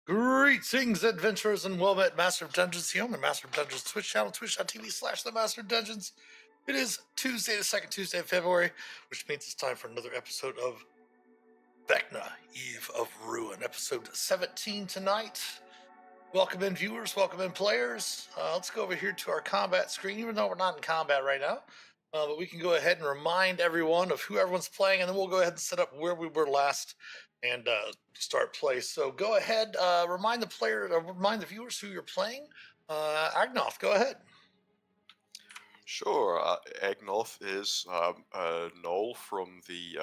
Greetings, adventurers, and well met Master of Dungeons here on the Master of Dungeons Twitch channel, twitch.tv/themasterofdungeons. It is Tuesday, the second Tuesday of February, which means it's time for another episode of Vecna, Eve of Ruin, episode 17 tonight. Welcome in, viewers, welcome in, players. Let's go over here to our combat screen, even though we're not in combat right now. But we can go ahead and remind everyone of who everyone's playing, and then we'll go ahead and set up where we were last and start play. So go ahead, remind the viewers who you're playing. Agnoth, go ahead. Sure. Agnoth is a gnoll from the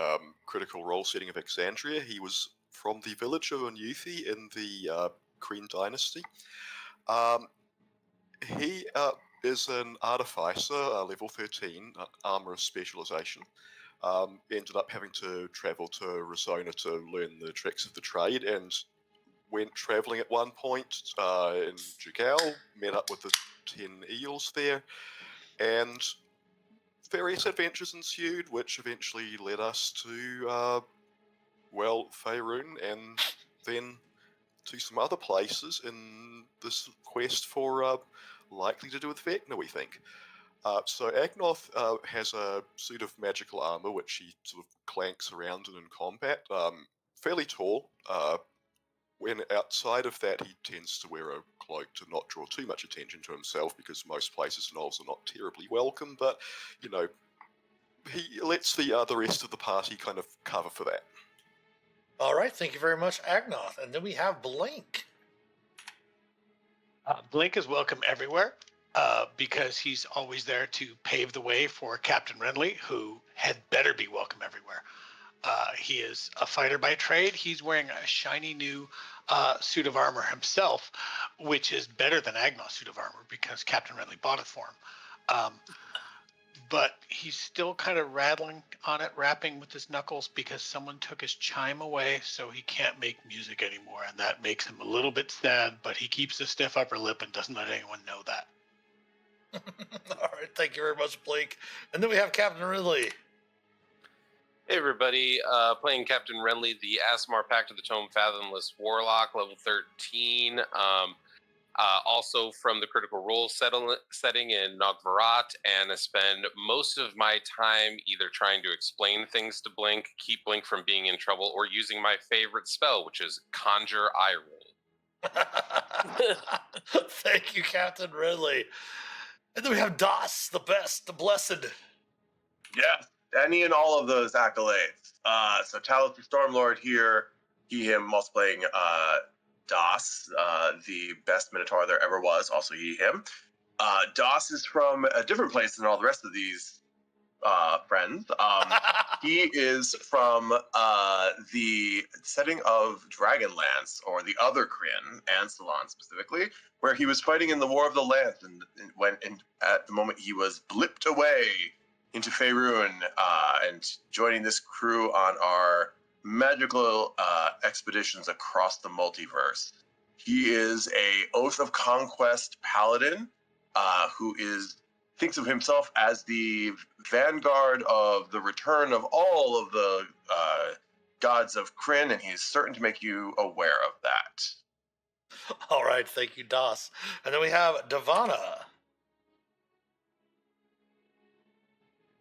Critical Role setting of Exandria. He was from the village of Unyuthi in the Kryn Dynasty. He is an artificer, level 13, armor specialization. Ended up having to travel to Arizona to learn the tricks of the trade, and went traveling at one point in Jugal, met up with the 10 eels there, and various adventures ensued, which eventually led us to, Faerun, and then to some other places in this quest for likely to do with Vecna, we think. So Agnoth has a suit of magical armor, which he sort of clanks around in combat. Fairly tall. When outside of that, he tends to wear a cloak to not draw too much attention to himself, because most places gnolls are not terribly welcome, but, you know, he lets the rest of the party kind of cover for that. All right, thank you very much, Agnoth. And then we have Blink. Blink is welcome everywhere because he's always there to pave the way for Captain Renly, who had better be welcome everywhere. He is a fighter by trade. He's wearing a shiny new suit of armor himself, which is better than Agnoth's suit of armor because Captain Renly bought it for him. But he's still kind of rattling on it, rapping with his knuckles because someone took his chime away, so he can't make music anymore, and that makes him a little bit sad, but he keeps a stiff upper lip and doesn't let anyone know that. All right, thank you very much, Blake. And then we have Captain Ridley. Hey everybody, playing Captain Renly, the Asmar Pact of the Tome Fathomless Warlock, level 13. Also from the Critical Role setting in Nogvarat, and I spend most of my time either trying to explain things to Blink, keep Blink from being in trouble, or using my favorite spell, which is Conjure Eye Roll. Thank you, Captain Ridley. And then we have Das, the best, the blessed. Yeah, any and all of those accolades. So Talos the Stormlord here, him, also playing Das, the best Minotaur there ever was, also him. Das is from a different place than all the rest of these friends. He is from the setting of Dragonlance, or the other Kryn, Ansalon specifically, where he was fighting in the War of the Lance, and at the moment he was blipped away into Faerun, and joining this crew on our magical expeditions across the multiverse. He is a Oath of Conquest paladin who thinks of himself as the vanguard of the return of all of the gods of Kryn, and he's certain to make you aware of that. All right, thank you, Das. And then we have Devana.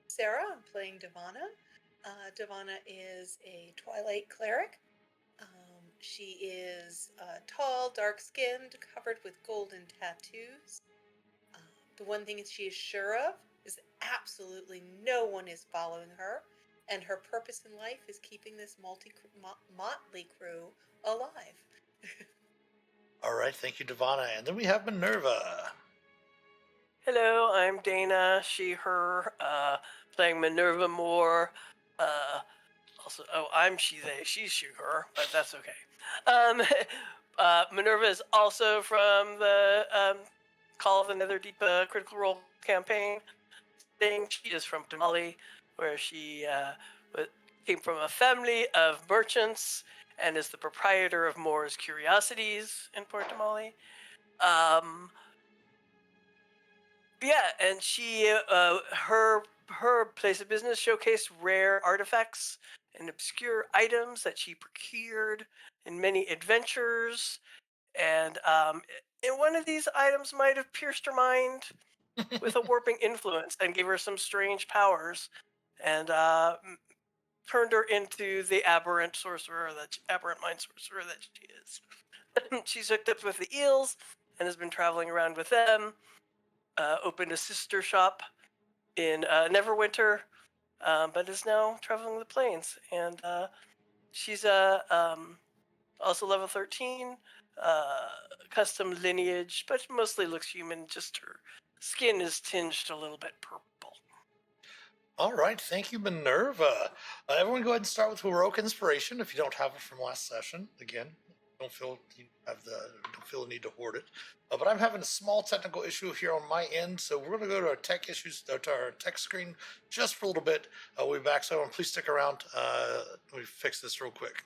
Sarah, I'm playing Devana. Devana is a Twilight cleric. She is tall, dark-skinned, covered with golden tattoos. The one thing she is sure of is that absolutely no one is following her, and her purpose in life is keeping this motley crew alive. All right, thank you, Devana. And then we have Minerva. Hello, I'm Dana, she, her, playing Minerva Moore. I'm she, they, she's she, her, but that's okay. Minerva is also from the Call of the Netherdeep Critical Role campaign thing. She is from Tamale, where she came from a family of merchants and is the proprietor of Moore's Curiosities in Port Tamale. And she, her place of business showcased rare artifacts and obscure items that she procured in many adventures, and one of these items might have pierced her mind with a warping influence and gave her some strange powers, and turned her into the aberrant aberrant mind sorcerer that she is. She's hooked up with the eels and has been traveling around with them. Opened a sister shop in Neverwinter, but is now traveling the plains. And she's also level 13, custom lineage, but mostly looks human. Just her skin is tinged a little bit purple. All right, thank you, Minerva. Everyone, go ahead and start with heroic inspiration if you don't have it from last session. Again, don't feel the need to hoard it. But I'm having a small technical issue here on my end, so we're going to go to our tech issues, to our tech screen, just for a little bit. We'll be back, so everyone, please stick around. Let me fix this real quick.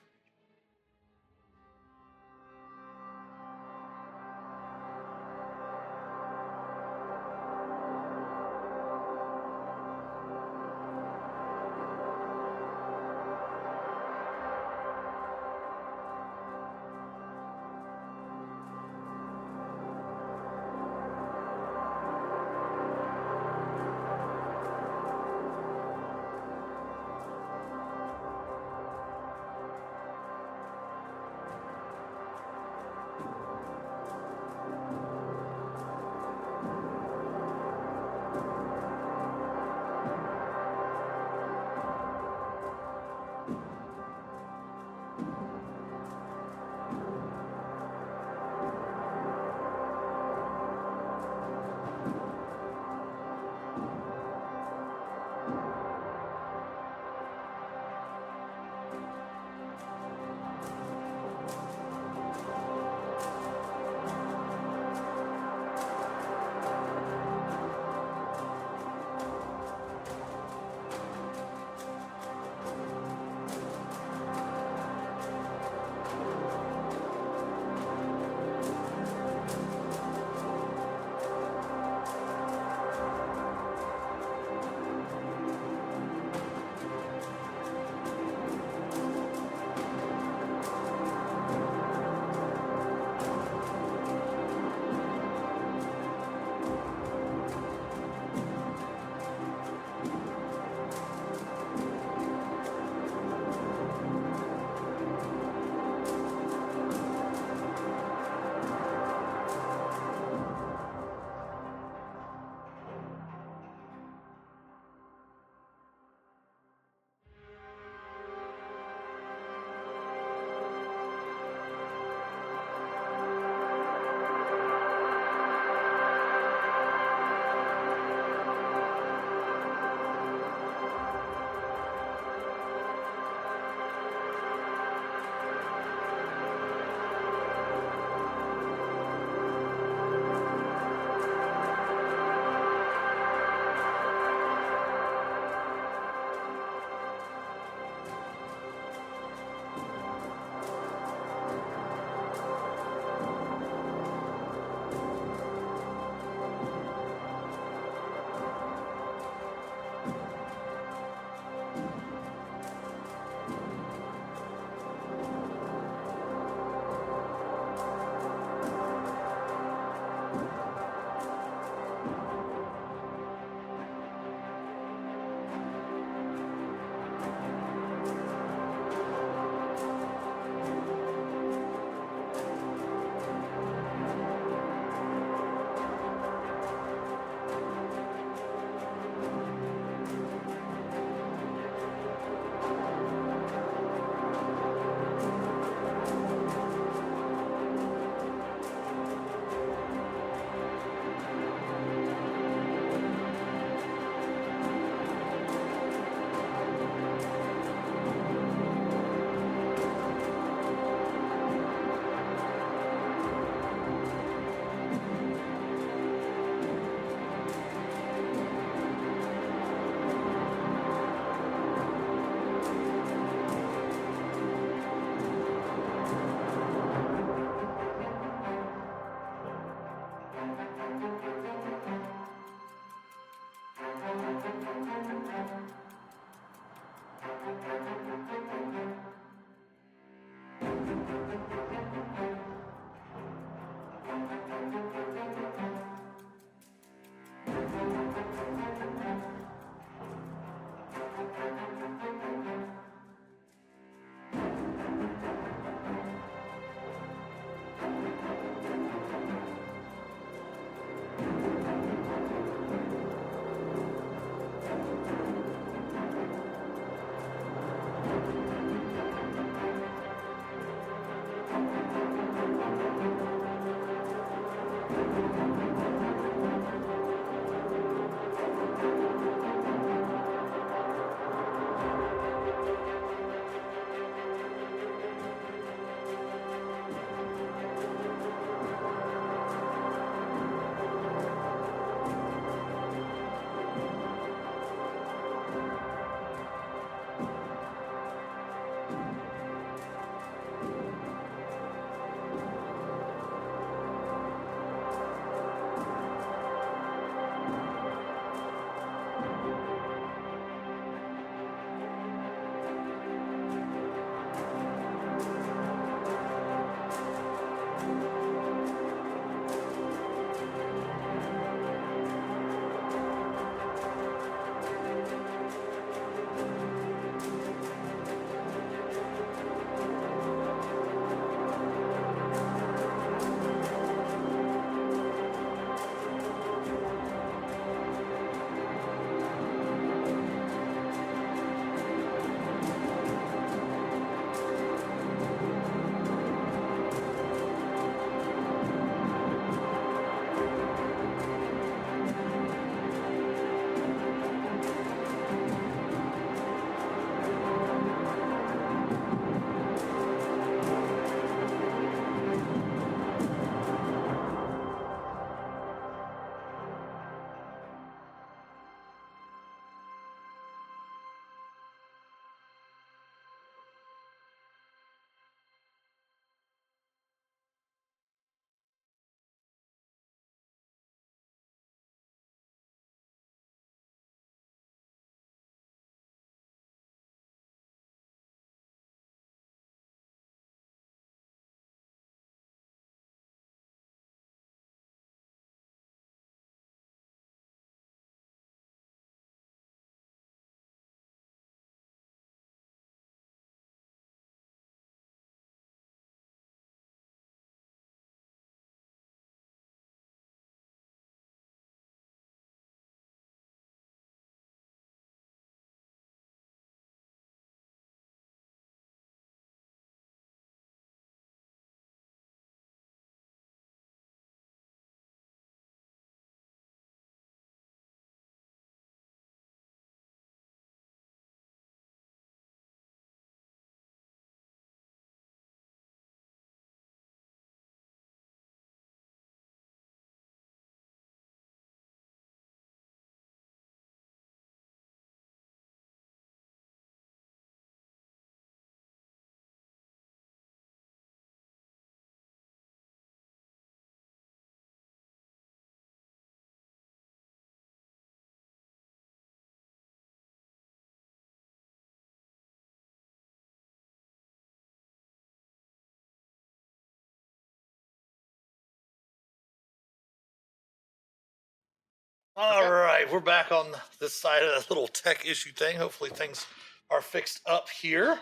All Okay. right, we're back on this side of the little tech issue thing. Hopefully things are fixed up here.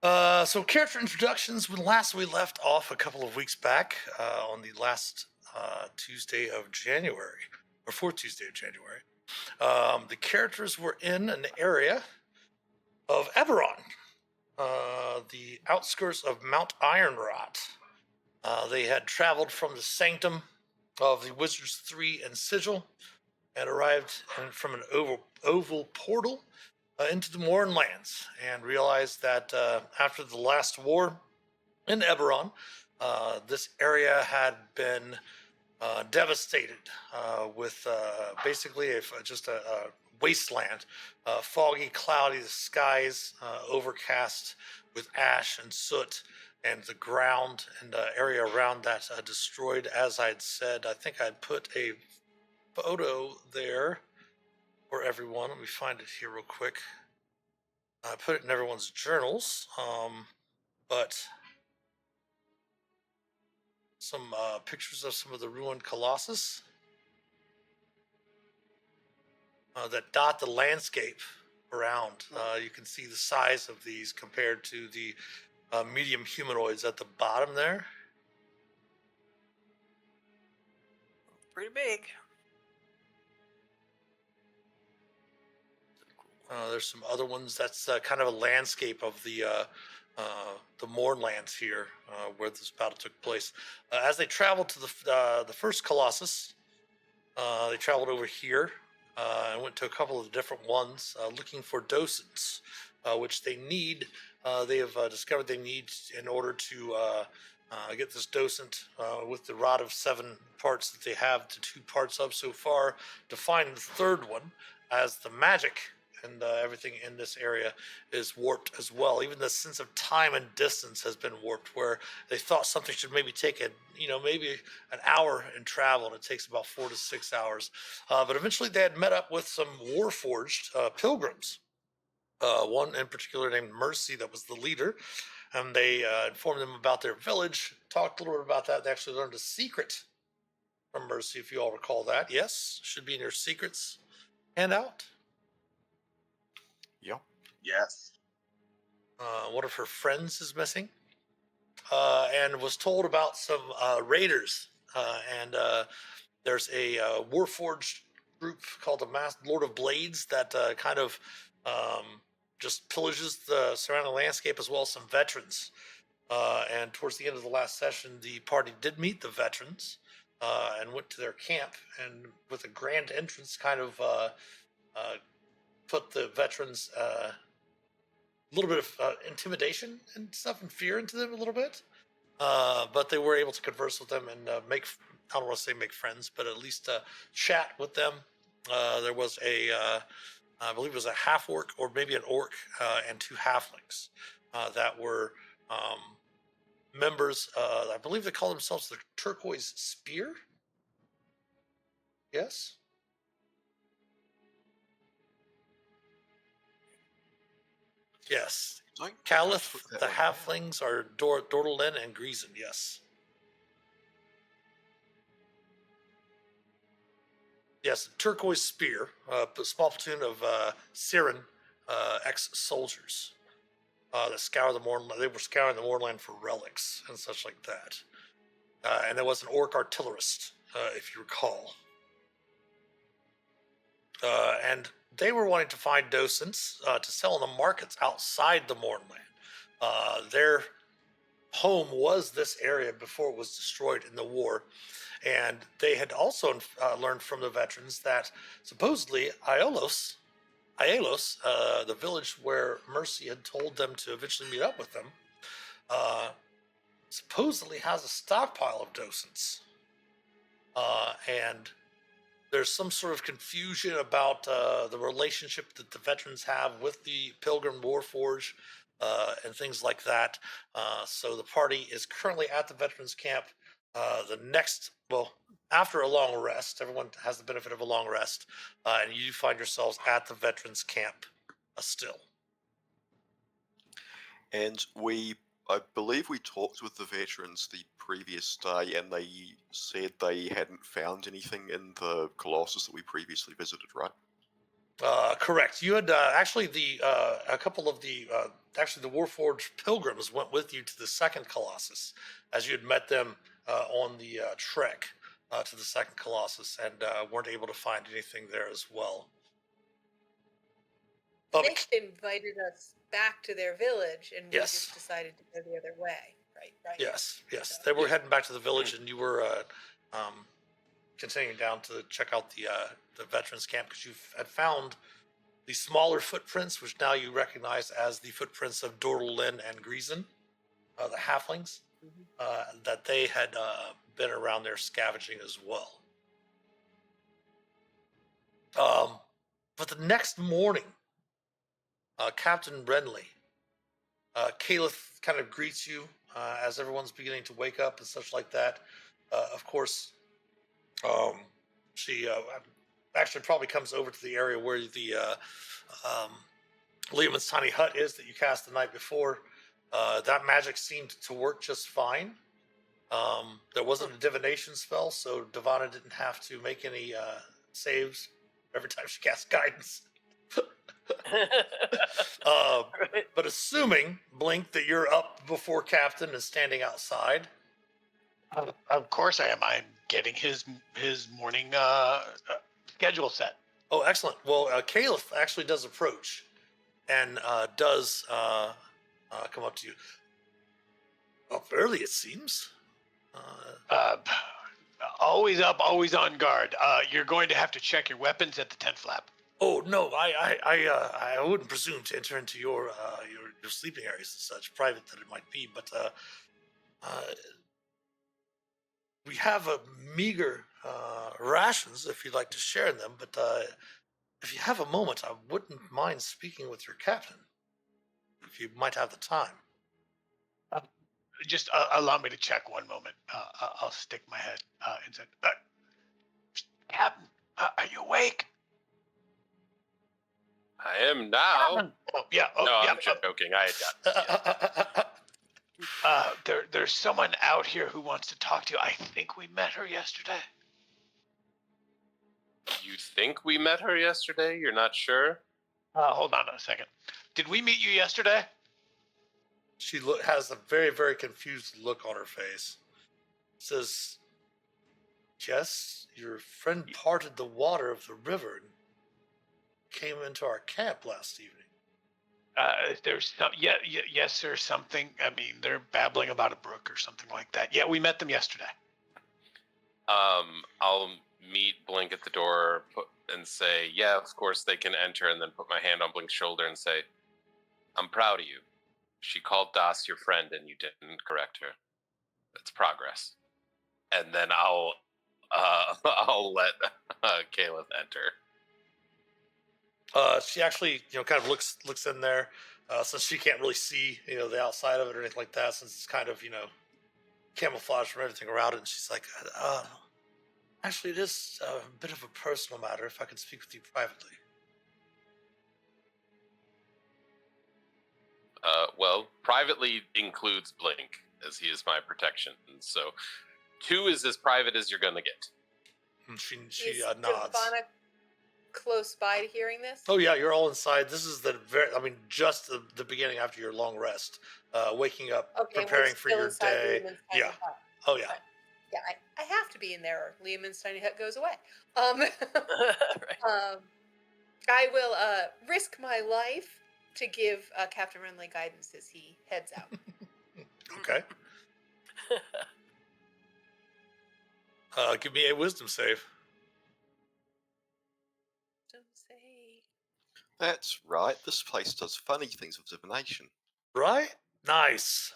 So character introductions. When last we left off a couple of weeks back on the last Tuesday of January, or fourth Tuesday of January, the characters were in an area of Eberron, the outskirts of Mount Ironrot. They had traveled from the sanctum of the Wizards 3 and Sigil and arrived from an oval portal into the Morin lands and realized that after the last war in Eberron, this area had been devastated with basically just a wasteland, foggy, cloudy skies, overcast with ash and soot, and the ground and area around that destroyed. As I'd said, I think I'd put a photo there for everyone. Let me find it here real quick. I put it in everyone's journals, but some pictures of some of the ruined colossus that dot the landscape around. You can see the size of these compared to the medium humanoids at the bottom there. Pretty big. There's some other ones that's kind of a landscape of the the Mournlands here, where this battle took place. As they traveled to the first Colossus, they traveled over here and went to a couple of different ones, looking for docents, which they need. They have discovered they need in order to get this docent with the rod of 7 parts that they have to 2 parts of so far, to find the third one, as the magic and everything in this area is warped as well. Even the sense of time and distance has been warped, where they thought something should maybe take maybe an hour in travel, and it takes about 4 to 6 hours. But eventually they had met up with some warforged pilgrims. One in particular named Mercy, that was the leader, and they informed them about their village, talked a little bit about that. They actually learned a secret from Mercy, if you all recall that. Yes, should be in your secrets handout. Yep. Yes. One of her friends is missing, and was told about some raiders. And there's a warforged group called the Lord of Blades that kind of just pillages the surrounding landscape, as well as some veterans. And towards the end of the last session, the party did meet the veterans and went to their camp, and with a grand entrance, kind of put the veterans a little bit of intimidation and stuff and fear into them a little bit. But they were able to converse with them and I don't want to say make friends, but at least chat with them. There was I believe it was a half orc, or maybe an orc, and 2 halflings that were members. I believe they call themselves the Turquoise Spear. Yes. Yes. Caliph, the halflings are Dordelin and Greason. Yes. Yes, Turquoise Spear, a small platoon of Siren ex-soldiers that scour the Mournland. They were scouring the Mournland for relics and such like that. And there was an orc artillerist, if you recall. And they were wanting to find docents to sell in the markets outside the Mournland. Their home was this area before it was destroyed in the war. And they had also learned from the veterans that supposedly Aelos, the village where Mercy had told them to eventually meet up with them, supposedly has a stockpile of docents. And there's some sort of confusion about the relationship that the veterans have with the Pilgrim Warforge and things like that. So the party is currently at the veterans camp. After a long rest, everyone has the benefit of a long rest, and you find yourselves at the veterans camp still. And I believe we talked with the veterans the previous day, and they said they hadn't found anything in the Colossus that we previously visited, right? Correct. You had actually a couple of the Warforged pilgrims went with you to the second Colossus, as you had met them on the trek to the second Colossus, and weren't able to find anything there as well. They invited us back to their village, and we Yes. just decided to go the other way. Right. Yes. So- They were heading back to the village, and you were continuing down to check out the veterans camp, because you had found the smaller footprints, which now you recognize as the footprints of Dordelin and Greason, the halflings, that they had been around there scavenging as well. But the next morning, Captain Renly, Caliph kind of greets you as everyone's beginning to wake up and such like that. Of course, she actually probably comes over to the area where the Lehman's tiny hut is that you cast the night before. That magic seemed to work just fine. There wasn't a divination spell, so Devana didn't have to make any saves every time she cast guidance. But assuming, Blink, that you're up before Captain and standing outside. Of course I am. I'm getting his morning schedule set. Oh, excellent. Well, Caliph actually does approach and does come up to you. Up early, it seems. Always up, always on guard. You're going to have to check your weapons at the tent flap. Oh no, I wouldn't presume to enter into your sleeping areas and such, private that it might be, but we have a meager rations if you'd like to share them. But if you have a moment, I wouldn't mind speaking with your captain, if you might have the time. Just allow me to check one moment. I'll stick my head inside. Captain, are you awake? I am now. Oh, yeah. Oh, No, yeah. I'm joking. I had got. There's someone out here who wants to talk to you. I think we met her yesterday. You think we met her yesterday? You're not sure? Hold on a second. Did we meet you yesterday? She has a very, very confused look on her face. Says, yes, your friend parted the water of the river and came into our camp last evening. There's some, yes, sir, something. I mean, they're babbling about a brook or something like that. Yeah, we met them yesterday. I'll meet Blink at the door and say, yeah, of course they can enter, and then put my hand on Blink's shoulder and say, I'm proud of you. She called Das your friend and you didn't correct her. That's progress. And then I'll let Caleb enter. She actually, kind of looks in there, since she can't really see, the outside of it or anything like that, since it's kind of, camouflage from everything around it. And she's like, actually, it is a bit of a personal matter, if I can speak with you privately. Well, privately includes Blink, as he is my protection. And so 2 is as private as you're going to get. And she Is nods. Devana close by to hearing this? Oh yeah, you're all inside. This is just the beginning after your long rest, waking up, Okay, preparing for your day. Yeah. Oh yeah. Right. Yeah, I have to be in there, or Liam's tiny hut goes away. Right. I will risk my life to give Captain Renly guidance as he heads out. Okay. Give me a wisdom save. Don't say. That's right. This place does funny things with divination. Right? Nice.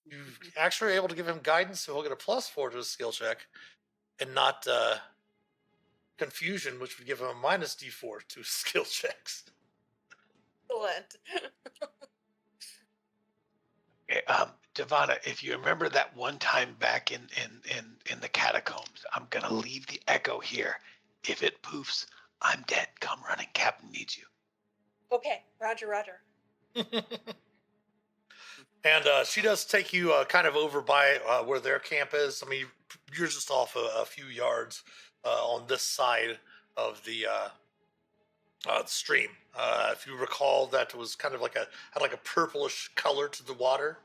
You actually are able to give him guidance, so he'll get a +4 to his skill check, and not confusion, which would give him a -D4 to his skill checks. Excellent. Devana, if you remember that one time back in the catacombs, I'm gonna leave the echo here. If it poofs, I'm dead. Come running. Captain needs you. Okay, Roger. And she does take you kind of over by where their camp is. I mean, you're just off a few yards on this side of the stream. If you recall, that was kind of had like a purplish color to the water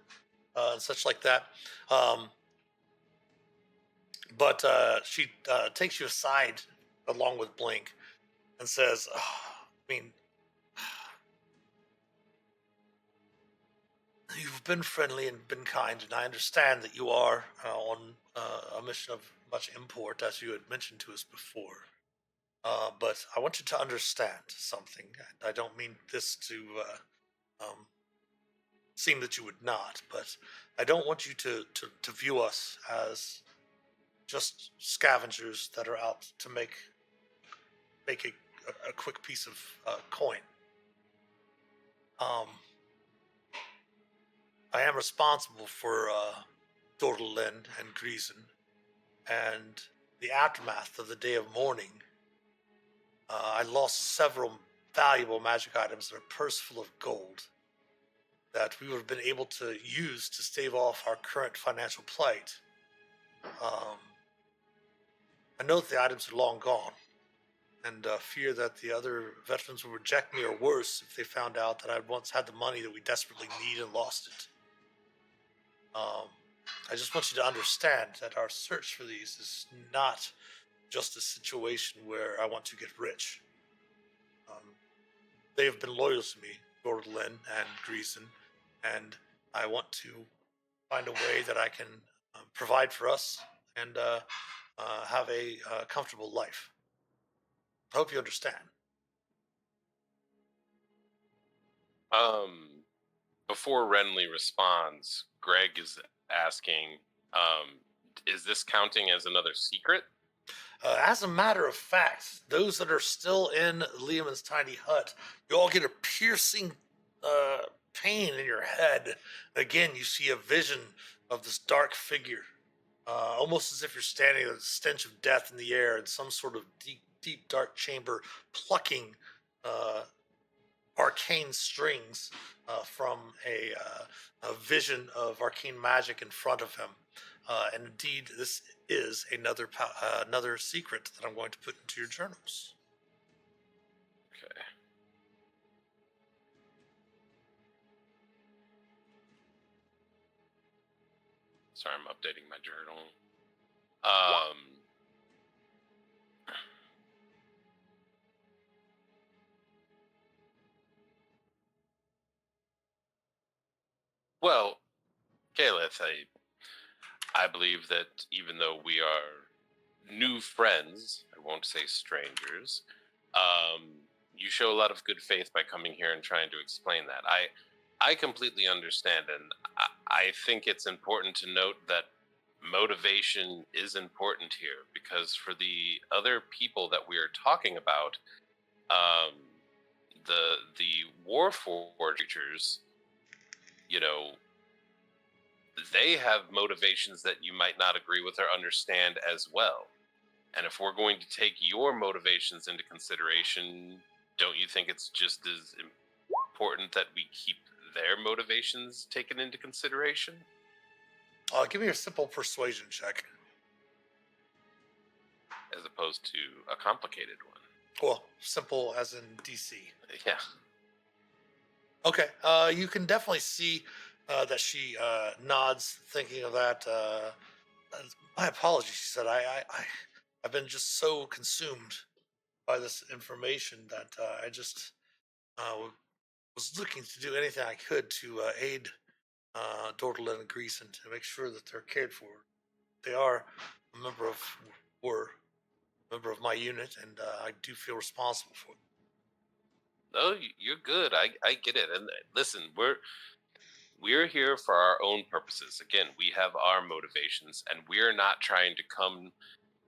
and such like that. But she takes you aside along with Blink and says, you've been friendly and been kind, and I understand that you are on a mission of much import, as you had mentioned to us before. But I want you to understand something. I don't mean this to seem that you would not, but I don't want you to view us as just scavengers that are out to make a quick piece of coin. I am responsible for Dordelin and Griesen, and the aftermath of the day of mourning. I lost several valuable magic items and a purse full of gold that we would have been able to use to stave off our current financial plight. I know that the items are long gone, and fear that the other veterans will reject me, or worse, if they found out that I once had the money that we desperately need and lost it. I just want you to understand that our search for these is not just a situation where I want to get rich. They have been loyal to me, Dordelin and Griesen, and I want to find a way that I can provide for us and have a comfortable life. I hope you understand. Before Renly responds, Greg is asking, is this counting as another secret? As a matter of fact, those that are still in Liam's tiny hut, you all get a piercing pain in your head. Again, you see a vision of this dark figure, almost as if you're standing with a stench of death in the air in some sort of deep, deep, dark chamber, plucking arcane strings from a vision of arcane magic in front of him. And indeed, this is another secret that I'm going to put into your journals. Okay. Sorry, I'm updating my journal. Well, Caleth, I believe that even though we are new friends, I won't say strangers, you show a lot of good faith by coming here and trying to explain that. I completely understand, and I think it's important to note that motivation is important here, because for the other people that we are talking about, the Warforged creatures, you know, they have motivations that you might not agree with or understand as well. And if we're going to take your motivations into consideration, don't you think it's just as important that we keep their motivations taken into consideration? Give me a simple persuasion check. As opposed to a complicated one. Well, simple as in DC. Yeah. Okay, you can definitely see that she nods, thinking of that. My apologies, she said. I've been just so consumed by this information that I just was looking to do anything I could to aid Dortland and Greece and to make sure that they're cared for. They are a were a member of my unit, and I do feel responsible for them. No, you're good. I get it. And listen, we're here for our own purposes. Again, we have our motivations, and we're not trying to come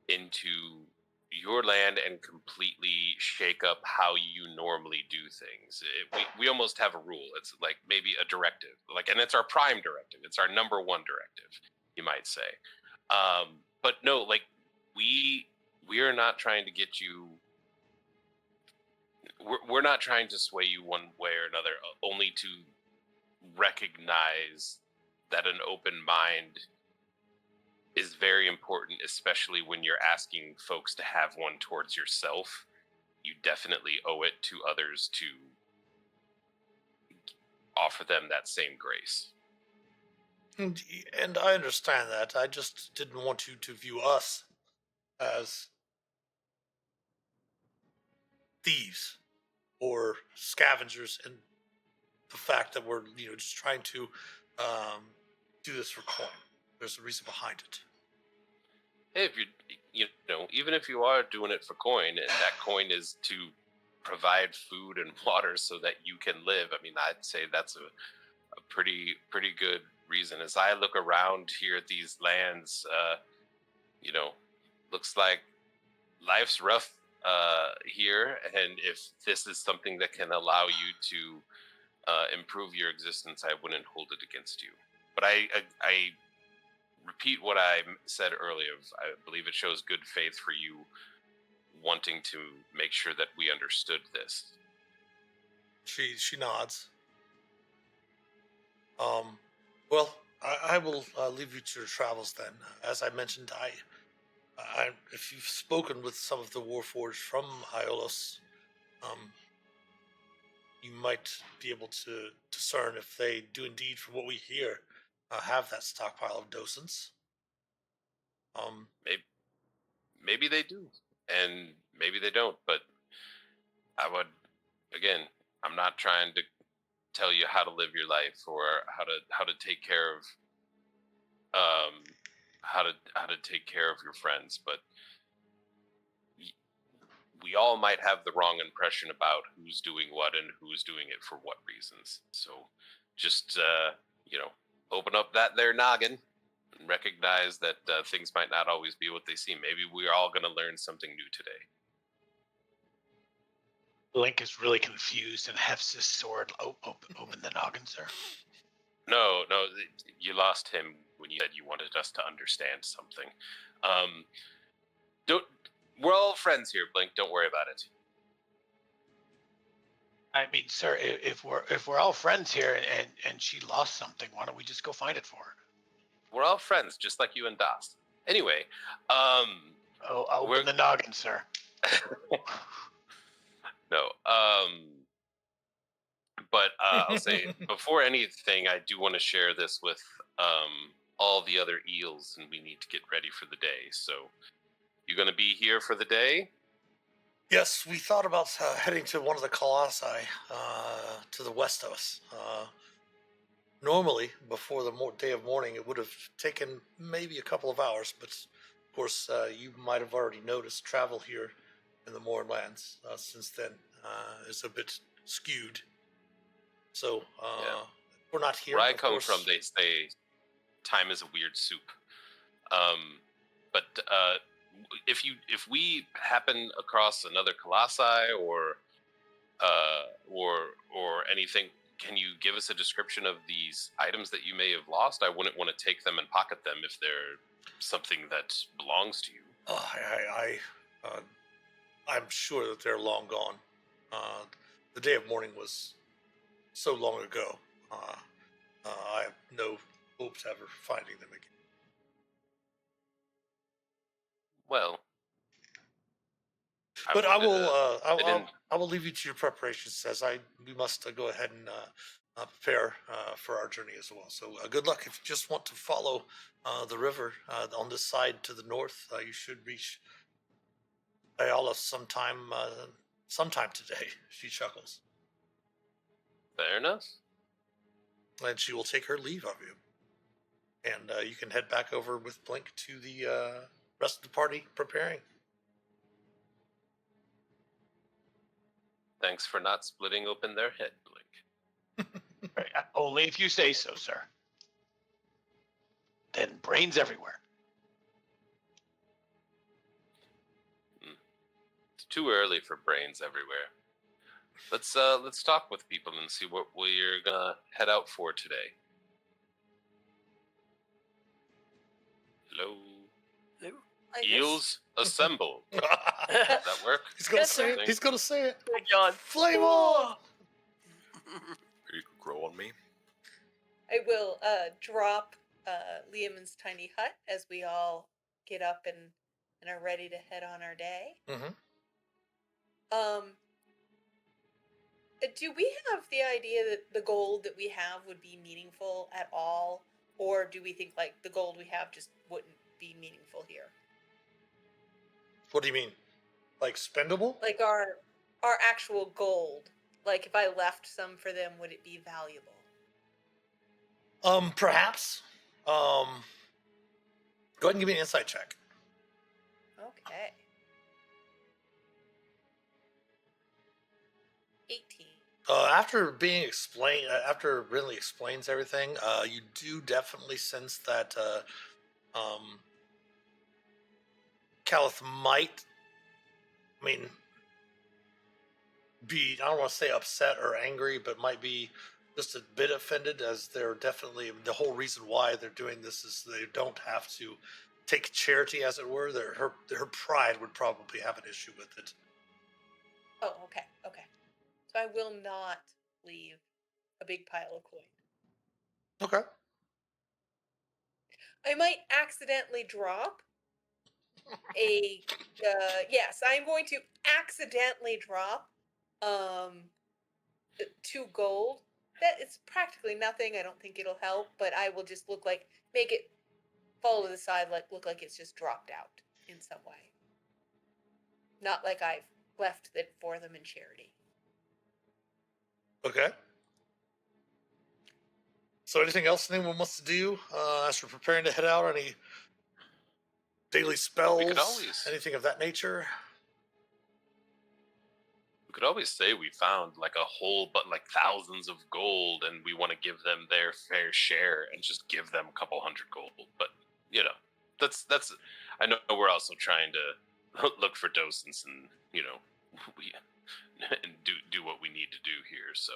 into your land and completely shake up how you normally do things. We almost have a rule. It's like maybe a directive, and it's our prime directive. It's our number one directive, you might say. But no, we are not trying to get you. We're not trying to sway you one way or another, only to recognize that an open mind is very important, especially when you're asking folks to have one towards yourself. You definitely owe it to others to offer them that same grace. And I understand that. I just didn't want you to view us as thieves or scavengers, and the fact that we're just trying to do this for coin. There's a reason behind it. Hey, if even if you are doing it for coin, and that coin is to provide food and water so that you can live, I mean, I'd say that's a pretty good reason. As I look around here at these lands, looks like life's rough here, and if this is something that can allow you to improve your existence, I wouldn't hold it against you. But I repeat what I said earlier. I believe it shows good faith for you wanting to make sure that we understood this. She nods. Well, I will leave you to your travels then. As I mentioned, if you've spoken with some of the Warforged from Hyolos, you might be able to discern if they do indeed, from what we hear, have that stockpile of docents. Maybe they do, and maybe they don't. But I would, again, I'm not trying to tell you how to live your life or how to take care of how to take care of your friends, but we all might have the wrong impression about who's doing what and who's doing it for what reasons. So just open up that there noggin and recognize that things might not always be what they seem. Maybe we're all going to learn something new today. Link is really confused and hefts his sword. Open the noggin, sir. No, you lost him when you said you wanted us to understand something. We're all friends here, Blink. Don't worry about it. I mean, sir, if we're all friends here and she lost something, why don't we just go find it for her? We're all friends, just like you and Das. Anyway, open the noggin, sir. No, but I'll say before anything, I do want to share this with all the other eels, and we need to get ready for the day. So, you going to be here for the day? Yes, we thought about heading to one of the colossi to the west of us. Normally, before the day of mourning, it would have taken maybe a couple of hours, but of course, you might have already noticed travel here in the Moorlands since then is a bit skewed. So, we're not here. Where I come from, they say time is a weird soup. But if we happen across another colossi or anything, can you give us a description of these items that you may have lost? I wouldn't want to take them and pocket them if they're something that belongs to you. I'm sure that they're long gone. The day of mourning was so long ago. I have no hopes ever finding them again. Well, but I will leave you to your preparations, as we must go ahead and prepare for our journey as well. So good luck. If you just want to follow the river on this side to the north, you should reach Ayala sometime today. She chuckles. Fair enough. And she will take her leave of you. And you can head back over with Blink to the rest of the party preparing. Thanks for not splitting open their head, Blink. Only if you say so, sir. Then brains everywhere. It's too early for brains everywhere. Let's talk with people and see what we're gonna head out for today. Hello. Eels assemble. Does that work? He's gonna say it. He's gonna say it. God. Flame on! You could grow on me. I will drop Liam's tiny hut as we all get up and are ready to head on our day. Mm-hmm. Do we have the idea that the gold that we have would be meaningful at all, or do we think like the gold we have just wouldn't be meaningful here? What do you mean? Like spendable? Like our actual gold. Like if I left some for them, would it be valuable? Perhaps. Go ahead and give me an insight check. Okay. 18. After Rinley explains everything, you do definitely sense that Caliph might, be, I don't want to say upset or angry, but might be just a bit offended, as they're definitely, the whole reason why they're doing this is they don't have to take charity, as it were. Her pride would probably have an issue with it. Oh, okay. So I will not leave a big pile of coin. Okay. I might accidentally drop a yes, I'm going to accidentally drop 2 gold. That is practically nothing. I don't think it'll help, but I will just make it fall to the side, look like it's just dropped out in some way. Not like I've left it for them in charity. Okay. So anything else anyone wants to do as we're preparing to head out? Any daily spells? Anything of that nature? We could always say we found like a whole, but like thousands of gold, and we want to give them their fair share, and just give them a couple hundred gold. But you know, that's. I know we're also trying to look for docents, and we and do what we need to do here. So,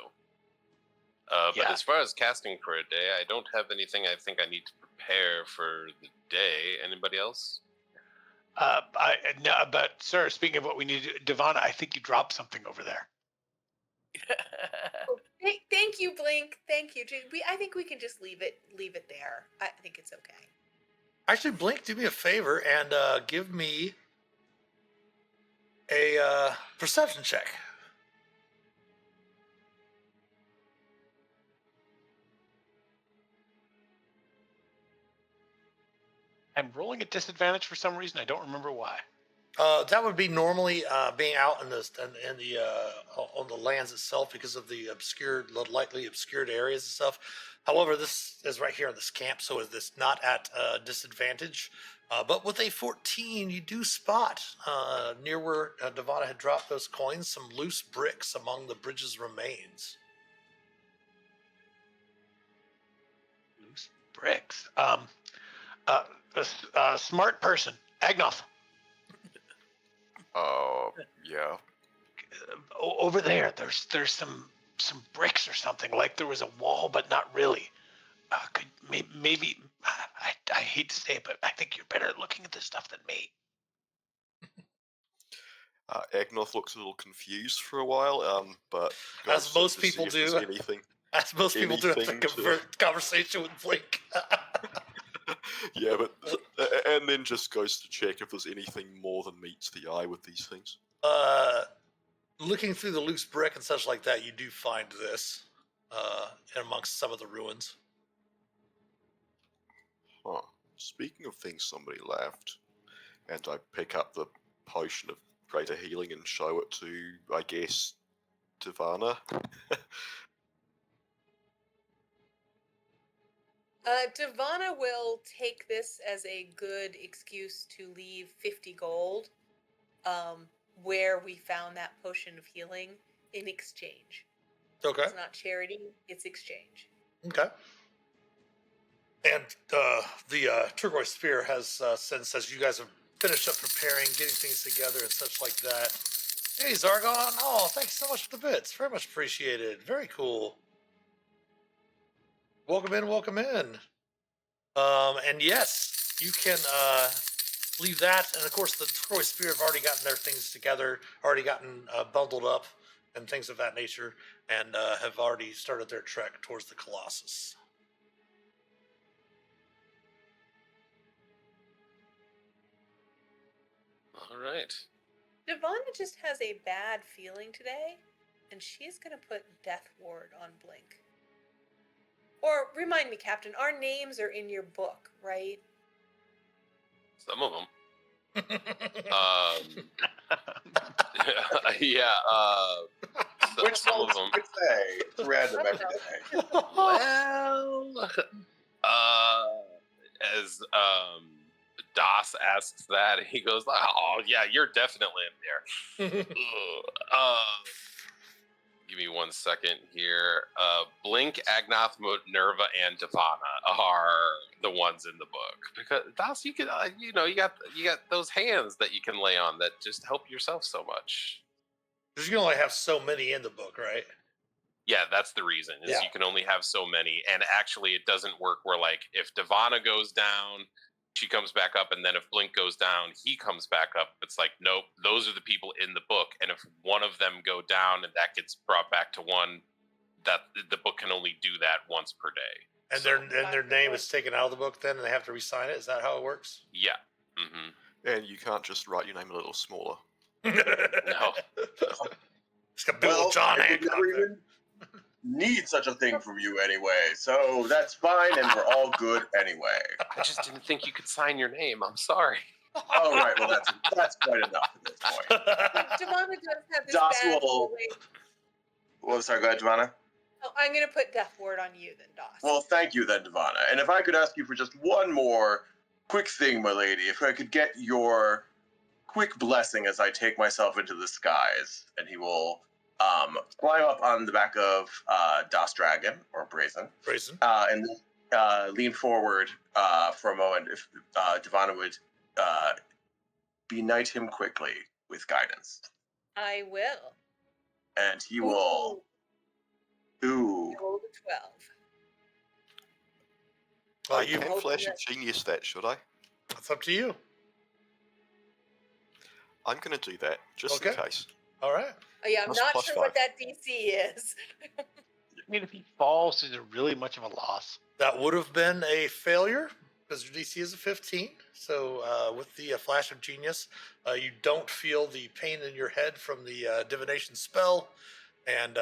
but as far as casting for a day, I don't have anything. I think I need to prepare for the day. Anybody else? No, but sir, speaking of what we need to do, Devana, I think you dropped something over there. Thank you, Blink. Thank you. I think we can just leave it there. I think it's okay. Actually, Blink, do me a favor and give me a perception check. I'm rolling at disadvantage for some reason. I don't remember why. That would be normally being out in the on the lands itself because of the lightly obscured areas and stuff. However, this is right here in this camp, so is this not at disadvantage? But with a 14, you do spot near where Devana had dropped those coins some loose bricks among the bridge's remains. Loose bricks. A smart person, Agnoth. Yeah. Over there, there's some bricks or something. Like there was a wall, but not really. Could maybe I hate to say it, but I think you're better at looking at this stuff than me. Agnoth looks a little confused for a while, but as most people do, as most people do, have to convert conversation with Blink. Yeah, but and then just goes to check if there's anything more than meets the eye with these things. Looking through the loose brick and such like that, you do find this amongst some of the ruins. Huh. Speaking of things somebody left, and I pick up the potion of greater healing and show it to, I guess, Devana. Devana will take this as a good excuse to leave 50 gold where we found that potion of healing in exchange. Okay. It's not charity, it's exchange. Okay. And the turquoise sphere has since, as you guys have finished up preparing, getting things together and such like that. Hey, Zargon. Oh, thanks so much for the bits. Very much appreciated. Very cool. Welcome in, welcome in. And yes, you can leave that. And of course, the turquoise sphere have already gotten their things together, already gotten bundled up and things of that nature, and have already started their trek towards the Colossus. All right. Devana just has a bad feeling today, and she's going to put Death Ward on Blink. Or remind me, Captain, our names are in your book, right? Some of them. Yeah. Which some of ones them. would say? It's random every day. Well, as Das asks that, he goes, "Oh yeah, you're definitely in there." Give me 1 second here. Blink, Agnoth, Minerva, and Devana are the ones in the book because Das, you can, you got those hands that you can lay on that just help yourself so much. Because you can only have so many in the book, right? Yeah, that's the reason. Is you can only have so many, and actually, it doesn't work. Where like if Devana goes down, she comes back up, and then if Blink goes down, he comes back up. It's like, nope, those are the people in the book, and if one of them go down and that gets brought back to one, that the book can only do that once per day. And their name is taken out of the book then, and they have to re-sign it. Is that how it works? Yeah. Mm-hmm. And you can't just write your name a little smaller. No. It's got Bill John Hancock there. Need such a thing from you anyway, so that's fine, and we're all good anyway. I just didn't think you could sign your name. I'm sorry. All right, well that's quite enough at this point. Devana does have this Das bad will. feeling. Well, sorry, go ahead, Devana. Oh, I'm going to put Death Ward on you then, Doss. Well, thank you then, Devana. And if I could ask you for just one more quick thing, my lady, if I could get your quick blessing as I take myself into the skies, and he will climb up on the back of Das Dragon, or Brazen, and lean forward for a moment if Devana would benite him quickly with guidance. I will. And he will... Ooh. Roll the 12. Well, I can't flash a genius that, should I? That's up to you. I'm going to do that, just in case. All right. Oh, yeah, I'm That's not +5. sure what that DC is. I mean, if he falls, is it really much of a loss? That would have been a failure because your DC is a 15. So with the Flash of Genius, you don't feel the pain in your head from the divination spell, and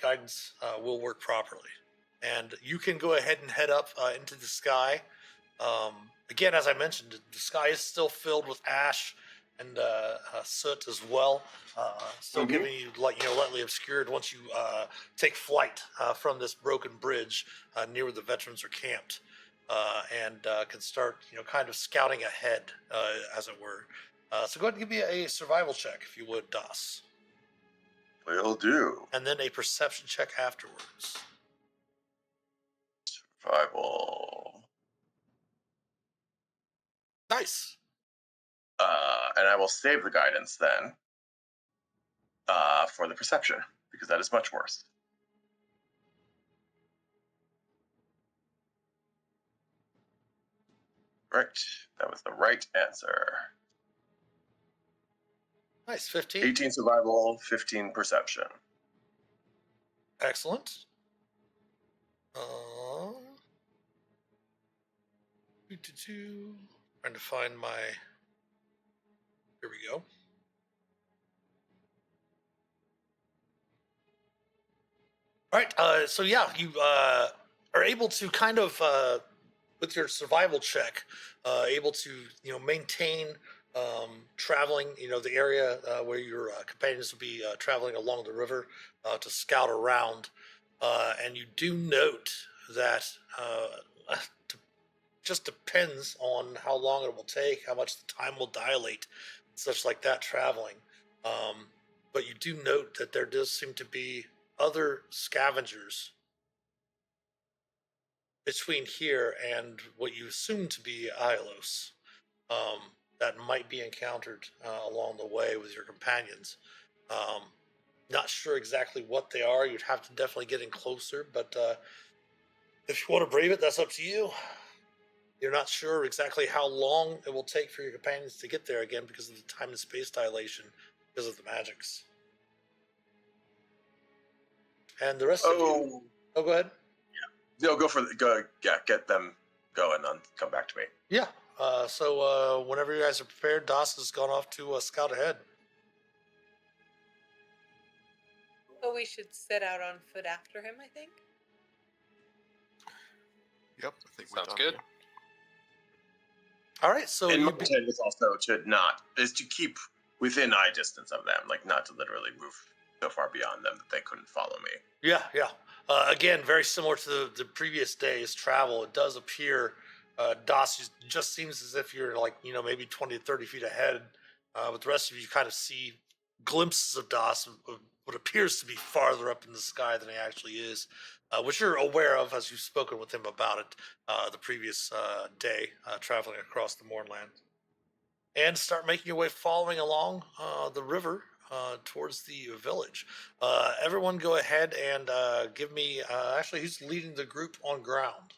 guidance will work properly. And you can go ahead and head up into the sky. Again, as I mentioned, the sky is still filled with ash and soot as well, still giving you lightly obscured once you take flight from this broken bridge near where the veterans are camped, and can start kind of scouting ahead, as it were. So go ahead and give me a survival check if you would, Das. Will do. And then a perception check afterwards. Survival. Nice. And I will save the guidance then for the perception, because that is much worse. Right. That was the right answer. Nice. 15. 18 survival, 15 perception. Excellent. Trying to find my... Here we go. All right. So yeah, you are able to kind of, with your survival check, able to maintain traveling. The area where your companions will be traveling along the river to scout around, and you do note that just depends on how long it will take, how much the time will dilate, such like that traveling. But you do note that there does seem to be other scavengers between here and what you assume to be Ailos, that might be encountered along the way with your companions. Not sure exactly what they are. You'd have to definitely get in closer, but if you want to brave it, that's up to you. You're not sure exactly how long it will take for your companions to get there again because of the time and space dilation, because of the magics. And the rest of you... Oh, go ahead. Yeah. No, get them going and come back to me. Yeah. So whenever you guys are prepared, Das has gone off to scout ahead. Well, we should set out on foot after him, I think. Yep, I think Sounds we're done. good. Here. All right, so And my intent is also to keep within eye distance of them, like not to literally move so far beyond them that they couldn't follow me. Yeah. Again, very similar to the previous day's travel. It does appear, Das, just seems as if you're like, maybe 20 to 30 feet ahead. But the rest of you kind of see glimpses of Das, of what appears to be farther up in the sky than he actually is, which you're aware of as you've spoken with him about it the previous day, traveling across the Mournland. And start making your way following along the river towards the village. Everyone go ahead and give me, actually, who's leading the group on ground?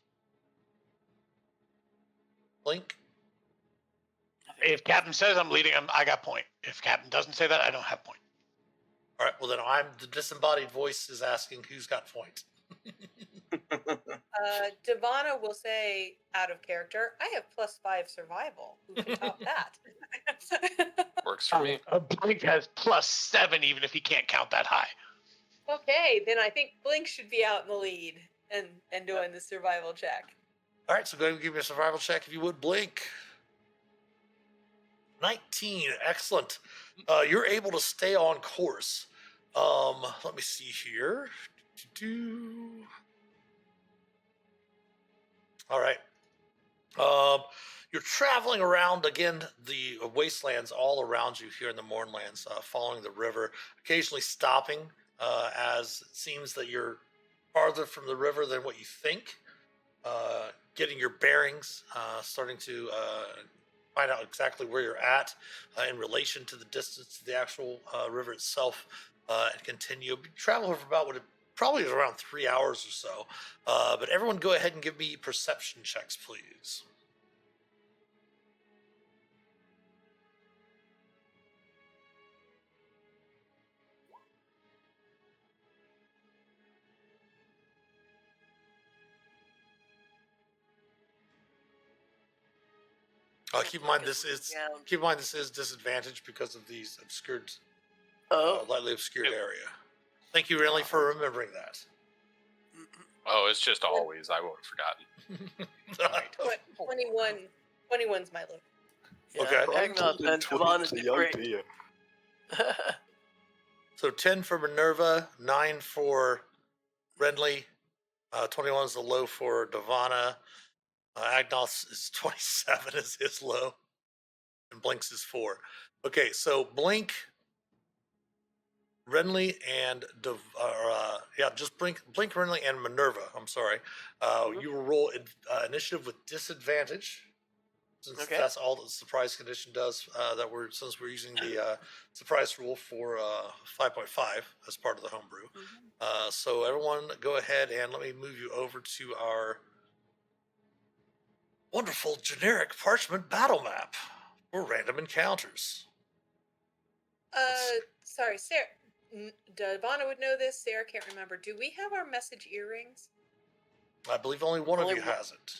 Blink? If Captain says I'm leading him, I got point. If Captain doesn't say that, I don't have point. All right, well then the disembodied voice is asking who's got point. Devana will say, out of character, I have +5 survival. Who can top that? Works for me. Blink has +7, even if he can't count that high. Okay, then I think Blink should be out in the lead and doing the survival check. All right, so go ahead and give me a survival check if you would, Blink. 19, excellent. You're able to stay on course. Let me see here. All right. You're traveling around again the wastelands all around you here in the Mournlands, following the river, occasionally stopping as it seems that you're farther from the river than what you think. Getting your bearings, starting to find out exactly where you're at in relation to the distance to the actual river itself, and continue. Travel for about what it probably is around 3 hours or so. But everyone, go ahead and give me perception checks, please. Keep in mind this is disadvantage because of these obscured, lightly obscured area. Thank you, Renly, for remembering that. Oh, it's just always. I won't have forgotten. 21's my look. Yeah, Okay. Agnos and Devon did great. So 10 for Minerva, 9 for Renly, 21 is the low for Devana. Agnos is 27 is his low, and Blink's is 4. Okay, so Blink, Renly, and just Blink, Renly, and Minerva. I'm sorry. You will roll initiative with disadvantage, since that's all the surprise condition does. Since we're using the surprise rule for 5.5 as part of the homebrew. So everyone, go ahead and let me move you over to our wonderful generic parchment battle map for random encounters. Sorry, Sarah. Devana would know this. Sarah can't remember. Do we have our message earrings? I believe only one of you has it.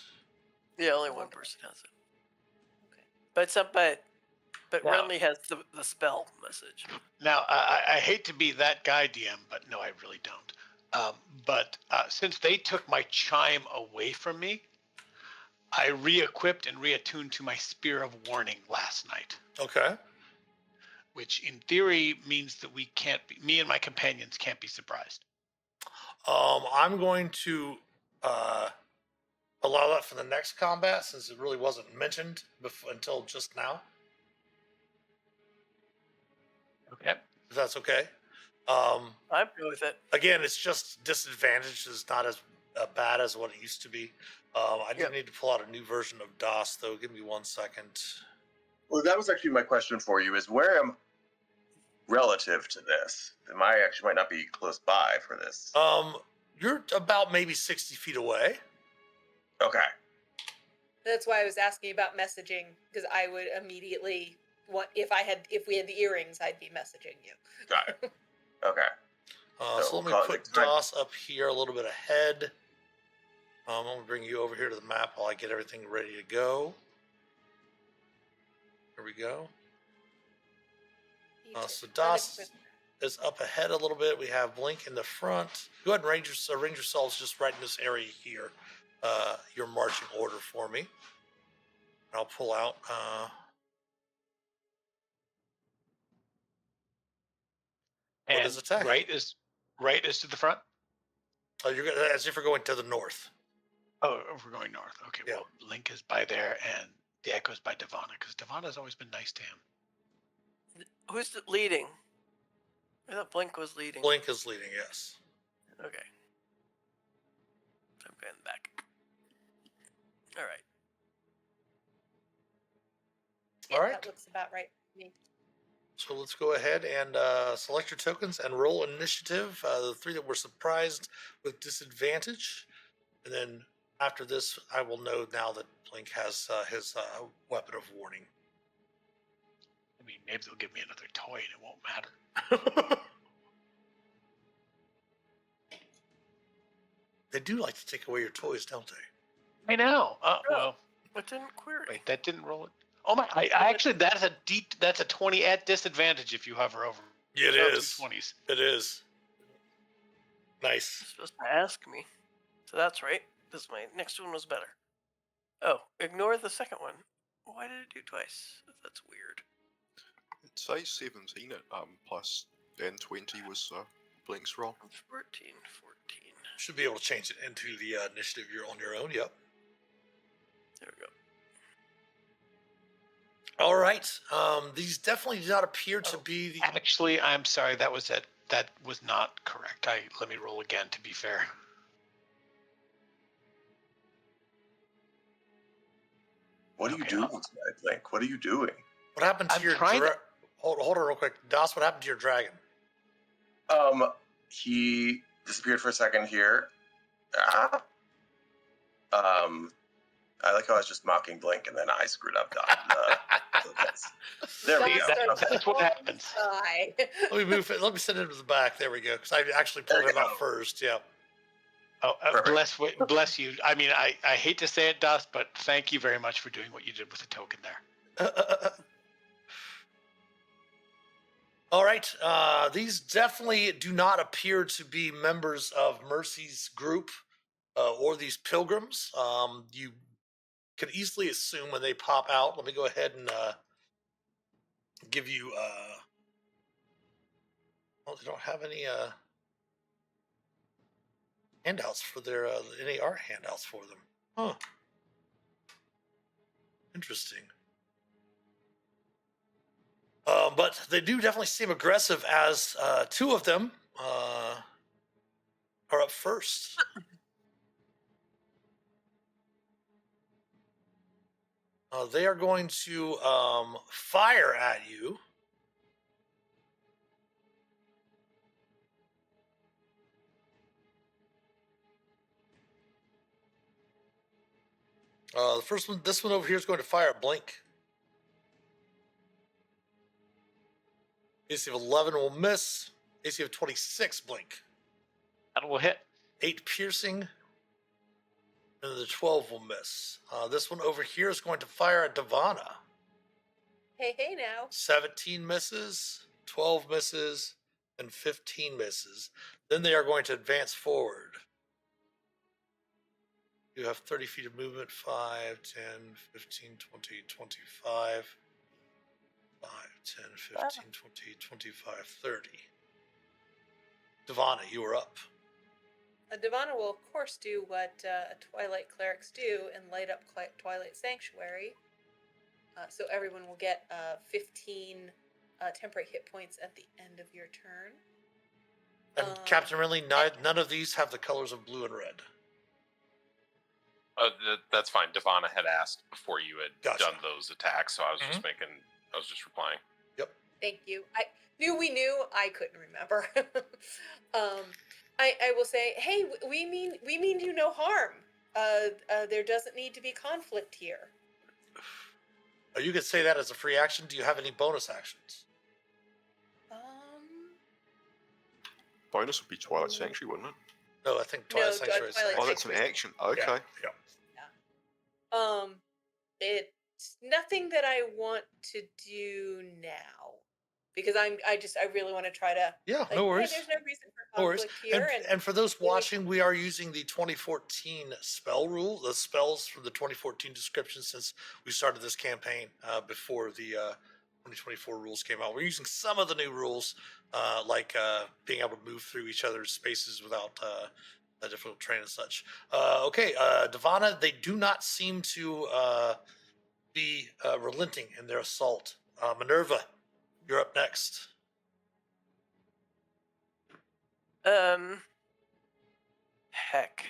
Yeah, only one person has it. Okay. But Renly has the spell message. Now, I hate to be that guy, DM, but no, I really don't. But since they took my chime away from me, I re-equipped and reattuned to my Spear of Warning last night. Okay. Which in theory means that me and my companions can't be surprised. I'm going to allow that for the next combat, since it really wasn't mentioned until just now. Okay. If that's okay. I'm good with it. Again, it's just disadvantage is not as bad as what it used to be. I do need to pull out a new version of DOS, though. Give me 1 second. Well, that was actually my question for you: is where am relative to this? I actually might not be close by for this. You're about maybe 60 feet away. Okay. That's why I was asking about messaging, because I would immediately if we had the earrings, I'd be messaging you. Got it. Okay. So let me put DOS up here a little bit ahead. I'm going to bring you over here to the map while I get everything ready to go. Here we go. So DOS is up ahead a little bit. We have Blink in the front. Go ahead and arrange yourselves just right in this area here. Your marching order for me. I'll pull out. What is attack? Right is to the front. Oh, you're as if you're going to the north. Oh, we're going north. Okay. Yeah. Well, Link is by there, and the echo's by Devana, because Devana's always been nice to him. Who's leading? I thought Blink was leading. Blink is leading, yes. Okay. I'm going back. All right. Yeah, All right. that looks about right to me. So let's go ahead and select your tokens and roll initiative. The 3 that were surprised with disadvantage. And then after this, I will know now that Blink has his weapon of warning. I mean, maybe they'll give me another toy and it won't matter. They do like to take away your toys, don't they? I know. Well, What didn't query? wait, that didn't roll it. Oh my! I actually, that's a 20 at disadvantage if you hover over. It is. 20s. It is. Nice. You're supposed to ask me. So that's right. My next one was better. Oh, ignore the second one. Why did it do twice? That's weird. It says 17 at plus, and 20 was Blink's roll. 14. Should be able to change it into the initiative you're on your own. Yep. There we go. All right. These definitely do not appear to be the. Actually, I'm sorry. That was it. That was not correct. Let me roll again to be fair. What are you Okay, doing tonight, Blink? What are you doing? What happened to I'm your trying to- Hold on real quick. Das, what happened to your dragon? He disappeared for a second here. Ah. I like how I was just mocking Blink and then I screwed up. There we go. That's what happens. Let me move it. Let me send it to the back. There we go. Because I actually pulled There him you out go. first. Yeah. Oh, Perfect. bless you. I mean, I hate to say it, Dust, but thank you very much for doing what you did with the token there. All right. These definitely do not appear to be members of Mercy's group or these pilgrims. You can easily assume when they pop out. Let me go ahead and give you. Well, they don't have any handouts for their any art handouts for them. Huh. Interesting. But they do definitely seem aggressive as two of them are up first. They are going to fire at you. The first one, this one over here is going to fire at Blink. AC of 11 will miss. AC of 26, Blink. That will hit. 8 piercing. And the 12 will miss. This one over here is going to fire at Devana. Hey now. 17 misses, 12 misses, and 15 misses. Then they are going to advance forward. You have 30 feet of movement, 5, 10, 15, 20, 25, 5, 10, 15, 20, 25, 30. Devana, you are up. Devana will, of course, do what Twilight clerics do and light up Twilight Sanctuary. So everyone will get 15 temporary hit points at the end of your turn. And Captain Renly, none of these have the colors of blue and red. That's fine. Devana had asked before you had Gotcha. done those attacks, so I was just replying. Yep. Thank you. We knew. I couldn't remember. I will say, hey, we mean you no harm. There doesn't need to be conflict here. You could say that as a free action. Do you have any bonus actions? Bonus would be Twilight Sanctuary, wouldn't it? No, I think Twilight Sanctuary is Twilight Oh, that's an action. Okay. Yeah. It's nothing that I want to do now because I really want to try to. Yeah, no worries. Hey, there's no reason for No worries. conflict here. And for those watching, we are using the 2014 spell rule, the spells from the 2014 description since we started this campaign before the 2024 rules came out. We're using some of the new rules, like being able to move through each other's spaces without a difficult terrain and such. Okay, Devana, they do not seem to be relenting in their assault. Minerva, you're up next. Heck.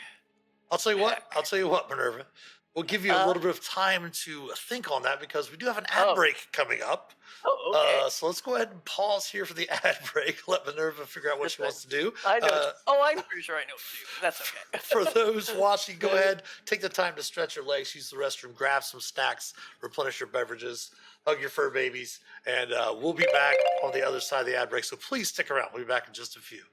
I'll tell you what, Minerva. We'll give you a little bit of time to think on that because we do have an ad break coming up. Oh, okay. So let's go ahead and pause here for the ad break. Let Minerva figure out what she wants to do. I know. I'm pretty sure I know what to do. That's okay. For those watching, go ahead, take the time to stretch your legs, use the restroom, grab some snacks, replenish your beverages, hug your fur babies, and we'll be back on the other side of the ad break. So please stick around. We'll be back in just a few.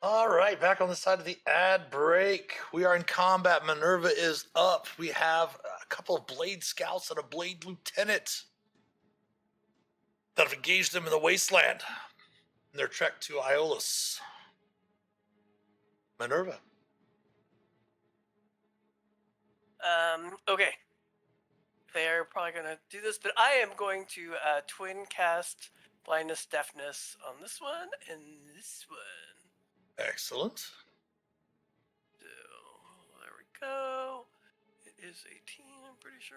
All right, back on the side of the ad break. We are in combat. Minerva is up. We have a couple of blade scouts and a blade lieutenant that have engaged them in the wasteland in their trek to Iolus. Minerva. Okay. They're probably going to do this, but I am going to twin cast blindness deafness on this one and this one. Excellent. So there we go. It is 18, I'm pretty sure.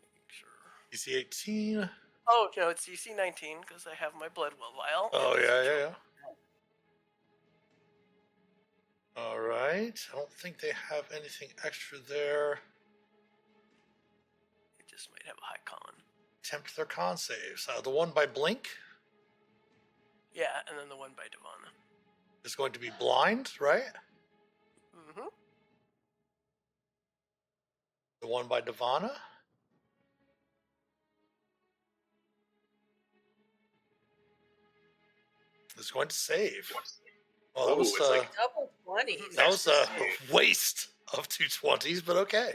Making sure. DC 18. Oh no, it's DC 19 because I have my blood well vial. Oh, yeah. All right. I don't think they have anything extra there. It just might have a high con. Attempt their con saves. The one by Blink Yeah, and then the one by Devana. is going to be blind, right? Mm-hmm. The one by Devana. Is going to save. Well, that Ooh, was, it's like Double 20s. that was a waste of 220s, but okay.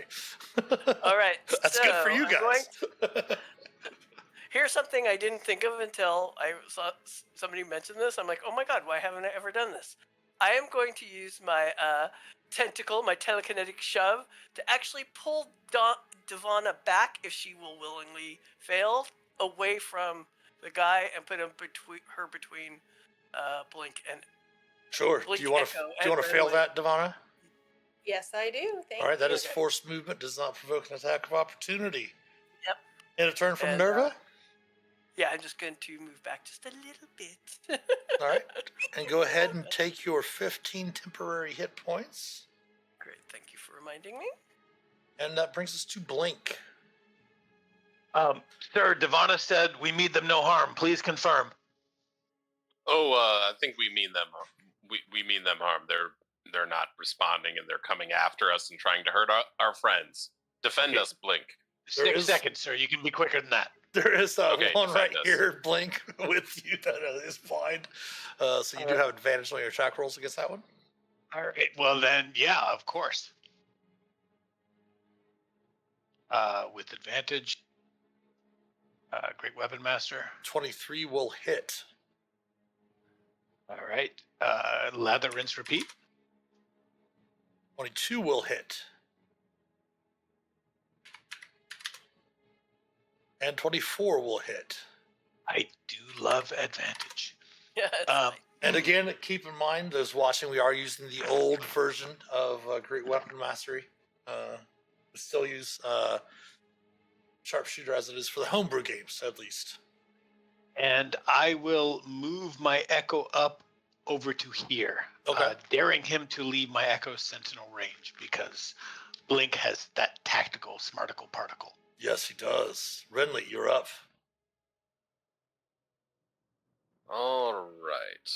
All right. That's good for you I'm going guys. Here's something I didn't think of until I saw somebody mention this. I'm like, oh my god, why haven't I ever done this? I am going to use my tentacle, my telekinetic shove, to actually pull Devana back if she will willingly fail away from the guy and put him between Blink and Sure. Blink Do you want Echo to and fail Renly. that, Devana? Yes, I do. Thank All right, that you. is forced movement, does not provoke an attack of opportunity. Yep. And a turn from And, Minerva? Yeah, I'm just going to move back just a little bit. All right. And go ahead and take your 15 temporary hit points. Great, thank you for reminding me. And that brings us to Blink. Sir, Devana said we mean them no harm. Please confirm. Oh, I think we mean them. We mean them harm. They're not responding, and they're coming after us and trying to hurt our friends. Defend Okay. us, Blink. There 6 is- seconds, sir. You can be quicker than that. There is Okay, one right defend us. here, Blink, with you that is blind. So you do have advantage on your attack rolls against that one. All right. Well, then, yeah, of course. With advantage. Great Weapon Master. 23 will hit. All right. Lather, rinse, repeat. 22 will hit. And 24 will hit. I do love advantage. Yeah, it's Um, fine. And again, keep in mind, those watching, we are using the old version of Great Weapon Mastery. We still use Sharpshooter as it is for the homebrew games, at least. And I will move my Echo up over to here, Okay. daring him to leave my Echo Sentinel range because Blink has that tactical smarticle particle. Yes, he does. Renly, you're up. All right.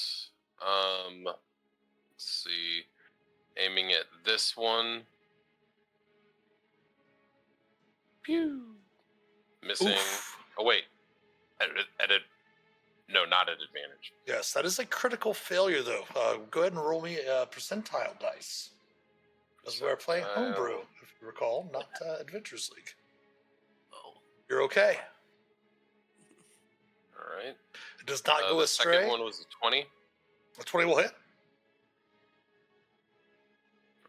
Let's see. Aiming at this one. Pew. Missing. Oof. Oh wait. No, not at advantage. Yes, that is a critical failure, though. Go ahead and roll me a percentile dice. Because we're playing homebrew, if you recall, not Adventures League. Oh. You're okay. All right. It does not go the astray. second one was a 20. A 20 will hit.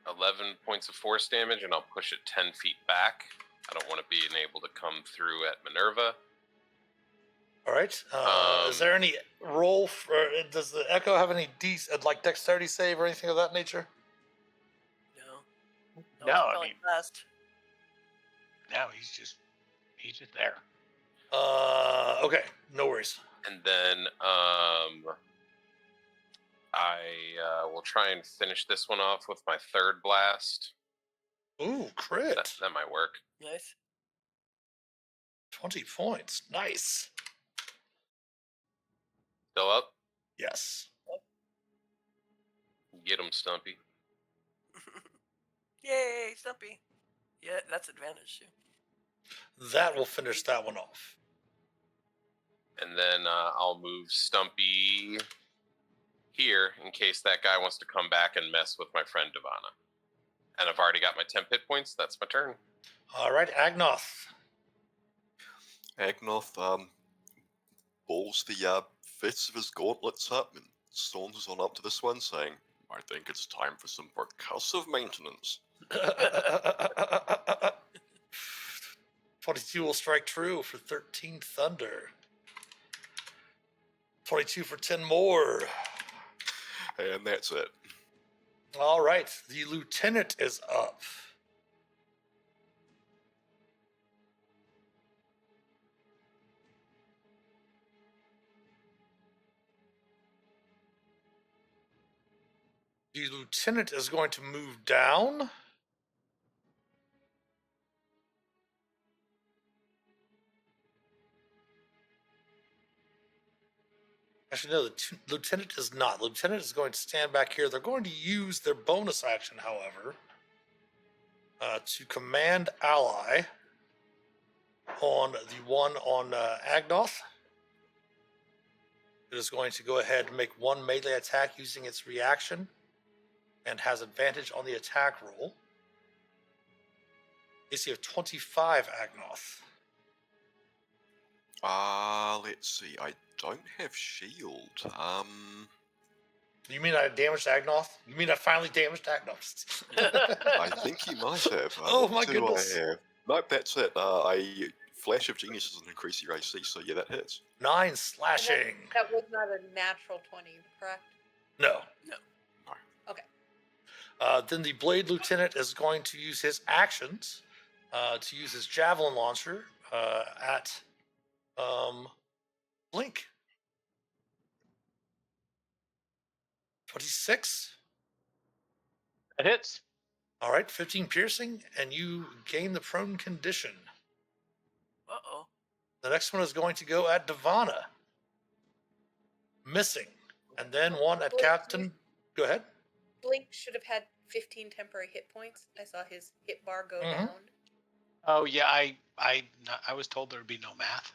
11 points of force damage, and I'll push it 10 feet back. I don't want to be able to come through at Minerva. All right. Is there any roll for? Does the Echo have any like dexterity save or anything of that nature? No. No, I Spelling mean- fast. Now he's just there. Okay. No worries. And then I will try and finish this one off with my third blast. Ooh, crit. That might work. Nice. 20 points. Nice. Still up? Yes. Get him, Stumpy. Yay, Stumpy. Yeah, that's advantage too. That will finish that one off. And then I'll move Stumpy here in case that guy wants to come back and mess with my friend Devana. And I've already got my 10 hit points. That's my turn. All right, Agnoth. Agnoth balls the fists of his gauntlets up and saunters on up to this one, saying, I think it's time for some percussive maintenance. 22 will strike true for 13 thunder. 22 for 10 more. And that's it. All right, the lieutenant is up. The lieutenant is going to move down. Actually, no, the lieutenant is not. The lieutenant is going to stand back here. They're going to use their bonus action, however, to command ally on the one on Agnoth. It is going to go ahead and make one melee attack using its reaction and has advantage on the attack roll. AC of 25, Agnoth. Let's see. I don't have shield. You mean I damaged Agnoth? You mean I finally damaged Agnoth? I think you might have. Oh What my do goodness. I have? Nope, that's it. A Flash of Genius doesn't increase your AC, so yeah, that hits. 9 slashing. That was not a natural 20, correct? No. No. Okay. Then the Blade Lieutenant is going to use his actions to use his Javelin Launcher at Blink. 26. It hits. All right, 15 piercing, and you gain the prone condition. Uh-oh. The next one is going to go at Devana. Missing. And then one at Captain. Go ahead. Blink should have had 15 temporary hit points. I saw his hit bar go Mhm. down. Oh yeah, I was told there would be no math.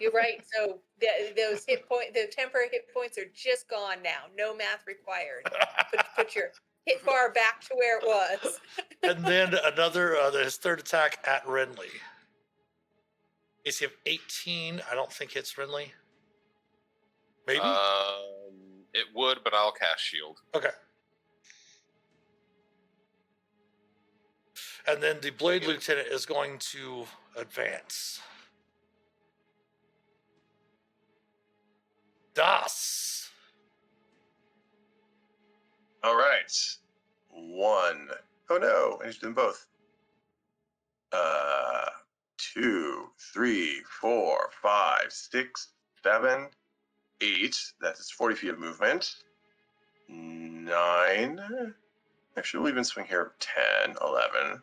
You're right. So those the temporary hit points are just gone now. No math required. Put your hit bar back to where it was. And then another, his third attack at Renly. AC of 18, I don't think hits Renly. Maybe? It would, but I'll cast shield. Okay. And then the Blade Lieutenant is going to advance. Das. All right. 1. Oh no, I need to do them both. 2, 3, 4, 5, 6, 7, 8. That is 40 feet of movement. 9. Actually, we'll even swing here. 10, 11.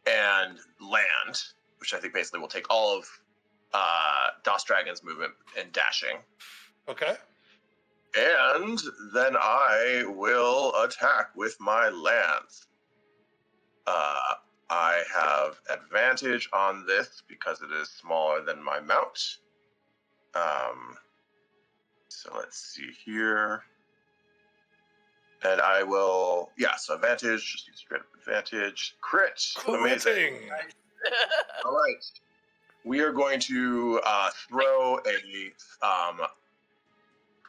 And land, which I think basically will take all of Das Dragon's movement and dashing. Okay. And then I will attack with my lance. I have advantage on this because it is smaller than my mount. So let's see here. And I will, so advantage, just use straight up advantage. Crit. Amazing. Critting. All right. We are going to throw a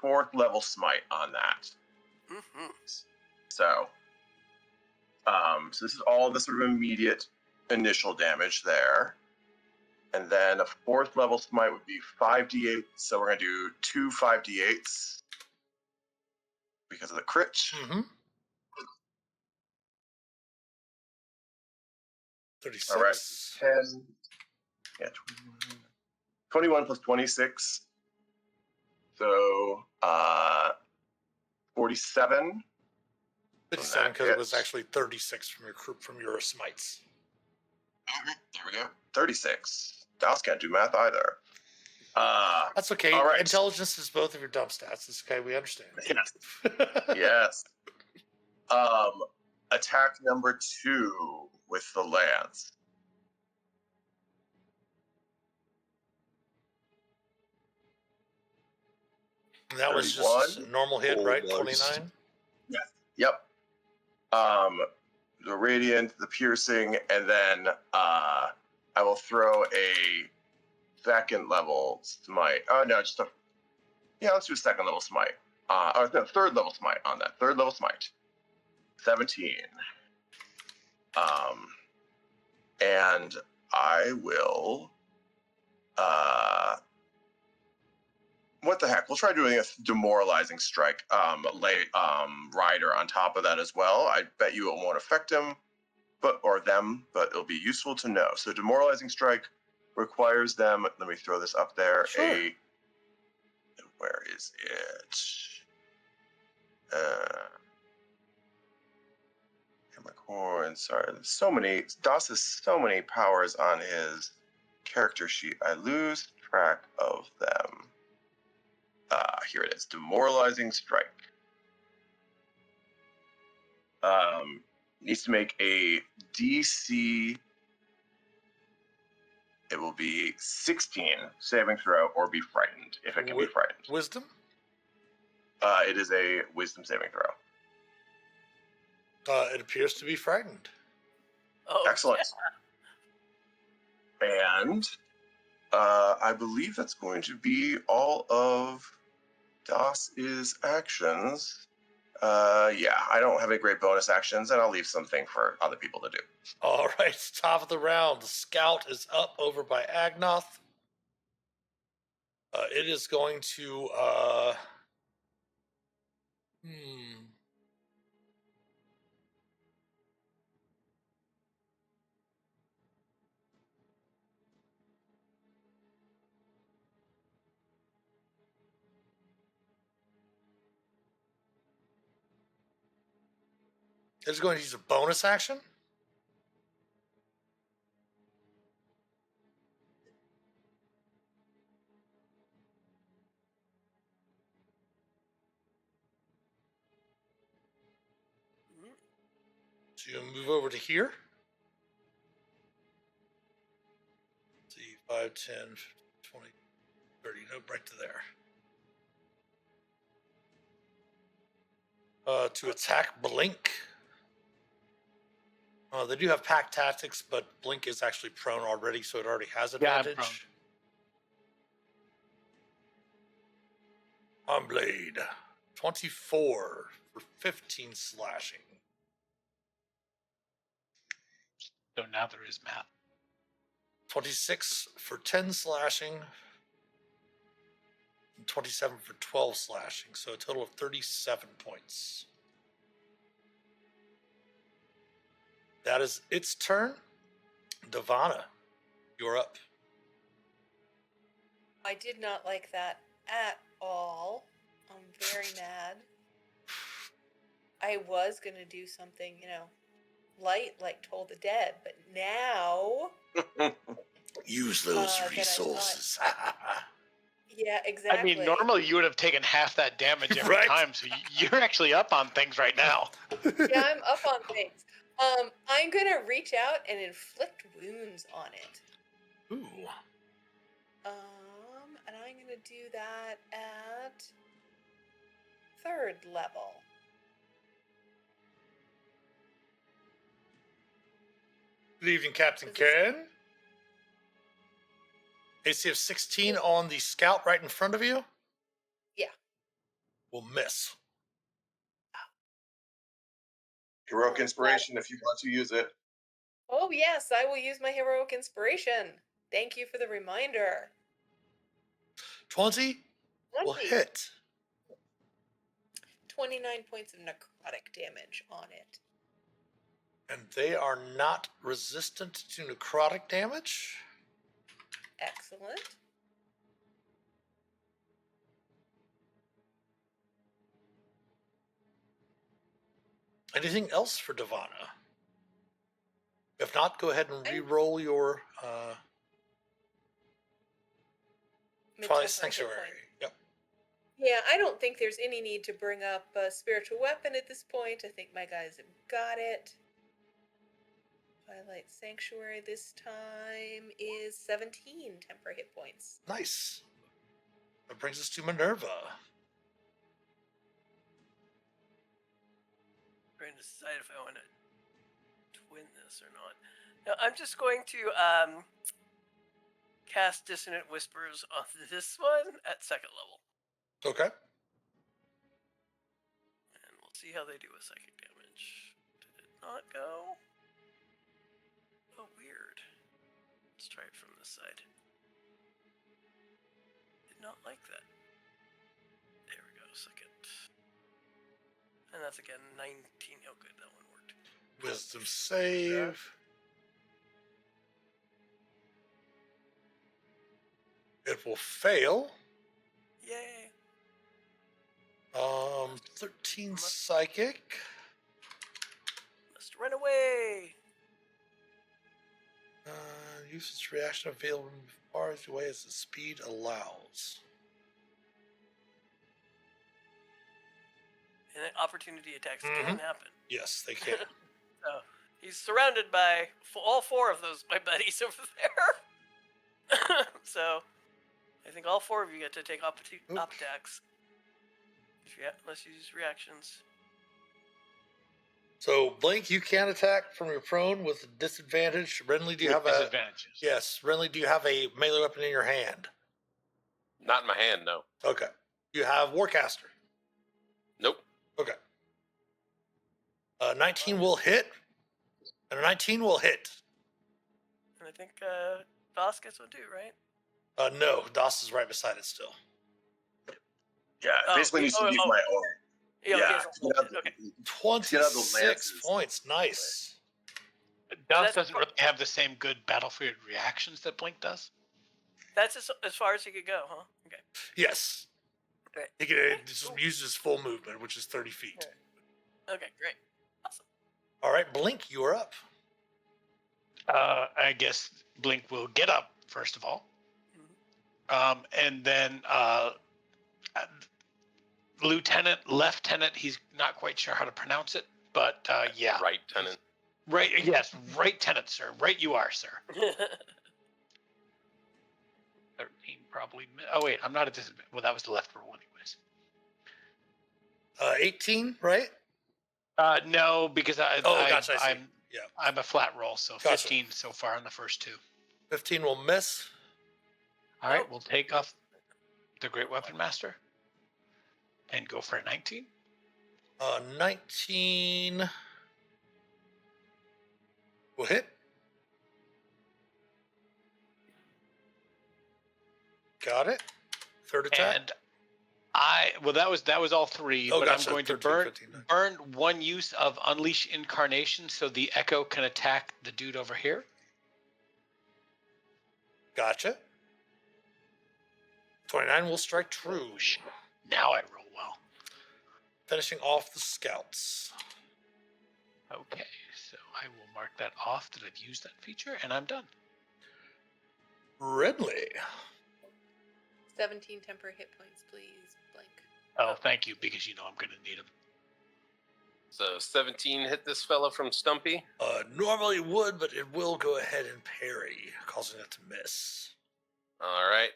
4th level smite on that. Mm-hmm. So this is all the sort of immediate initial damage there. And then a 4th level smite would be 5d8. So we're going to do 2 5d8s because of the crit. Mm-hmm. 36. All right. 10. Yeah, 21 plus 26. So 47. 57 because it was actually 36 from your smites. There we go. 36. Das can't do math either. That's okay. All right. Intelligence is both of your dump stats. It's okay. We understand. Yes. Yes. Attack number 2 with the lance. And that was 31. just a normal hit, right? Almost. 29. Yes. Yep. The radiant, the piercing, and then I will throw a second level smite. Oh no, just a let's do a second level smite. Or no, third level smite on that. Third level smite. 17. And I will what the heck? We'll try doing a demoralizing strike. Rider on top of that as well. I bet you it won't affect him, but it'll be useful to know. So demoralizing strike requires them. Let me throw this up there. Sure. Where is it? Sorry, there's so many. DOS has so many powers on his character sheet. I lose track of them. Here it is. Demoralizing strike. Needs to make a DC. It will be 16 saving throw or be frightened if it can be frightened. Wisdom? It is a wisdom saving throw. It appears to be frightened. Oh, Excellent. yeah. And I believe that's going to be all of DOS's actions. I don't have any great bonus actions, and I'll leave something for other people to do. All right, top of the round. The scout is up over by Agnoth. It is going to It's going to use a bonus action. So you move over to here. Let's see, 5, 10, 20, 30. Nope, right to there. To attack Blink. They do have pack tactics, but Blink is actually prone already, so it already has advantage. On Blade. 24 for 15 slashing. So now there is math. 26 for 10 slashing. And 27 for 12 slashing. So a total of 37 points. That is its turn. Devana, you're up. I did not like that at all. I'm very mad. I was going to do something, light like Toll the Dead, but now... Use those that I resources. Yeah, exactly. I mean, normally you would have taken half that damage every Right. time, so you're actually up on things right now. Yeah, I'm up on things. I'm going to reach out and inflict wounds on it. Ooh. And I'm going to do that at 3rd level. Good evening, Captain Ken. AC of 16 on the scout right in front of you? Yeah. Will miss. Heroic inspiration if you want to use it. Oh, yes, I will use my heroic inspiration. Thank you for the reminder. 20 will hit. 29 points of necrotic damage on it. And they are not resistant to necrotic damage. Excellent. Anything else for Devana? If not, go ahead and re-roll your Twilight Sanctuary. Yep. Yeah, I don't think there's any need to bring up a spiritual weapon at this point. I think my guys have got it. Twilight Sanctuary this time is 17 temporary hit points. Nice. That brings us to Minerva. trying to decide if I want to twin this or not. Now, I'm just going to cast Dissonant Whispers on this one at 2nd level. Okay. And we'll see how they do with psychic damage. Did it not go? Oh, weird. Let's try it from this side. Did not like that. There we go, 2nd. And that's again 19. Oh, good, that one worked. Wisdom save. It will fail. Yay! 13 psychic. Must run away! Use its reaction available as far as away as the speed allows. And then opportunity attacks can happen. Yes, they can. So he's surrounded by all 4 of those my buddies over there. So I think all 4 of you get to take op attacks. Unless you use reactions. So, Blink, you can attack from your prone with a disadvantage. Renly, do you have a disadvantages? Yes, Renly, do you have a melee weapon in your hand? Not in my hand, no. Okay. You have Warcaster. Nope. Okay. 19 will hit. And a 19 will hit. And I think Doss gets one too, right? No, Doss is right beside it still. Yeah, basically needs to use my own. Yeah, Yeah. okay. 26 points. Nice. Doss doesn't really have the same good battlefield reactions that Blink does. That's as far as he could go, huh? Okay. Yes. Great. He can just use his full movement, which is 30 feet. Okay, great. Awesome. All right, Blink, you are up. I guess Blink will get up, first of all. And then Lieutenant, he's not quite sure how to pronounce it, but yeah. Right, Tenant. Right, yes, right, Tenant, sir. Right you are, sir. 13 probably. Oh, wait, I'm not at this. Well, that was the left roll anyways. 18, right? No, because gotcha, I see. I'm a flat roll, so Gotcha. 15 so far on the first 2. 15 will miss. All right, we'll take off the Great Weapon Master and go for a 19. 19 will hit. Got it. Third attack. And that was all 3, but gotcha. I'm going 13, to 15. burn 1 use of Unleash Incarnation so the Echo can attack the dude over here. Gotcha. 29 will strike true. Now I roll well. Finishing off the scouts. Okay, so I will mark that off that I've used that feature, and I'm done. Renly. 17 temporary hit points, please, Blink. Oh, thank you, because you know I'm going to need them. So 17 hit this fella from Stumpy. Normally would, but it will go ahead and parry, causing it to miss. All right.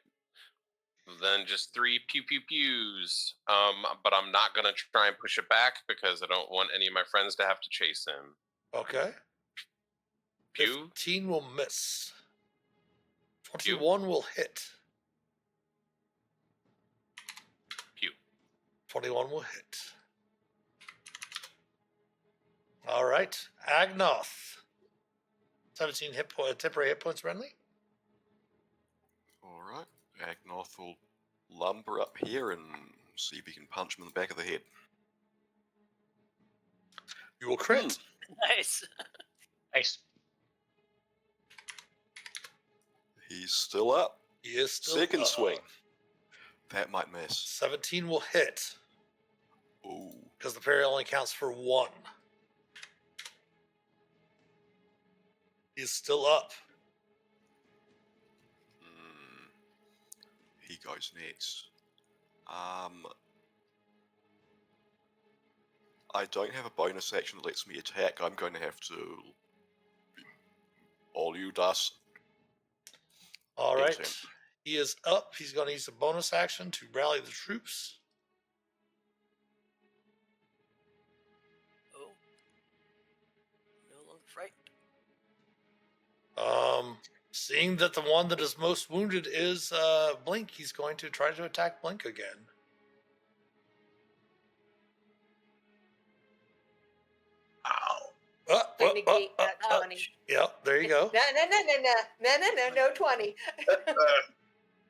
Then just 3 pew pew pews. But I'm not gonna try and push it back because I don't want any of my friends to have to chase him. Okay. Pew. 15 will miss. 21 will hit. Pew. 21 will hit. All right, Agnoth. 17 temporary hit points, Renly. All right. Agnoth will lumber up here and see if he can punch him in the back of the head. You will crit. Nice. Nice. He's still up. He is still Second up. swing. That might miss. 17 will hit Ooh. because the parry only counts for 1. He's still up. He goes next. I don't have a bonus action that lets me attack. I'm going to have to. All you does. All right. Him. He is up. He's going to use a bonus action to rally the troops. Oh. Seeing that the one that is most wounded is Blink, he's going to try to attack Blink again. Ow. I negate that 20. Yep, there you go. No 20.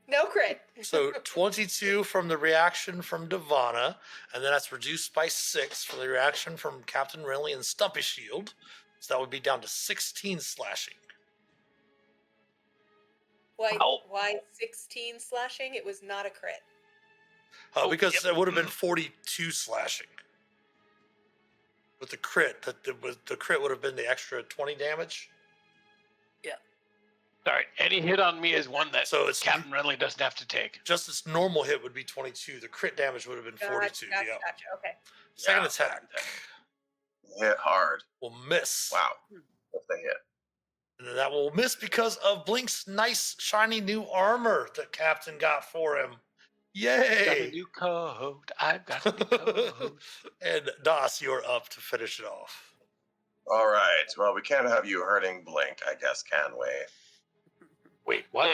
No crit. So 22 from the reaction from Devana, and then that's reduced by 6 from the reaction from Captain Renly and Stumpy Shield. So that would be down to 16 slashing. Why 16 slashing? It was not a crit. Because it would have been 42 slashing. With the crit, the crit would have been the extra 20 damage. Sorry, any hit on me is one that So it's Captain Renly doesn't have to take. just its normal hit would be 22. The crit damage would have been 42. Gotcha. Yeah. Okay. Second Yeah. attack Hit hard. will miss. Wow. That's a hit. And then that will miss because of Blink's nice shiny new armor that Captain got for him. Got a Yay! new coat. I've got a new coat. And Das, you're up to finish it off. All right. Well, we can't have you hurting Blink, I guess, can we? Wait, what?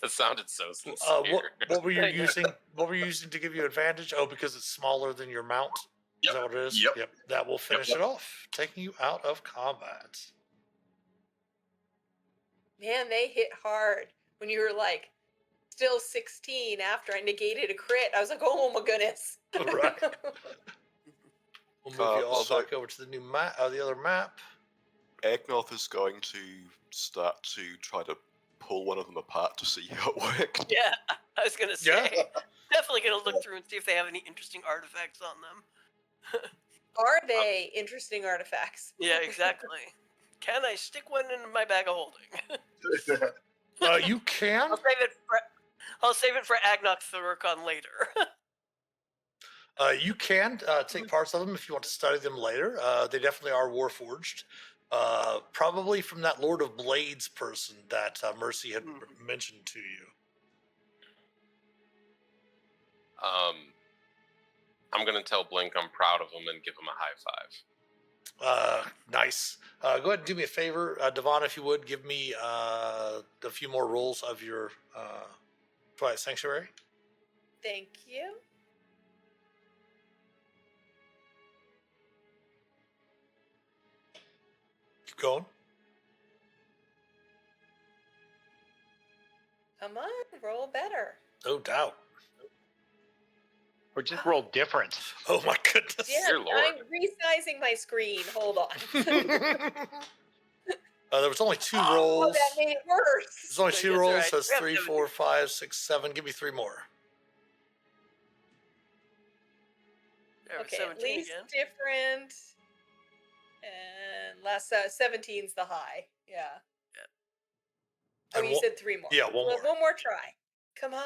That sounded so sincere. What were you using? What were you using to give you advantage? Oh, because it's smaller than your mount. Is that what it is? Yep. That will finish it off, taking you out of combat. Man, they hit hard. When you were like still 16 after I negated a crit, I was like, oh my goodness. Right. We'll move you all so- back over to the new map, the other map. Agnoth is going to start to try to pull one of them apart to see how it worked. Yeah, I was gonna say. Yeah. Definitely gonna look through and see if they have any interesting artifacts on them. Are they interesting artifacts? Yeah, exactly. Can I stick one in my bag of holding? You can. I'll save it for Agnoth to work on later. You can take parts of them if you want to study them later. They definitely are warforged. Probably from that Lord of Blades person that Mercy had mentioned to you. I'm gonna tell Blink I'm proud of him and give him a high five. Nice. Go ahead and do me a favor, Devon, if you would. Give me a few more rolls of your Twilight Sanctuary. Thank you. Keep going. Come on, roll better. No doubt. Or just roll different. Oh my goodness. Yeah, Dear Lord. I'm resizing my screen. Hold on. There was only 2 Oh, rolls. that made it worse. There's only That's 2 all rolls. right. So it's We have 3, 70. 4, 5, 6, 7. Give me 3 more. There, Okay, 17 at least again. different. And last 17's the high. Yeah. Oh, And you said 3 more. yeah, one more. One more try. Come on.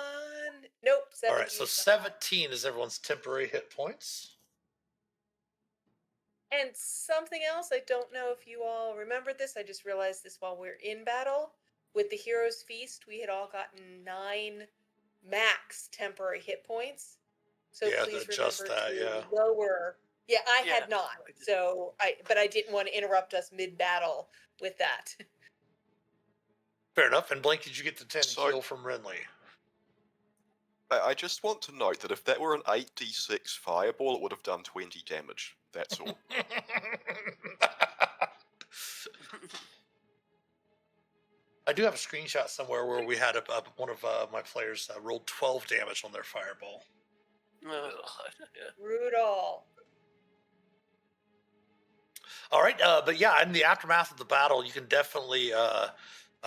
Nope. 17. All right, so 17 is everyone's temporary hit points. And something else, I don't know if you all remember this. I just realized this while we're in battle. With the Hero's Feast, we had all gotten 9 max temporary hit points. So Yeah, please adjust remember that, to yeah. lower. Yeah, I Yeah, had not. I did. So but I didn't want to interrupt us mid-battle with that. Fair enough. And Blink, did you get the 10 So- heal from Renly? I just want to note that if that were an 8d6 fireball, it would have done 20 damage. That's all. I do have a screenshot somewhere where we had one of my players rolled 12 damage on their fireball. Oh, yeah. Brutal. All right, but yeah, in the aftermath of the battle, you can definitely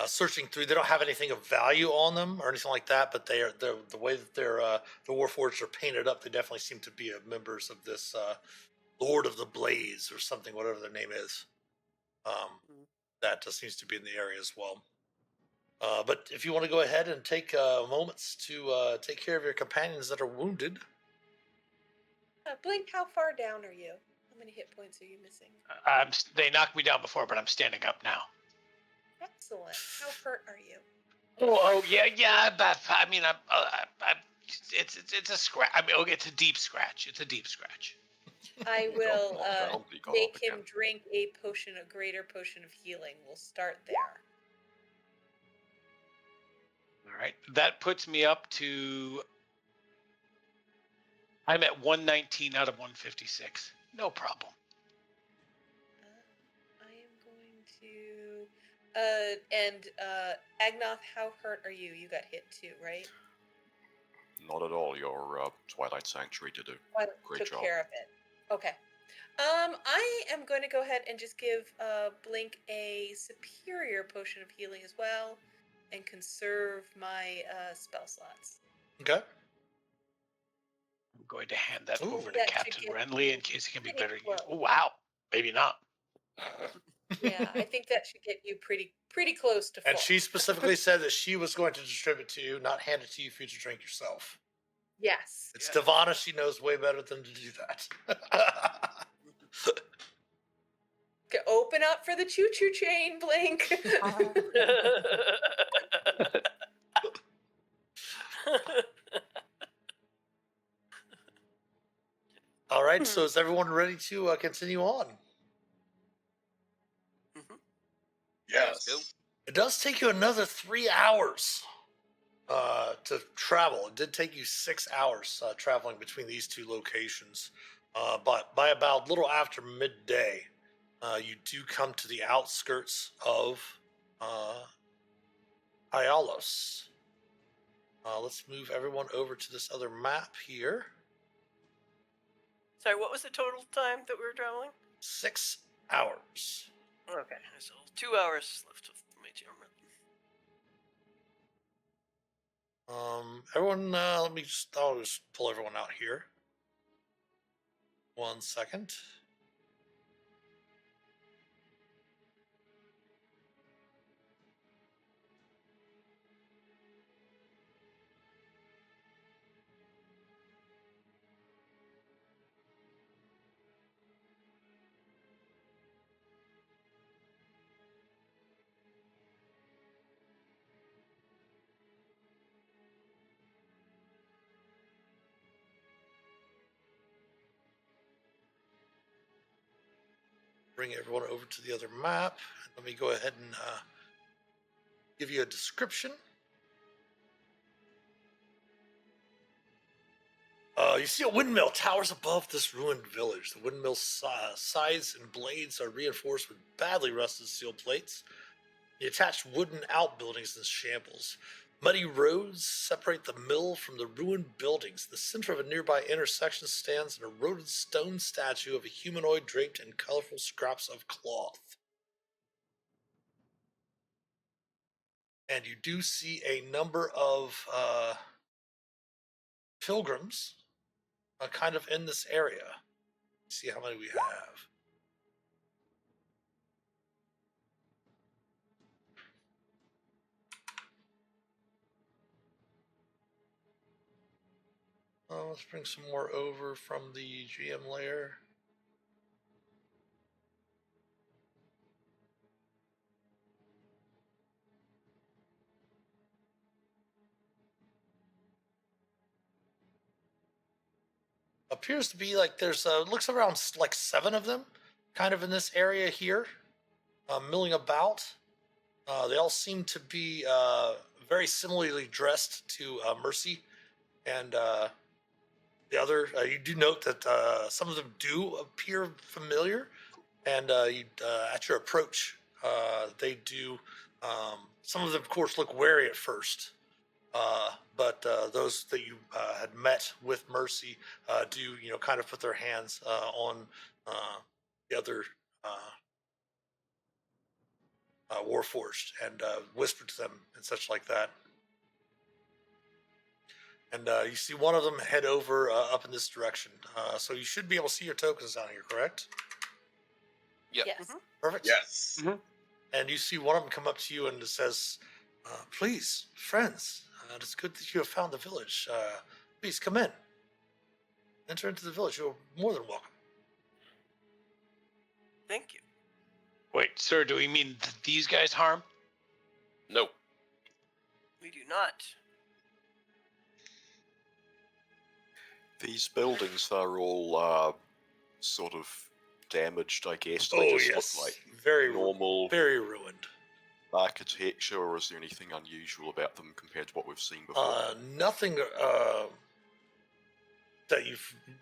searching through. They don't have anything of value on them or anything like that, but they're the way that the Warforged are painted up. They definitely seem to be members of this Lord of the Blaze or something, whatever their name is. That seems to be in the area as well. But if you want to go ahead and take moments to take care of your companions that are wounded. Blink, how far down are you? How many hit points are you missing? They knocked me down before, but I'm standing up now. Excellent. How hurt are you? Oh yeah. But I mean, it's a scratch. I mean, it's a deep scratch. It's a deep scratch. I will not found the god make again. him drink a greater potion of healing. We'll start there. All right. That puts me up to. I'm at 119 out of 156. No problem. I am going to. Agnoth, how hurt are you? You got hit too, right? Not at all. Your Twilight Sanctuary did a great Took job. care of it. Okay. I am going to go ahead and just give Blink a superior potion of healing as well, and conserve my spell slots. Okay. I'm going to hand that Ooh. over to That should Captain get Renly you in case it can be pretty better close. used. Oh, wow. Maybe not. Yeah, I think that should get you pretty close to full. And she specifically said that she was going to distribute to you, not hand it to you for you to drink yourself. Yes. It's Yeah. Devana. She knows way better than to do that. Open up for the choo-choo train, Blink. All right. So is everyone ready to continue on? Yes. go. It does take you another 3 hours to travel. It did take you 6 hours traveling between these two locations. But by about a little after midday, you do come to the outskirts of Ialos. Let's move everyone over to this other map here. Sorry, what was the total time that we were traveling? 6 hours. Okay, so 2 hours left of my armor. Everyone, I'll just pull everyone out here. 1 second. Bring everyone over to the other map. Let me go ahead and give you a description. You see a windmill towers above this ruined village. The windmill's sides and blades are reinforced with badly rusted steel plates. The attached wooden outbuildings in shambles. Muddy roads separate the mill from the ruined buildings. The center of a nearby intersection stands an eroded stone statue of a humanoid draped in colorful scraps of cloth. And you do see a number of pilgrims kind of in this area. See how many we have. Let's bring some more over from the GM layer. Appears to be like there's looks around like 7 of them kind of in this area here, milling about. They all seem to be very similarly dressed to Mercy and the other. You do note that some of them do appear familiar, and at your approach, they do. Some of them, of course, look wary at first. But those that you had met with Mercy do, kind of put their hands on the other Warforged and whisper to them and such like that. And you see one of them head over up in this direction. So you should be able to see your tokens down here, correct? Yep. Yes. Perfect. Yes. And you see one of them come up to you and it says, please, friends, it's good that you have found the village. Please come in. Enter into the village. You're more than welcome. Thank you. Wait, sir, do we mean these guys harm? No. We do not. These buildings are all sort of damaged, I guess? Do they Oh just yes, look like very normal very ruined. architecture, or is there anything unusual about them compared to what we've seen before? Nothing that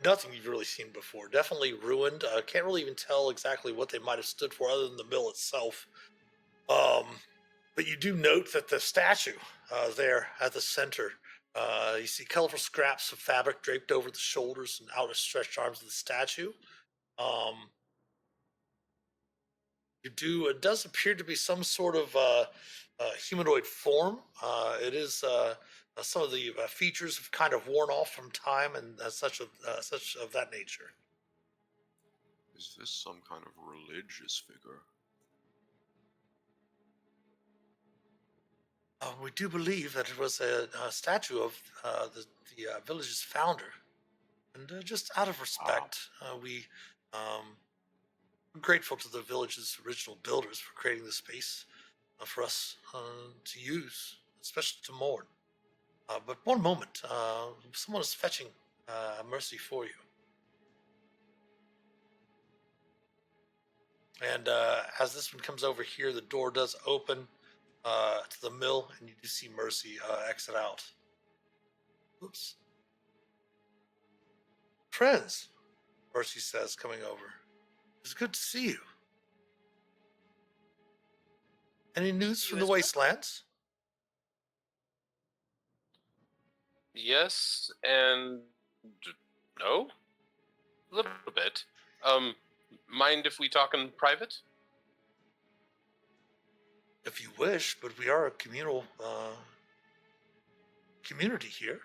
nothing you've really seen before. Definitely ruined. Can't really even tell exactly what they might have stood for other than the mill itself. Um, but you do note that the statue there at the center, you see colorful scraps of fabric draped over the shoulders and outstretched arms of the statue. Um, it does appear to be some sort of humanoid form. It is some of the features have kind of worn off from time and such of that nature. Is this some kind of religious figure? We do believe that it was a statue of the village's founder, and just out of respect, we are grateful to the village's original builders for creating the space for us to use, especially to mourn. But one moment, someone is fetching mercy for you. And as this one comes over here, the door does open to the mill, and you do see Mercy exit out. Oops. Friends, Mercy says, coming over. It's good to see you. Any news from the wastelands? Yes and no, a little bit. Mind if we talk in private? If you wish, but we are a communal community here.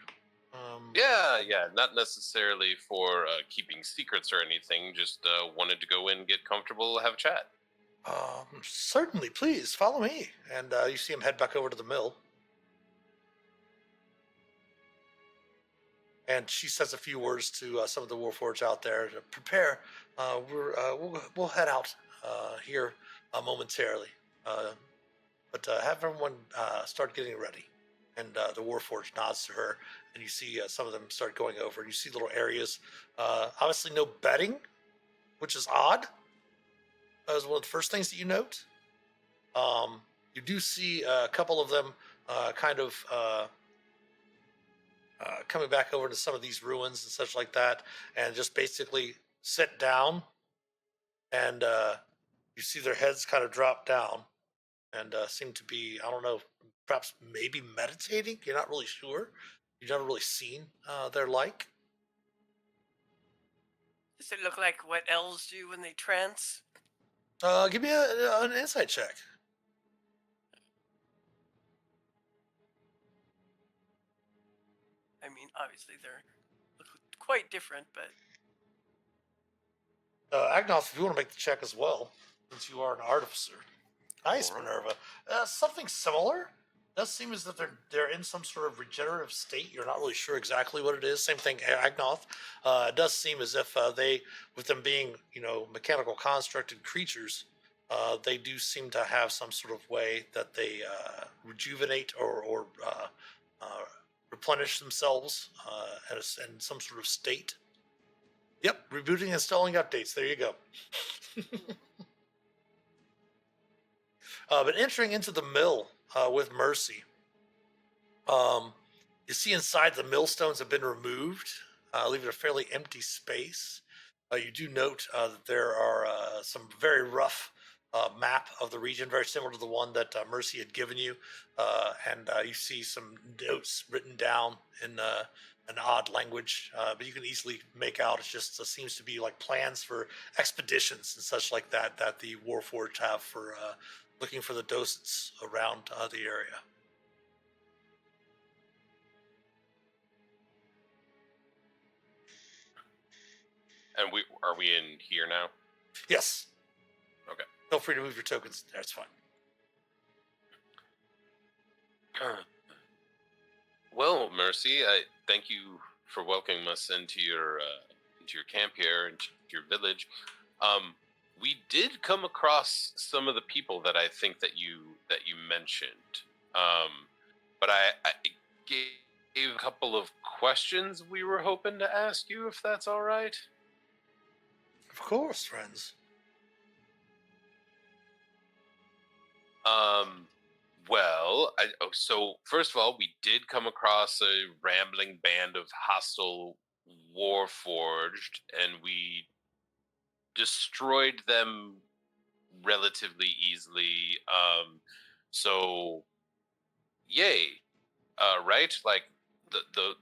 Yeah, not necessarily for keeping secrets or anything. Just wanted to go in, get comfortable, have a chat. Certainly, please follow me. And you see him head back over to the mill. And she says a few words to some of the Warforged out there to prepare. We'll head out here momentarily, but have everyone start getting ready. And the Warforged nods to her, and you see some of them start going over. And you see little areas. Obviously, no bedding, which is odd. That was one of the first things that you note. You do see a couple of them kind of coming back over to some of these ruins and such like that, and just basically sit down, and you see their heads kind of drop down and seem to be, I don't know, perhaps maybe meditating. You're not really sure. You've never really seen their like. Does it look like what elves do when they trance? Give me an insight check. I mean, obviously they're quite different, but Agnoth, if you want to make the check as well, since you are an artificer. Nice, Alright. Minerva. Something similar. Does seem as if they're in some sort of regenerative state. You're not really sure exactly what it is. Same thing, Agnoth. It does seem as if they, with them being mechanical constructed creatures, they do seem to have some sort of way that they rejuvenate or replenish themselves in some sort of state. Yep, rebooting and installing updates. There you go. But entering into the mill with Mercy, you see inside the millstones have been removed, leaving a fairly empty space. You do note that there are some very rough map of the region, very similar to the one that Mercy had given you, and you see some notes written down in an odd language, but you can easily make out it just seems to be like plans for expeditions and such like that the Warforged have for looking for the docets around the area. And are we in here now? Yes. Okay. Feel free to move your tokens. That's fine. Well, Mercy, I thank you for welcoming us into your camp here, into your village. We did come across some of the people that I think that you mentioned, but I gave a couple of questions we were hoping to ask you, if that's all right. Of course, friends. So first of all, we did come across a rambling band of hostile Warforged, and we destroyed them relatively easily. So yay, right? Like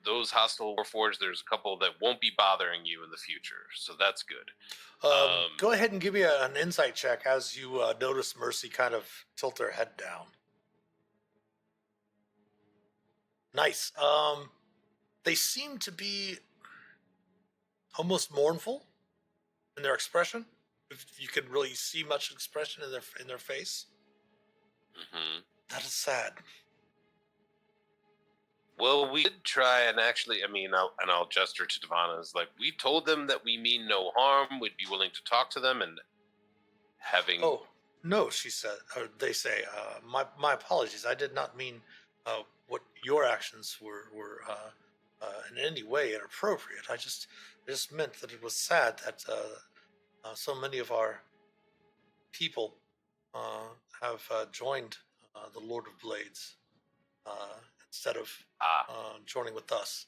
those hostile Warforged, there's a couple that won't be bothering you in the future, so that's good. Go ahead and give me an insight check as you notice Mercy kind of tilt her head down. Nice. They seem to be almost mournful in their expression. If you can really see much expression in their face, that is sad. Well, we did try, and actually, I mean, I'll gesture to Devana. Is like we told them that we mean no harm. We'd be willing to talk to them, and having. Oh no, she said. Or they say. My apologies. I did not mean what your actions were in any way inappropriate. I just meant that it was sad that so many of our people have joined the Lord of Blades instead of joining with us.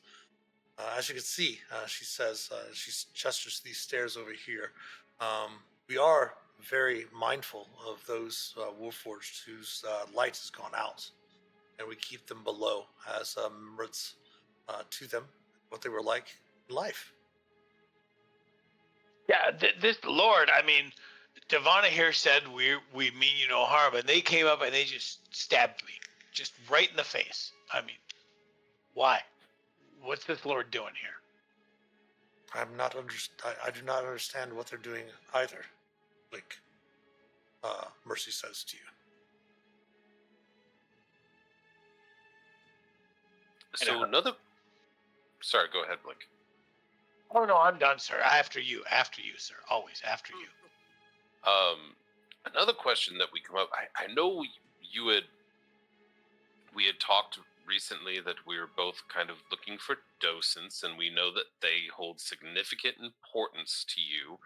As you can see, she says, she gestures to these stairs over here. We are very mindful of those Warforged whose light has gone out, and we keep them below as remembrance to them, what they were like in life. Yeah, this Lord, I mean, Devana here said we mean you no harm, and they came up and they just stabbed me, just right in the face. I mean, why? What's this Lord doing here? I do not understand what they're doing either. Like Mercy says to you. So Sorry, go ahead, Blink. Oh no, I'm done, sir. After you, sir. Always after you. Another question that we come up. I know we had talked recently that we were both kind of looking for docents, and we know that they hold significant importance to you.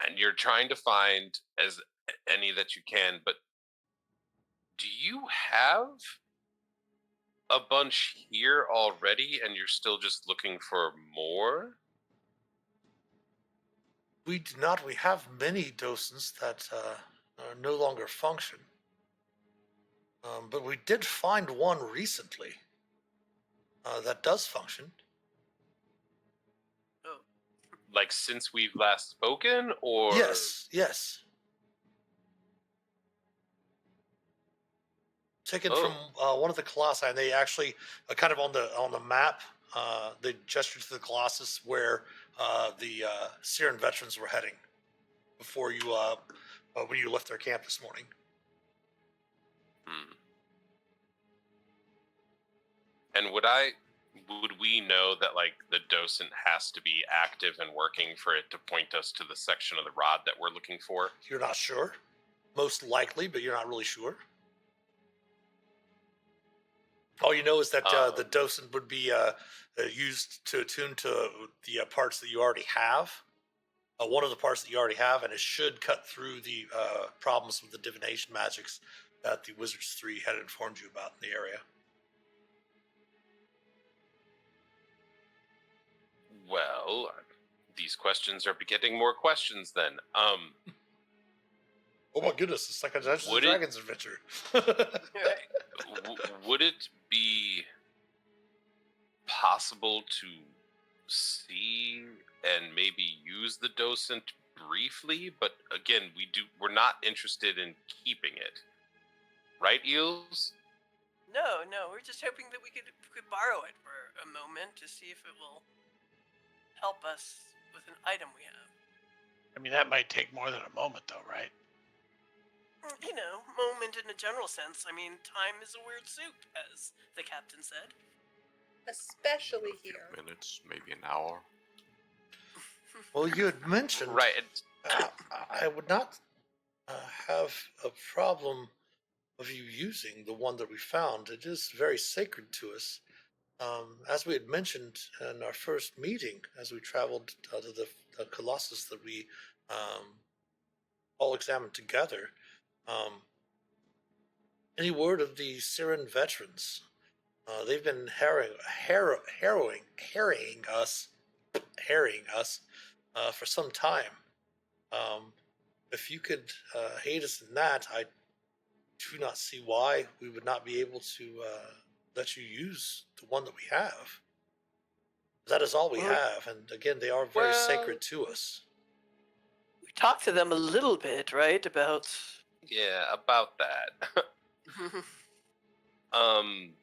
And you're trying to find as any that you can, but do you have a bunch here already and you're still just looking for more? We do not. We have many docents that no longer function. But we did find one recently that does function. Oh. Like since we've last spoken, or Yes. Taken from one of the colossi, and they actually kind of on the map. They gestured to the colossus where the Syrian veterans were heading before you when you left their camp this morning. And would we know that like the docent has to be active and working for it to point us to the section of the rod that we're looking for? You're not sure. Most likely, but you're not really sure. All you know is that the docent would be used to attune to the parts that you already have. One of the parts that you already have, and it should cut through the problems with the divination magics that the Wizards 3 had informed you about in the area. Well, these questions are begetting more questions then. Oh my goodness, it's like a Dungeons and Dragons adventure. Would it be possible to see and maybe use the docent briefly? But again, we're not interested in keeping it. Right, Eels? No, we're just hoping that we could borrow it for a moment to see if it will help us with an item we have. I mean, that might take more than a moment, though, right? You know, moment in a general sense. I mean, time is a weird soup, as the captain said. Especially A few here. minutes, maybe an hour. Well, you had mentioned Right. I would not have a problem of you using the one that we found. It is very sacred to us. As we had mentioned in our first meeting, as we traveled to the Colossus that we all examined together, any word of the Siren veterans? They've been harrying us for some time. If you could aid us in that, I do not see why we would not be able to let you use the one that we have. That is all we have, and again, they are very sacred to us. We talked to them a little bit, right? About. Yeah, about that.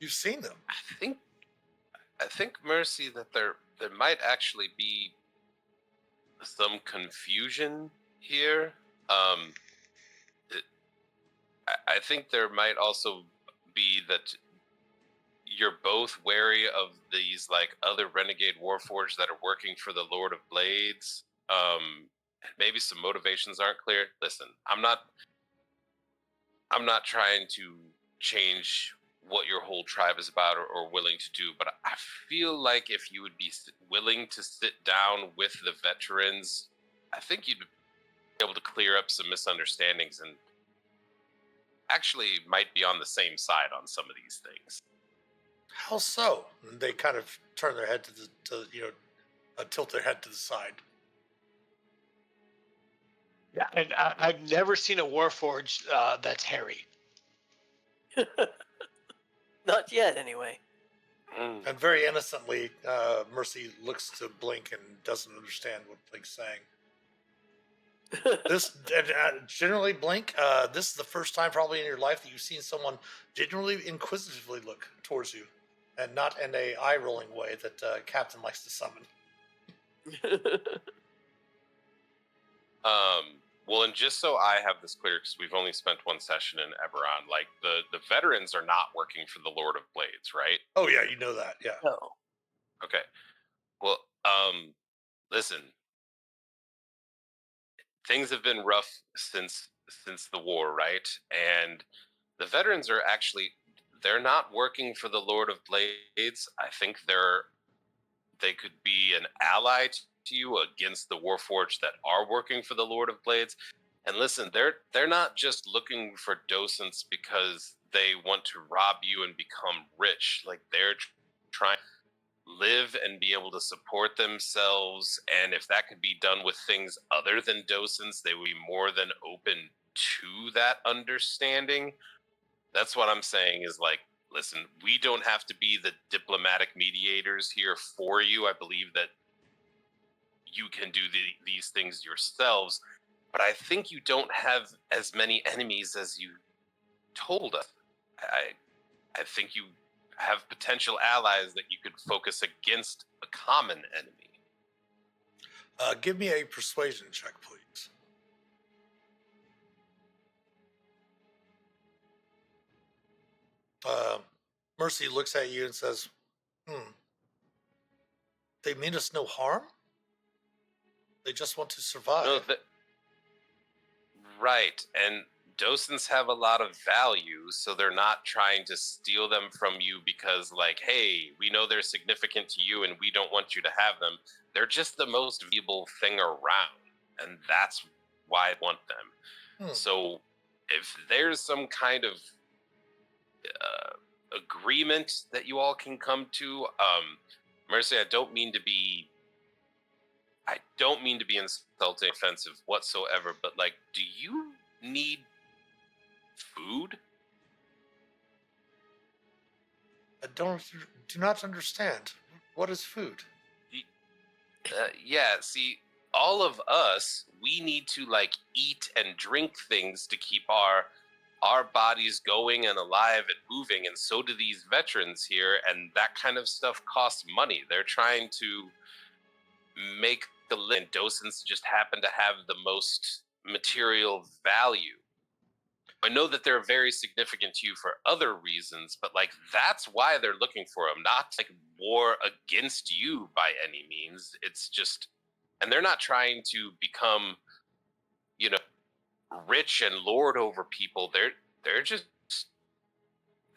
You've seen them. I think, Mercy, that there might actually be some confusion here. I think there might also be that you're both wary of these like other renegade warforged that are working for the Lord of Blades. Maybe some motivations aren't clear. Listen, I'm not trying to change what your whole tribe is about or willing to do, but I feel like if you would be willing to sit down with the veterans, I think you'd be able to clear up some misunderstandings and actually might be on the same side on some of these things. How so? And they kind of turn their head tilt their head to the side. Yeah, and I've never seen a warforged that's hairy. Not yet, anyway. And very innocently, Mercy looks to Blink and doesn't understand what Blink's saying. This generally, Blink, this is the first time probably in your life that you've seen someone genuinely inquisitively look towards you, and not in a eye-rolling way that Captain likes to summon. Well, and just so I have this clear, because we've only spent one session in Eberron, like the veterans are not working for the Lord of Blades, right? Oh yeah, you know that, yeah. No. Okay. Well, listen, things have been rough since the war, right? And the veterans are they're not working for the Lord of Blades. I think they could be an ally to you against the Warforged that are working for the Lord of Blades. And listen, they're not just looking for docents because they want to rob you and become rich. Like they're trying to live and be able to support themselves. And if that could be done with things other than docents, they would be more than open to that understanding. That's what I'm saying is like, listen, we don't have to be the diplomatic mediators here for you. I believe that you can do these things yourselves, but I think you don't have as many enemies as you told us. I think you have potential allies that you could focus against a common enemy. Give me a persuasion check, please. Mercy looks at you and says, they mean us no harm? They just want to survive. No, right, and docents have a lot of value, so they're not trying to steal them from you because, like, hey, we know they're significant to you and we don't want you to have them. They're just the most valuable thing around, and that's why I want them. So if there's some kind of agreement that you all can come to, Mercy, I don't mean to be insulting, offensive whatsoever, but like, do you need food? I do not understand. What is food? Yeah, see, all of us, we need to like eat and drink things to keep our bodies going and alive and moving, and so do these veterans here, and that kind of stuff costs money. They're trying to make the living. Docents just happen to have the most material value. I know that they're very significant to you for other reasons, but like that's why they're looking for them, not like war against you by any means. It's just, and they're not trying to become, rich and lord over people. They're just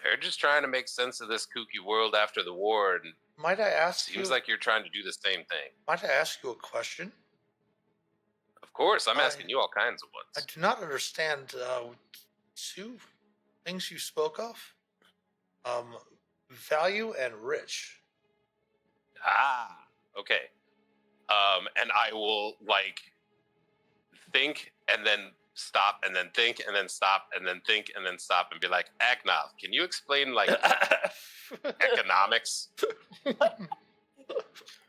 They're just trying to make sense of this kooky world after the war, and Might I ask seems you? like you're trying to do the same thing. Might I ask you a question? Of course, I'm I- asking you all kinds of I ones. do not understand two things you spoke of. Value and rich. Ah, okay. And I will like think and then stop and then think and then stop and then think and then stop and be like, Agnoth, can you explain like economics?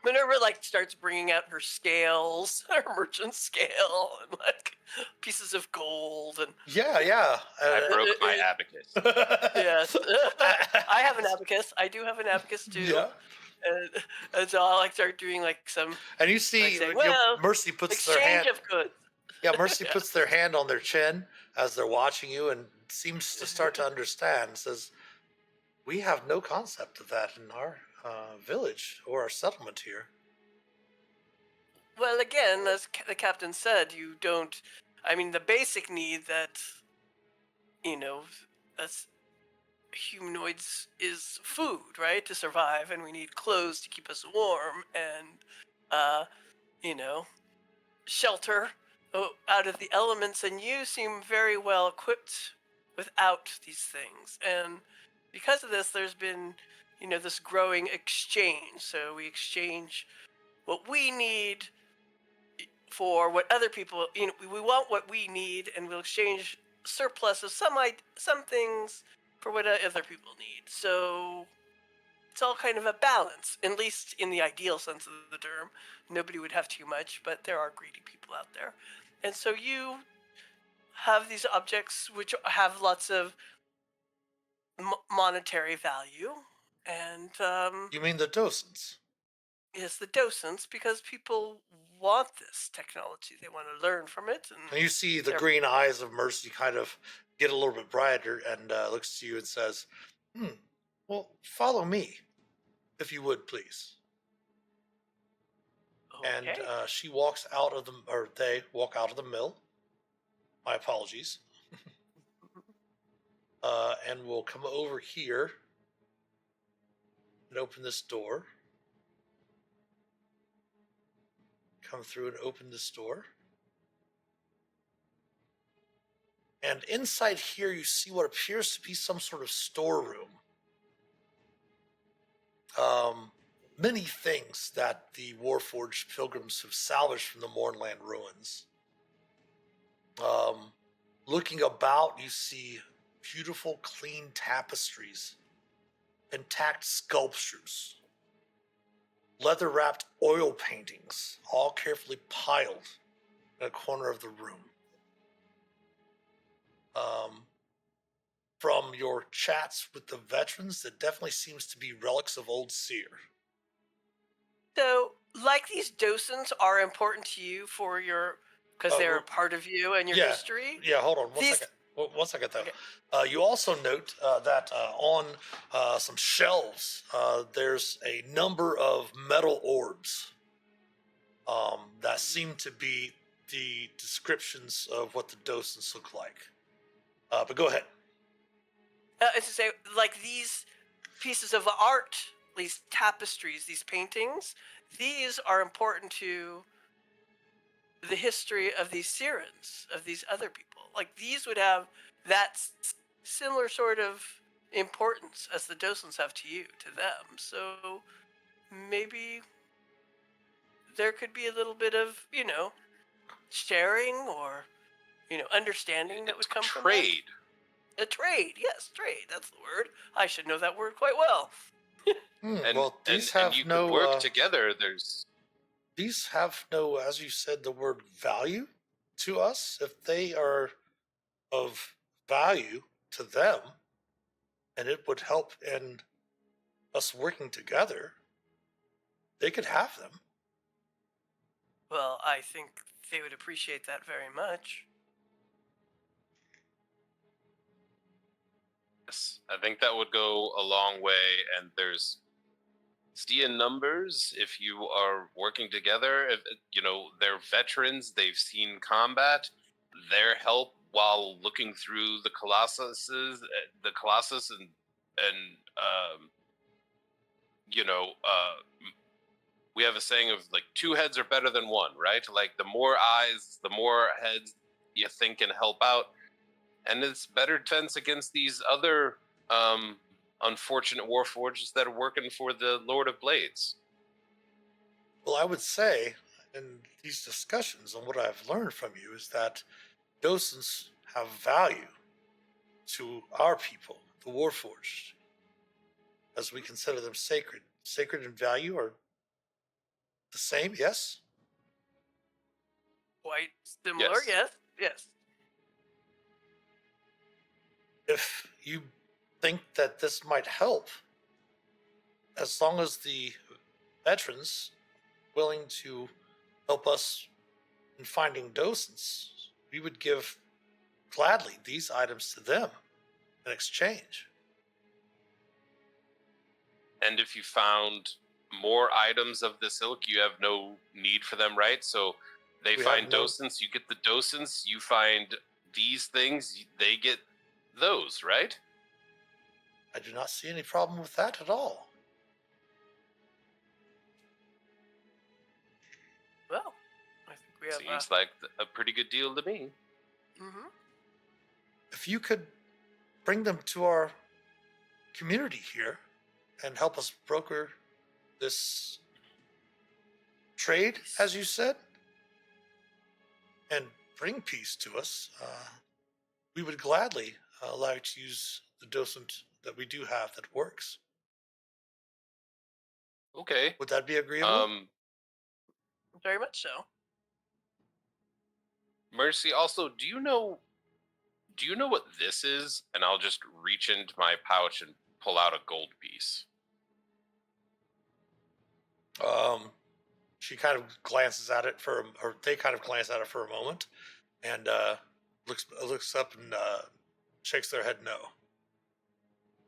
Minerva like starts bringing out her scales, her merchant scale, and like pieces of gold and yeah. I broke my abacus. yes. I have an abacus. I do have an abacus too. Yeah. And so I'll like start doing like some And you see, like saying, you know, well, Mercy puts their exchange hand. of goods. Yeah, Mercy Yeah. puts their hand on their chin as they're watching you, and seems to start to understand. Says, "We have no concept of that in our village or our settlement here." Well, again, as the captain said, you don't. I mean, the basic need that you know, as humanoids is food, right, to survive, and we need clothes to keep us warm, and you know, shelter out of the elements. And you seem very well equipped without these things. And because of this, there's been, this growing exchange. So we exchange what we need for what other people, we want what we need, and we'll exchange surplus of some things for what other people need. So it's all kind of a balance, at least in the ideal sense of the term. Nobody would have too much, but there are greedy people out there. And so you have these objects which have lots of monetary value, and You mean the docents? yes, the docents, because people want this technology. They want to learn from it. And you see the They're- green eyes of Mercy kind of get a little bit brighter, and looks to you and says, well, follow me, if you would, please." And Okay. she walks out of or they walk out of the mill. My apologies. And we'll come over here and open this door. Come through and open this door. And inside here, you see what appears to be some sort of storeroom. Many things that the Warforged pilgrims have salvaged from the Mornland ruins. Looking about, you see beautiful, clean tapestries, intact sculptures, leather-wrapped oil paintings, all carefully piled in a corner of the room. From your chats with the veterans, that definitely seems to be relics of old Seer. So, like, these docents are important to you for your, because they're a part of you and your history. Yeah, hold on These- second. One second, though. Okay. You also note that on some shelves, there's a number of metal orbs that seem to be the descriptions of what the docents look like. But go ahead. As to say, like, these pieces of art, these tapestries, these paintings, these are important to the history of these Sirens, of these other people. Like, these would have that similar sort of importance as the docents have to you, to them. So maybe there could be a little bit of, sharing or, understanding that would come from that. Trade. A trade, yes, trade. That's the word. I should know that word quite well. And, well, these have and you no could work together. These have no, as you said, the word value to us. If they are of value to them, and it would help in us working together, they could have them. Well, I think they would appreciate that very much. Yes, I think that would go a long way. And there's in numbers if you are working together. If they're veterans, they've seen combat. Their help while looking through the Colossus and and we have a saying of like 2 heads are better than 1, right? Like the more eyes, the more heads you think can help out, and it's better defense against these other unfortunate warforges that are working for the Lord of Blades. Well, I would say in these discussions and what I've learned from you is that docents have value to our people, the Warforged, as we consider them sacred. Sacred and value are the same, yes? Quite similar, Yes. yes. If you think that this might help, as long as the veterans willing to help us in finding docents, we would give gladly these items to them in exchange. And if you found more items of this ilk, you have no need for them, right? So they We find have no- docents, you get the docents, you find these things, they get those, right? I do not see any problem with that at all. Well, I think we have. Seems like a pretty good deal to me. Mm-hmm. If you could bring them to our community here and help us broker this trade, as you said, and bring peace to us, we would gladly allow you to use the docent that we do have that works. Okay. Would that be agreeable? Very much so. Mercy, also, do you know what this is? And I'll just reach into my pouch and pull out a gold piece. She kind of glances at it or they kind of glance at it for a moment, and looks up and shakes their head no.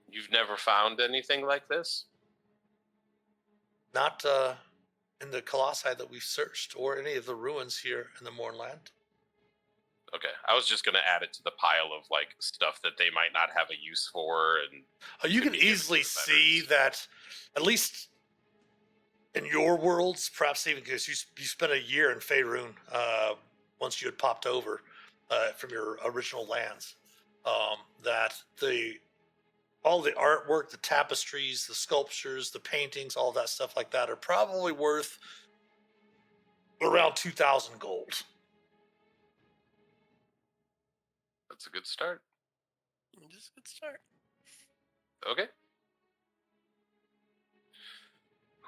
You've never found anything like this? Not in the colossi that we've searched, or any of the ruins here in the Mournland. Okay, I was just gonna add it to the pile of like stuff that they might not have a use for, and You could can be given to easily the see veterans. that, at least in your worlds, perhaps even because you spent a year in Faerun once you had popped over from your original lands, that all the artwork, the tapestries, the sculptures, the paintings, all that stuff like that are probably worth around 2,000 gold. That's a good start. Just a good start. Okay.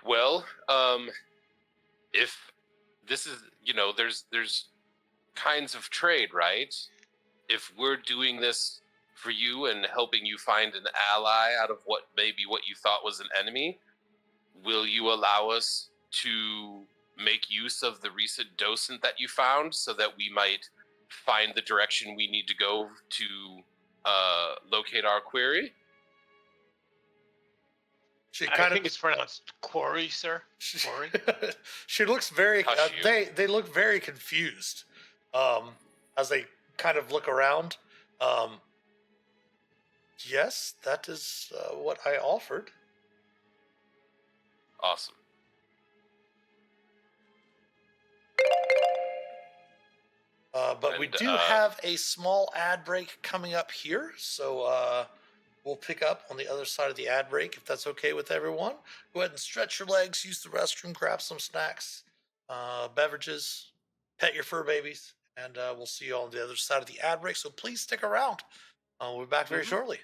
Well, if this is, there's kinds of trade, right? If we're doing this for you and helping you find an ally out of what you thought was an enemy, will you allow us to make use of the recent docent that you found so that we might find the direction we need to go to locate our query? I think it's pronounced quarry, sir. Quarry. She looks very. Hush you. They look very confused as they kind of look around. Yes, that is what I offered. Awesome. But we And, do have a small ad break coming up here, so we'll pick up on the other side of the ad break if that's okay with everyone. Go ahead and stretch your legs, use the restroom, grab some snacks, beverages, pet your fur babies, and we'll see you all on the other side of the ad break. So please stick around. We'll be back very shortly.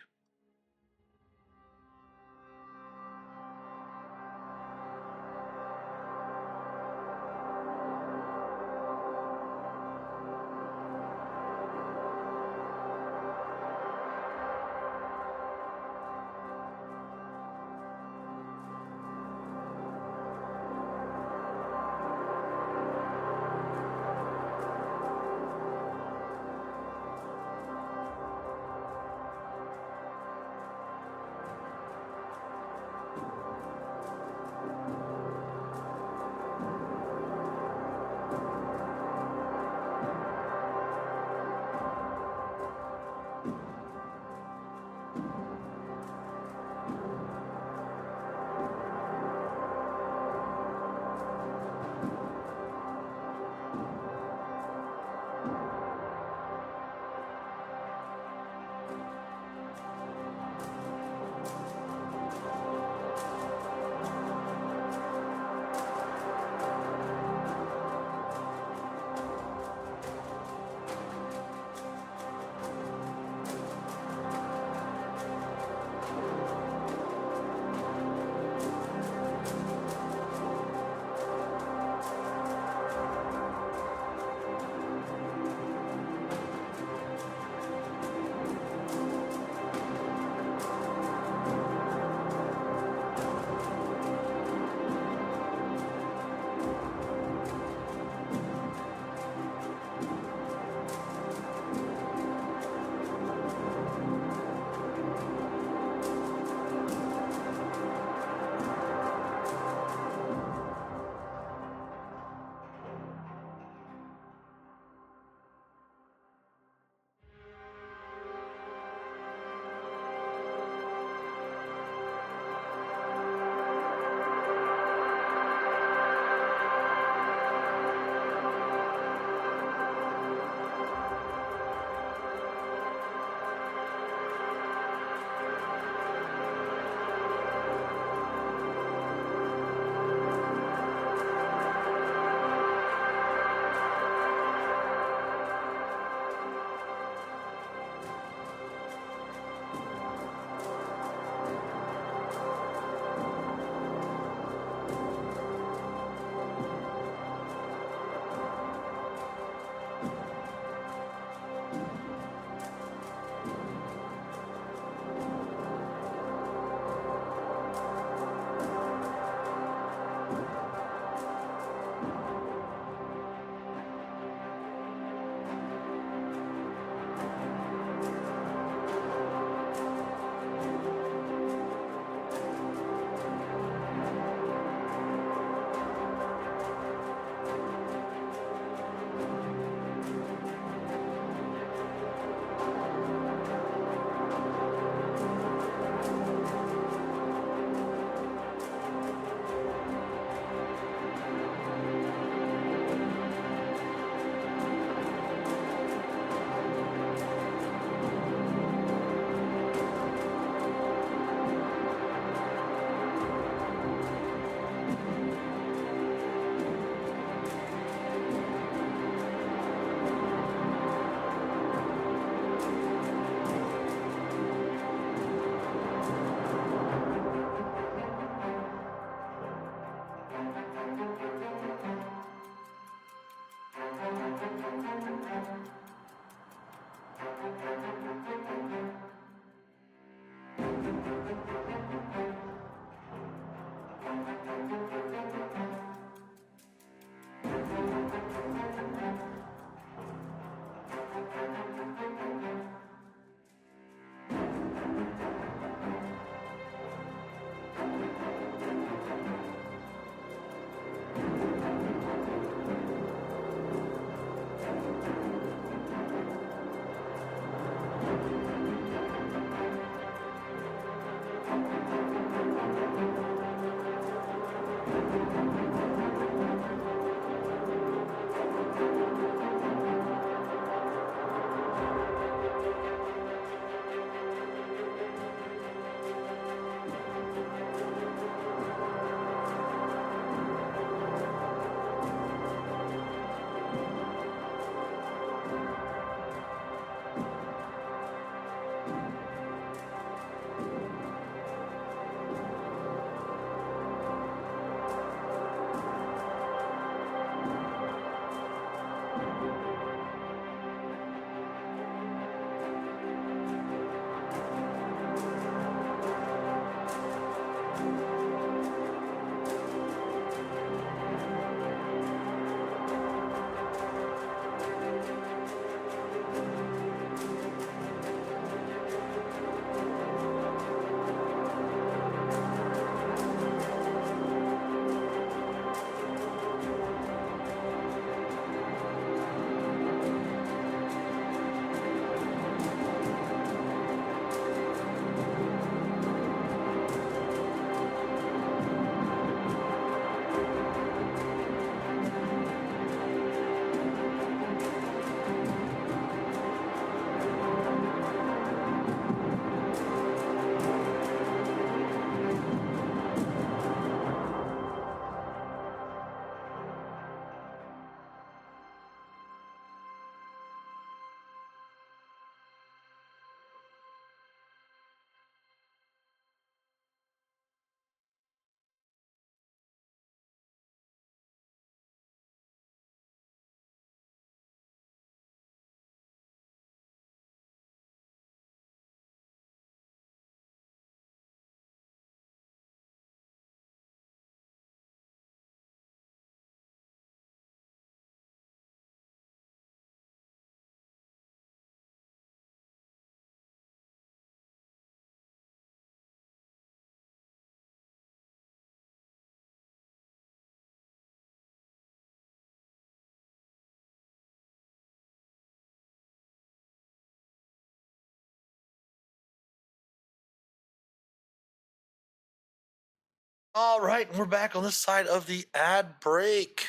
All right, and we're back on this side of the ad break.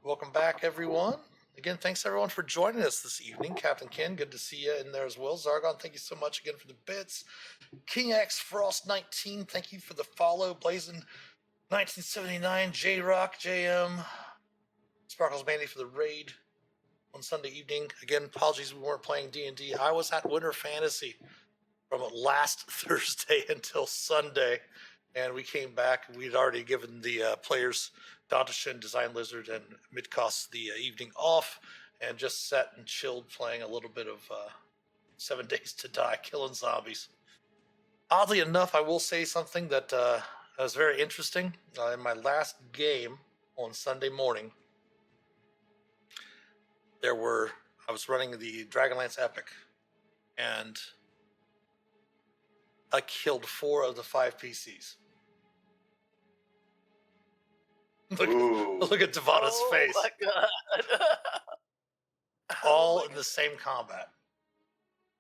Welcome back, everyone. Again, thanks everyone for joining us this evening. Captain Ken, good to see you in there as well. Zargon, thank you so much again for the bits. King X Frost 19, thank you for the follow. Blazing 1979, J Rock, JM, Sparkles Mandy for the raid on Sunday evening. Again, apologies we weren't playing D&D. I was at Winter Fantasy from last Thursday until Sunday, and we came back. We'd already given the players Dantashin, Design Lizard, and Midcost the evening off, and just sat and chilled playing a little bit of 7 Days to Die, killing zombies. Oddly enough, I will say something that was very interesting. In my last game on Sunday morning, I was running the Dragonlance Epic, and I killed 4 of the 5 PCs. Look at Devana's face. Oh my god. All Oh in my the same combat.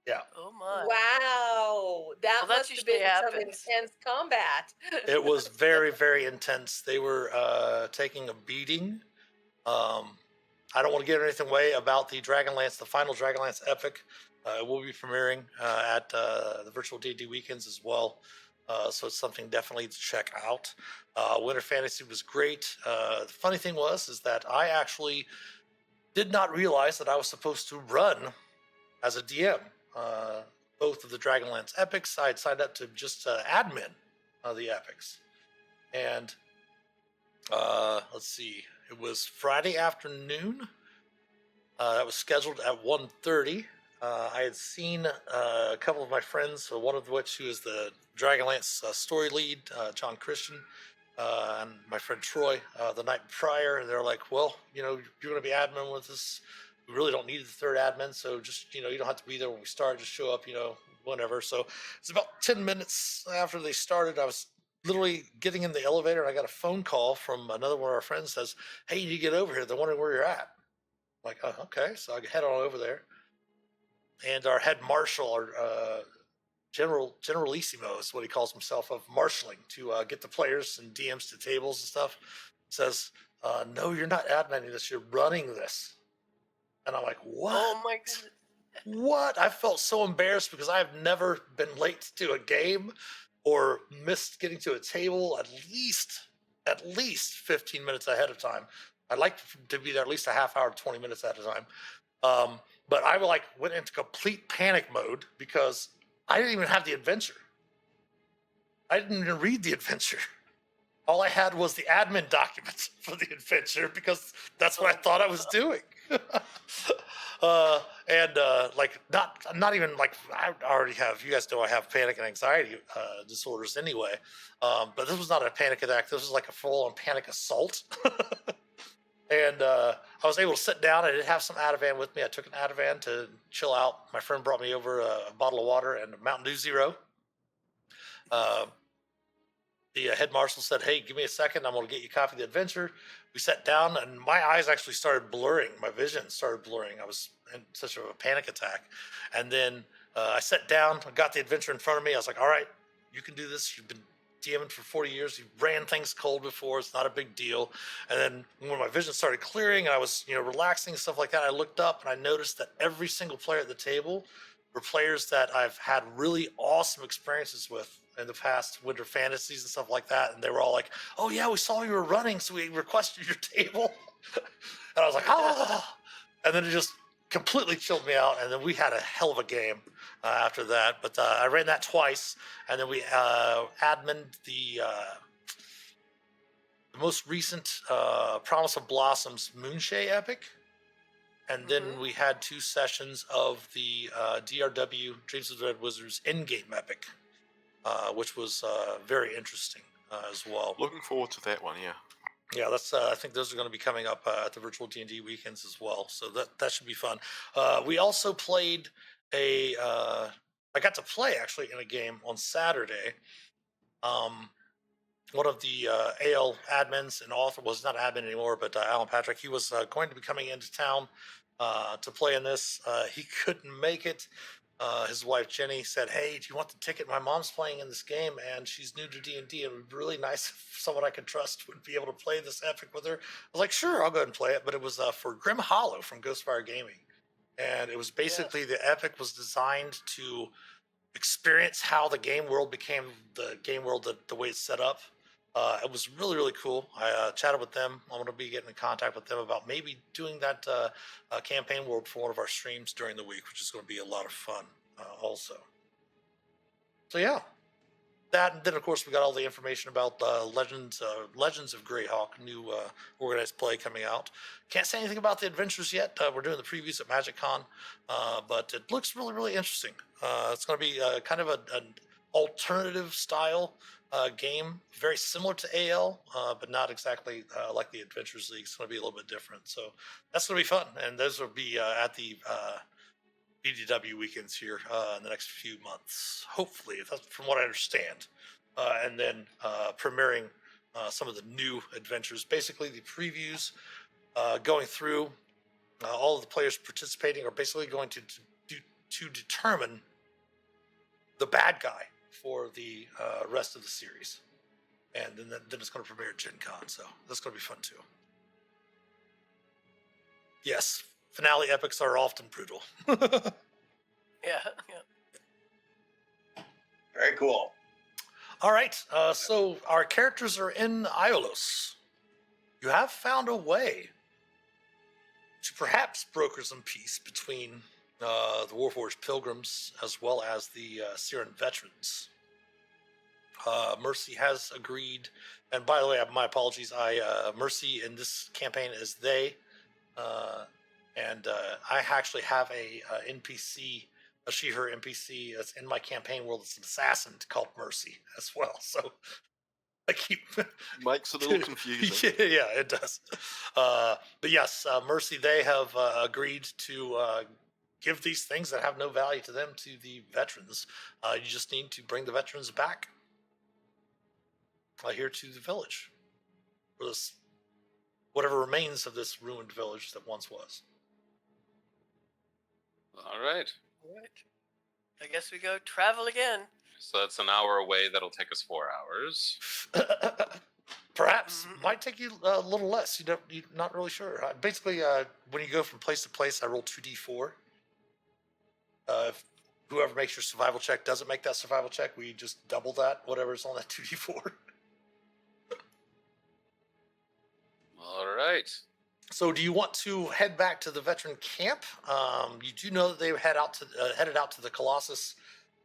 Yeah. Oh my. Wow, that Well, that must have been usually some happens. intense combat. It was very, very intense. They were taking a beating. I don't want to give anything away about the Dragonlance, the final Dragonlance Epic. It will be premiering at the virtual D&D weekends as well. So it's something definitely to check out. Winter Fantasy was great. The funny thing is that I actually did not realize that I was supposed to run as a DM. Both of the Dragonlance Epics, I had signed up to just admin the Epics. And let's see, it was Friday afternoon. That was scheduled at 1:30. I had seen a couple of my friends, one of which who is the Dragonlance story lead, John Christian, and my friend Troy, the night prior. And they're like, well, you're going to be admin with us. We really don't need the third admin, so just, you don't have to be there when we start. Just show up, whenever. So it's about 10 minutes after they started. I was literally getting in the elevator, and I got a phone call from another one of our friends. Says, hey, you need to get over here. They're wondering where you're at. I'm like, oh, okay. So I head on over there. And our head marshal, our Generalissimo is what he calls himself, of marshaling to get the players and DMs to tables and stuff, says, no, you're not adminning this. You're running this. And I'm like, what? Oh my god. What? I felt so embarrassed because I've never been late to a game or missed getting to a table at least 15 minutes ahead of time. I'd like to be there at least a half hour, 20 minutes at a time. But I went into complete panic mode because I didn't even have the adventure. I didn't even read the adventure. All I had was the admin documents for the adventure because that's what I thought I was doing. Not even I already have, you guys know I have panic and anxiety disorders anyway. But this was not a panic attack. This was like a full on panic assault. And I was able to sit down. I did have some Ativan with me. I took an Ativan to chill out. My friend brought me over a bottle of water and a Mountain Dew Zero. The head marshal said, hey, give me a second. I'm going to get you a copy of the adventure. We sat down, and my eyes actually started blurring. My vision started blurring. I was in such a panic attack. And then I sat down. I got the adventure in front of me. I was like, all right, you can do this. You've been DMing for 40 years. You ran things cold before. It's not a big deal. And then when my vision started clearing, and I was relaxing and stuff like that, I looked up, and I noticed that every single player at the table were players that I've had really awesome experiences with in the past Winter Fantasies and stuff like that. And they were all like, oh yeah, we saw you were running, so we requested your table. And I was like, oh, and then it just completely chilled me out. And then we had a hell of a game after that. But I ran that twice. And then we admined the most recent Promise of Blossoms Moonshay Epic. And then we had 2 sessions of the DRW Dreams of the Red Wizards in-game epic, which was very interesting as well. Looking forward to that one, yeah. Yeah, that's. I think those are going to be coming up at the virtual D&D weekends as well. So that should be fun. We also played I got to play actually in a game on Saturday. One of the AL admins and author was not admin anymore, but Alan Patrick. He was going to be coming into town to play in this. He couldn't make it. his wife Jenny said, "Hey, do you want the ticket? My mom's playing in this game, and she's new to D&D. It would be really nice if someone I could trust would be able to play this epic with her." I was like, "Sure, I'll go ahead and play it." But it was for Grim Hollow from Ghostfire Gaming, and it was basically the epic was designed to experience how the game world became the game world the way it's set up. It was really, really cool. I chatted with them. I'm going to be getting in contact with them about maybe doing that campaign world for one of our streams during the week, which is going to be a lot of fun also. So yeah, that, and then of course we got all the information about Legends of Greyhawk, new organized play coming out. Can't say anything about the adventures yet. We're doing the previews at MagicCon, but it looks really, really interesting. It's going to be kind of an alternative style game, very similar to AL, but not exactly like the Adventures League. It's going to be a little bit different. So that's going to be fun, and those will be at the BDW weekends here in the next few months, hopefully, that's from what I understand. And then premiering some of the new adventures, basically the previews, going through all of the players participating are basically going to determine the bad guy for the rest of the series. And then it's going to premiere at Gen Con, so that's going to be fun too. Yes, finale epics are often brutal. Yeah. Very cool. All right, so our characters are in Iolos. You have found a way to perhaps broker some peace between the Warforged Pilgrims as well as the Siren veterans. Mercy has agreed, and by the way, my apologies. Mercy in this campaign is they, and I actually have a NPC, a she/her NPC that's in my campaign world. It's an assassin called Mercy as well. So I keep Makes it a little confusing. yeah, it does. But yes, Mercy, they have agreed to give these things that have no value to them to the veterans. You just need to bring the veterans back here to the village, or this whatever remains of this ruined village that once was. All right. Right. I guess we go travel again. So that's an hour away. That'll take us 4 hours. Perhaps might take you a little less. You're not really sure. Basically, when you go from place to place, I roll 2d4. If whoever makes your survival check doesn't make that survival check, we just double that, whatever's on that 2d4. All right. So, do you want to head back to the veteran camp? You do know that they headed out to the Colossus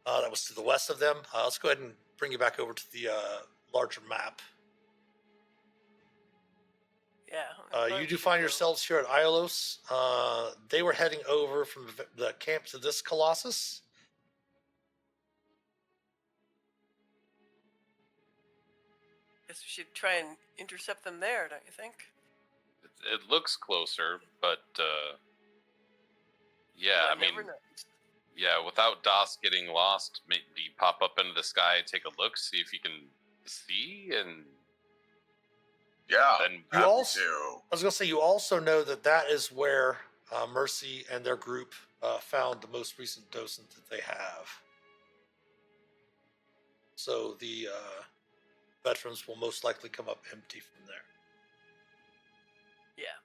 that was to the west of them. Let's go ahead and bring you back over to the larger map. Yeah. You do find yourselves here at Iolos. They were heading over from the camp to this Colossus. Guess we should try and intercept them there, don't you think? It looks closer, but yeah, One I mean, never knows. yeah, without DOS getting lost, maybe pop up into the sky, take a look, see if you can see, and Yeah. then You also, do. I was going to say, you also know that is where Mercy and their group found the most recent docent that they have. So the veterans will most likely come up empty from there. Yeah.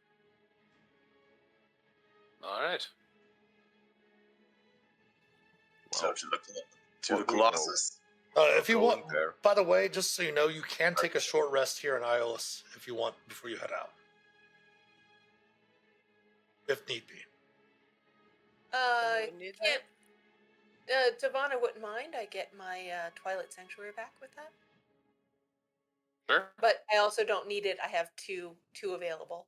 all right. So to the what we Colossus. If you going want, there. by the way, just so you know, you can take a short rest here in Iolis if you want before you head out, if need be. Anyone need that? Devana wouldn't mind. I get my Twilight Sanctuary back with that. Sure. But I also don't need it. I have two available.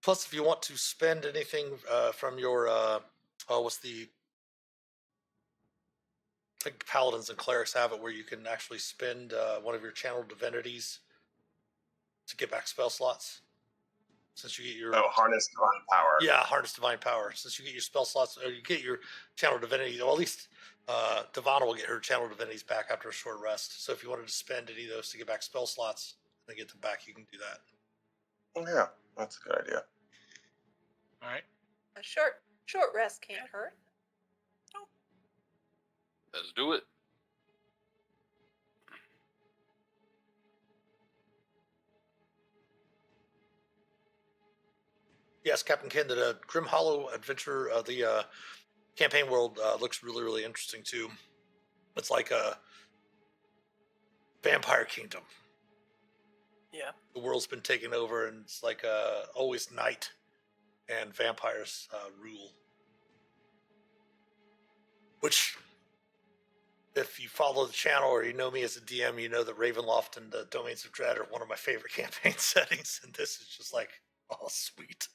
Plus, if you want to spend anything from your, what's the, I think paladins and clerics have it where you can actually spend one of your channeled divinities to get back spell slots. Since you get your Harness Divine Power. Yeah, Harness Divine Power. Since you get your spell slots, or you get your channel divinity, or at least Devana will get her channel divinities back after a short rest. So if you wanted to spend any of those to get back spell slots and get them back, you can do that. Yeah, that's a good idea. All right. A short rest can't hurt. Let's do it. Yes, Captain Ken, the Grim Hollow adventure, the campaign world looks really, really interesting too. It's like a vampire kingdom. Yeah. The world's been taken over, and it's like always night, and vampires rule. Which, if you follow the channel or you know me as a DM, you know that Ravenloft and the Domains of Dread are one of my favorite campaign settings, and this is just like, oh, sweet.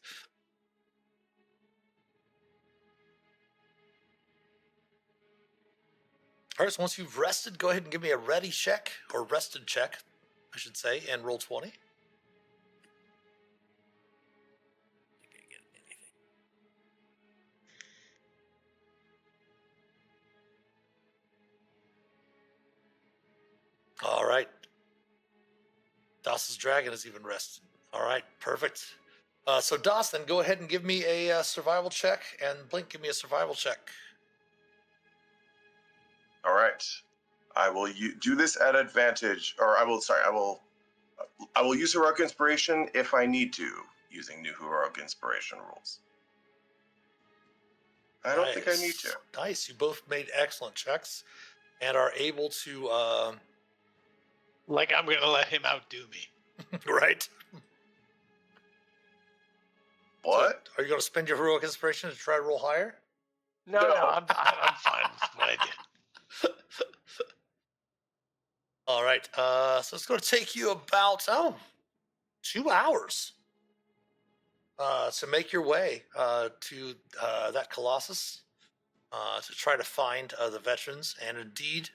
All right, so once you've rested, go ahead and give me a ready check, or rested check, I should say, and roll 20. All right. Doss's dragon is even rested. All right, perfect. So Doss, then go ahead and give me a survival check, and Blink, give me a survival check. All right. I will do this at advantage, or I will use heroic inspiration if I need to, using new heroic inspiration rules. I don't think I need to. Nice. You both made excellent checks and are able to, Like I'm gonna let him outdo me. right? What? So are you going to spend your heroic inspiration to try to roll higher? No, No. I'm fine with what I did. All right. So it's going to take you about 2 hours to make your way to that Colossus to try to find the veterans. And indeed,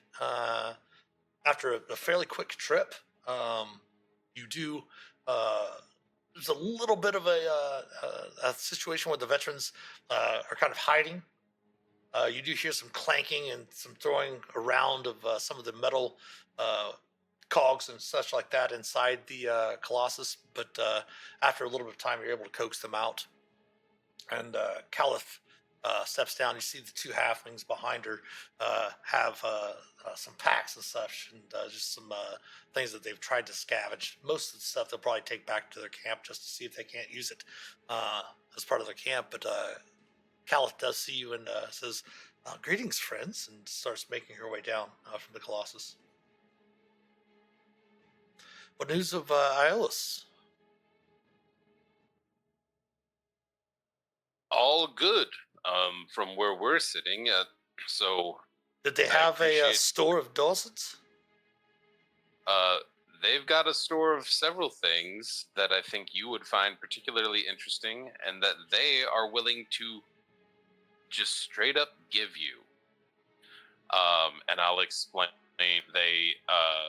after a fairly quick trip, you do. There's a little bit of a situation where the veterans are kind of hiding. You do hear some clanking and some throwing around of some of the metal cogs and such like that inside the Colossus. But after a little bit of time, you're able to coax them out. And Caliph steps down. You see the two halflings behind her have some packs and such, and just some things that they've tried to scavenge. Most of the stuff they'll probably take back to their camp just to see if they can't use it as part of their camp. But Caliph does see you and says, "Greetings, friends," and starts making her way down from the Colossus. What news of Iolus? All good from where we're sitting. So Did they I have a appreciate- store of dulcets? they've got a store of several things that I think you would find particularly interesting, and that they are willing to just straight up give you. And I'll explain. They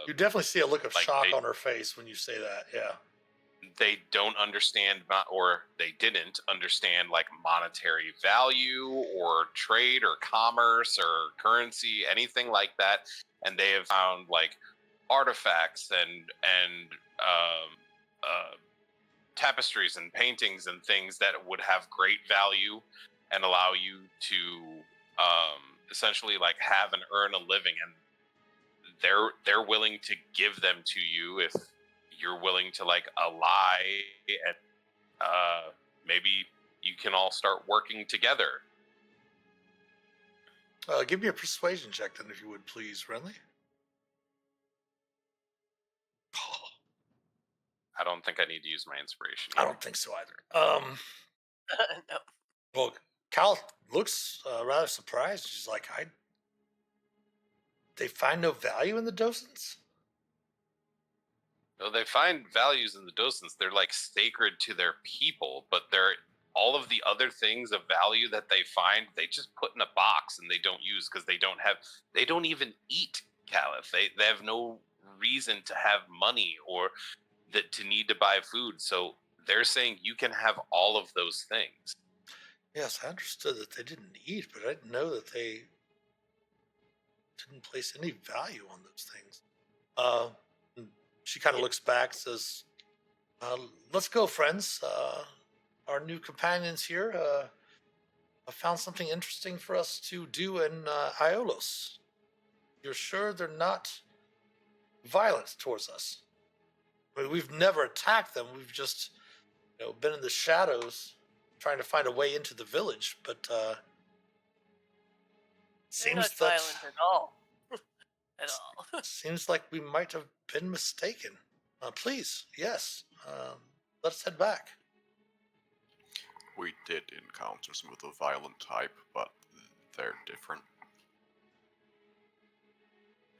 You definitely see a look of like shock they- on her face when you say that. Yeah. they don't understand or they didn't understand like monetary value or trade or commerce or currency, anything like that, and they have found like artifacts and tapestries and paintings and things that would have great value and allow you to essentially like have and earn a living, and they're willing to give them to you if you're willing to like ally, and maybe you can all start working together. Give me a persuasion check then, if you would, please, Renly. I don't think I need to use my inspiration. I don't think so either. No. Well, Cal looks rather surprised. She's like, they find no value in the docents? No, they find values in the docents. They're like sacred to their people, but they're all of the other things of value that they find, they just put in a box and they don't use because they don't even eat Caliph. They have no reason to have money or that to need to buy food. So they're saying you can have all of those things. Yes, I understood that they didn't eat, but I didn't know that they didn't place any value on those things. And she kind of looks back, says, let's go, friends. Our new companions here have found something interesting for us to do in Iolos. you're sure they're not violent towards us? I mean, we've never attacked them. We've just, been in the shadows trying to find a way into the village. But They're seems not that violent at all. At all. seems like we might have been mistaken. Please, yes, let's head back. We did encounter some of the violent type, but they're different.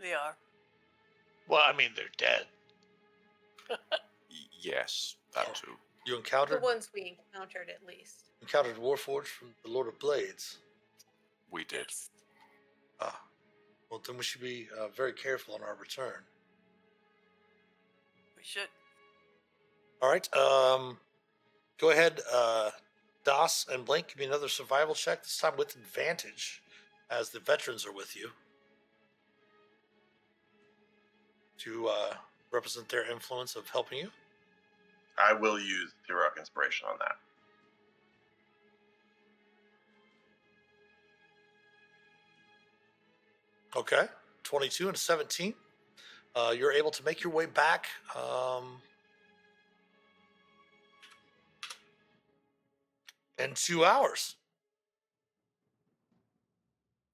They are. Well, I mean, they're dead. Yes, that too. You The encountered ones we encountered, at least. Warforged from the Lord of Blades. We did. Yes. Well, then we should be very careful on our return. We should. All right. Go ahead, Das and Blink. Give me another survival check. This time with advantage, as the veterans are with you, to represent their influence of helping you. I will use heroic inspiration on that. Okay. 22 and 17. You're able to make your way back. In 2 hours.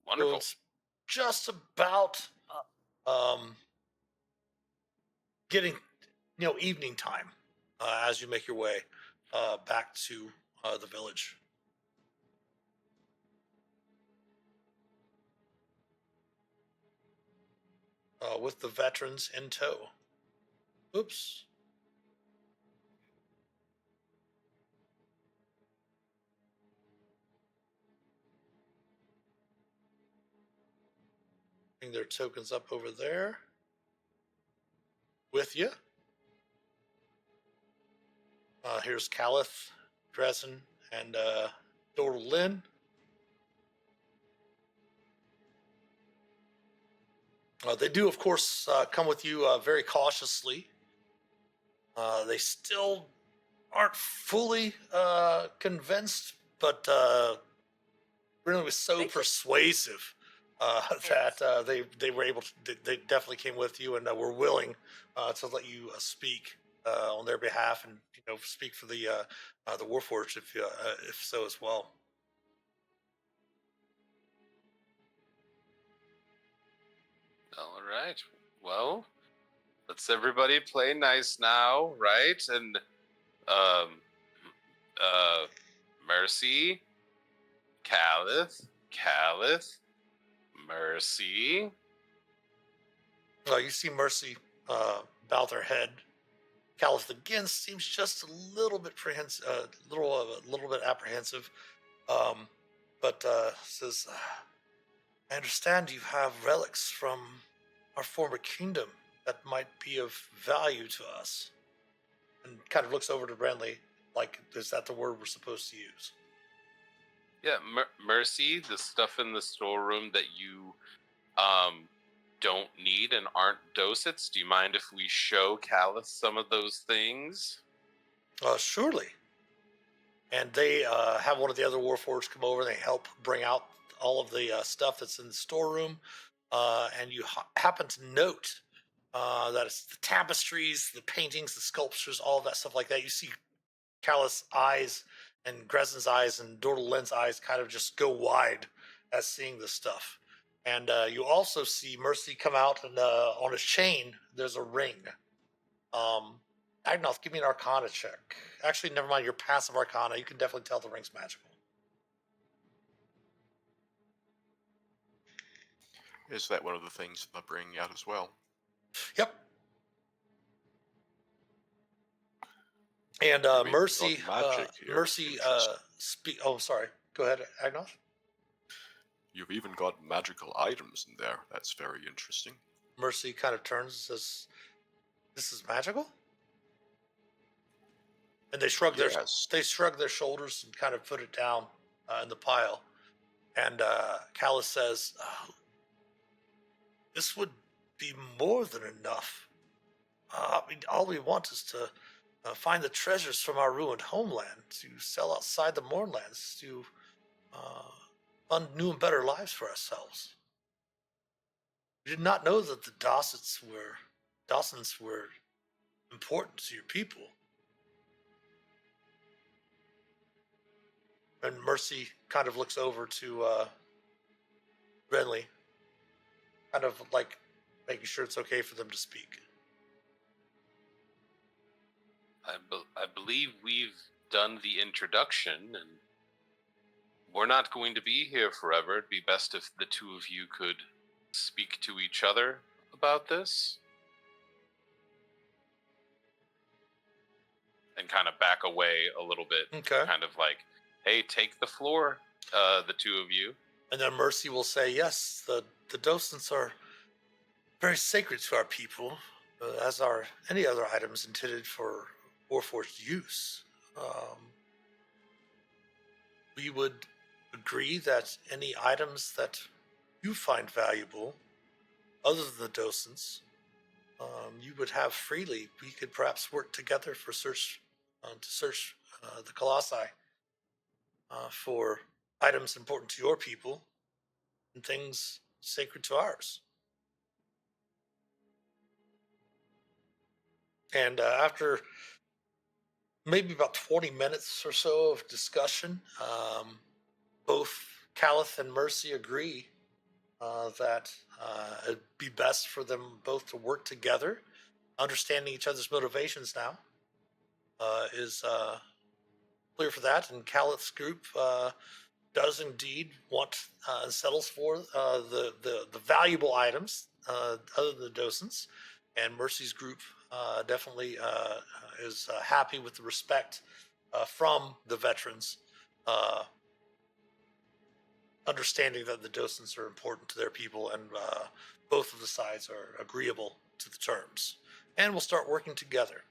Wonderful. So it's just about getting, evening time as you make your way back to the village. With the veterans in tow. Oops. Bring their tokens up over there. With you. Here's Caliph, Dresden, and Dor Lynn. They do, of course, come with you very cautiously. They still aren't fully convinced, but really was so persuasive that they were able to. They definitely came with you and were willing to let you speak on their behalf, and speak for the Warforged if so as well. All right. Well, let's everybody play nice now, right? And Mercy, Caliph, Mercy. You see Mercy bow their head. Caliph again seems just a little bit a little bit apprehensive, but says, "I understand you have relics from our former kingdom that might be of value to us." And kind of looks over to Renly, like, is that the word we're supposed to use? Yeah, Mercy, the stuff in the storeroom that you don't need and aren't docets. Do you mind if we show Caliph some of those things? Surely. And they have one of the other Warforged come over and they help bring out all of the stuff that's in the storeroom. And you happen to note that it's the tapestries, the paintings, the sculptures, all of that stuff like that. You see Callus' eyes and Grezin's eyes and Dordal Len's eyes kind of just go wide as seeing this stuff. And you also see Mercy come out, and on his chain, there's a ring. Agnoth, give me an Arcana check. Actually, never mind, your passive Arcana. You can definitely tell the ring's magical. Is that one of the things they're bringing out as well? Yep. And You mean Mercy, got magic here. Mercy, oh, sorry. Go ahead, Agnoth. You've even got magical items in there. That's very interesting. Mercy kind of turns and says, "This is magical?" And they shrug their shoulders and kind of put it down in the pile. And Callus says, "This would be more than enough. I mean, all we want is to find the treasures from our ruined homeland, to sell outside the Mournlands, to fund new and better lives for ourselves. You did not know that the Dawsons were important to your people. And Mercy kind of looks over to Renly, kind of like making sure it's okay for them to speak. I believe we've done the introduction, and we're not going to be here forever. It'd be best if the two of you could speak to each other about this. And kind of back away a little bit. Okay. Kind of like, hey, take the floor, the two of you. And then Mercy will say, yes, the docents are very sacred to our people, as are any other items intended for Warforged use. We would agree that any items that you find valuable, other than the docents, you would have freely. We could perhaps work together for to search the Colossi for items important to your people and things sacred to ours. And after maybe about 20 minutes or so of discussion, both Calith and Mercy agree that it'd be best for them both to work together. Understanding each other's motivations now is clear for that, and Calith's group does indeed want and settles for the valuable items other than the docents, and Mercy's group definitely is happy with the respect from the veterans, understanding that the docents are important to their people, and both of the sides are agreeable to the terms, and will start working together.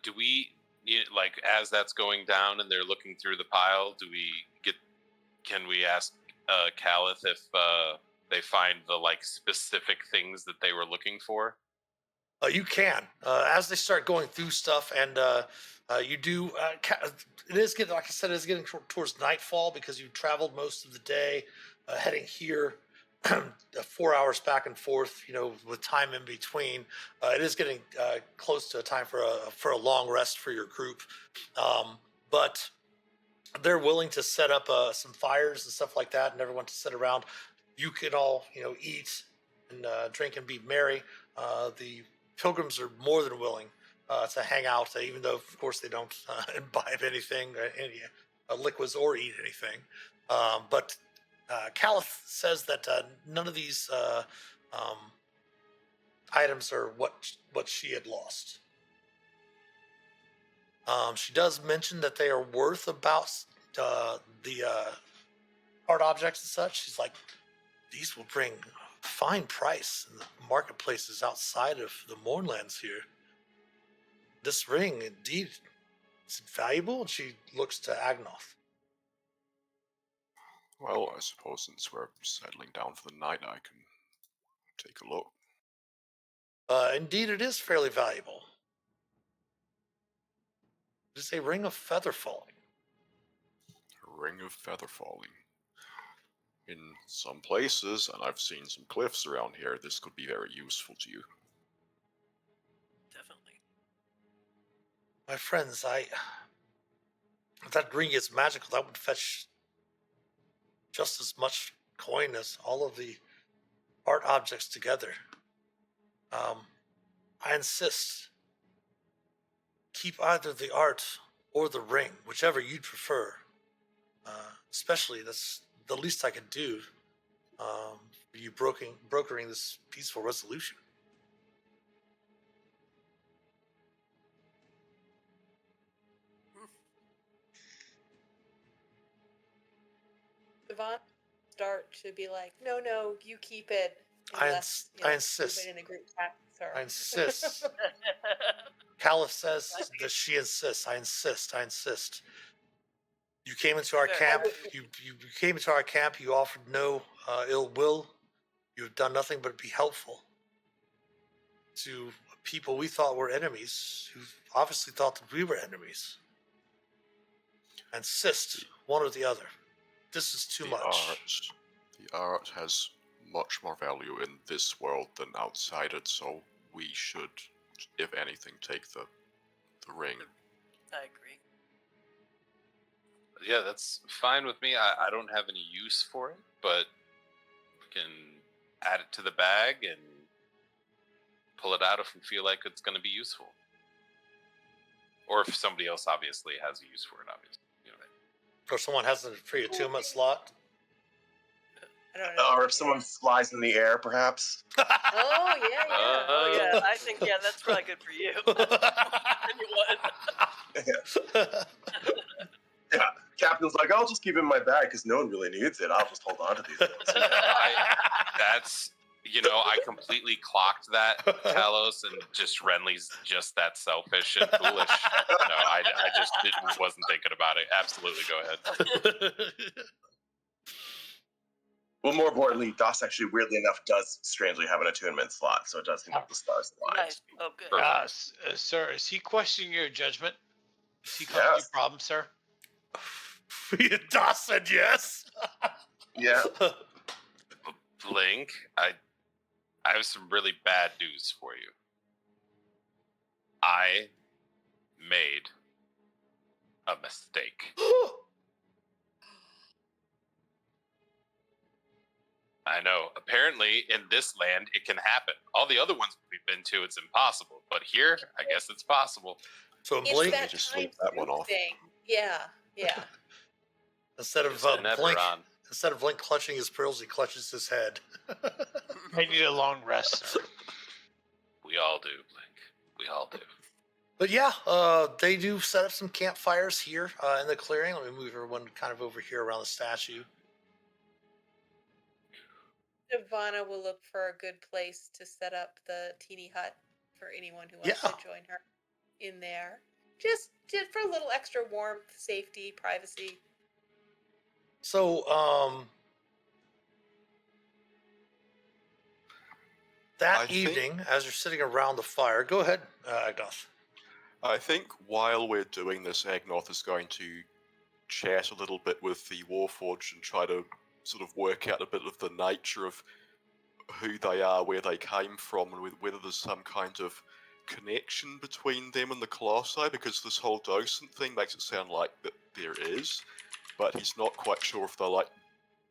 Do we, like, as that's going down and they're looking through the pile, can we ask Calith if they find the, like, specific things that they were looking for? You can, as they start going through stuff, and you do. It is getting, like I said, it is getting towards nightfall because you traveled most of the day, heading here, 4 hours back and forth. With time in between, it is getting close to a time for a long rest for your group. But they're willing to set up some fires and stuff like that, and everyone to sit around. You can all, eat and drink and be merry. The pilgrims are more than willing to hang out, even though, of course, they don't imbibe anything, any liquids, or eat anything. But Calith says that none of these items are what she had lost. She does mention that they are worth about the art objects and such. She's like, these will bring a fine price in the marketplaces outside of the Mournlands here. This ring, indeed, is it valuable? And she looks to Agnoth. Well, I suppose since we're settling down for the night, I can take a look. Indeed, it is fairly valuable. It is a ring of feather falling. A ring of feather falling. In some places, and I've seen some cliffs around here, this could be very useful to you. Definitely. My friends, if that ring is magical, that would fetch just as much coin as all of the art objects together. I insist, keep either the art or the ring, whichever you'd prefer. Especially, that's the least I could do for you brokering this peaceful resolution. Devon start to be like, no, you keep it. I insist. everybody in the group chat, sorry. I insist. Caliph says that she insists. I insist. You came into our camp. You came into our camp. You offered no ill will. You've done nothing but be helpful to people we thought were enemies, who obviously thought that we were enemies. I insist, one or the other. This is too much. The art has much more value in this world than outside it, so we should, if anything, take the ring. I agree. Yeah, that's fine with me. I don't have any use for it, but we can add it to the bag and pull it out if we feel like it's going to be useful. Or if somebody else obviously has a use for it, obviously. You know. Or someone has a free attunement slot. I don't know. Or if someone flies in the air, perhaps. Oh yeah, yeah. Oh yeah, I think that's probably good for you. Anyone. Yeah, Captain's like, I'll just keep it in my bag because no one really needs it. I'll just hold on to these things. That's, I completely clocked that, Talos, and just Renly's just that selfish and foolish. No, I just wasn't thinking about it. Absolutely, go ahead. Well, more importantly, DOS actually, weirdly enough, does strangely have an attunement slot, so it does seem to have the stars aligned. Nice. Oh, good. Sir, is he questioning your judgment? Is he causing you problems, sir? DOS said yes. Yeah. Blink, I have some really bad news for you. I made a mistake. I know. Apparently, in this land, it can happen. All the other ones we've been to, it's impossible. But here, I guess it's possible. So It's Blink, that just time leave that one through off. thing. Yeah, yeah. instead of It's a never Blink, on. instead of Blink clutching his pearls, he clutches his head. I need a long rest, sir. We all do, Blink. We all do. But yeah, they do set up some campfires here in the clearing. Let me move everyone kind of over here around the statue. Ivana will look for a good place to set up the teeny hut for anyone who wants Yeah. to join her in there. Just for a little extra warmth, safety, privacy. So, that I think- evening, as you're sitting around the fire, go ahead, Agnoth. I think while we're doing this, Agnoth is going to chat a little bit with the Warforged and try to sort of work out a bit of the nature of who they are, where they came from, and whether there's some kind of connection between them and the Colossi, because this whole docent thing makes it sound like that there is, but he's not quite sure if they're like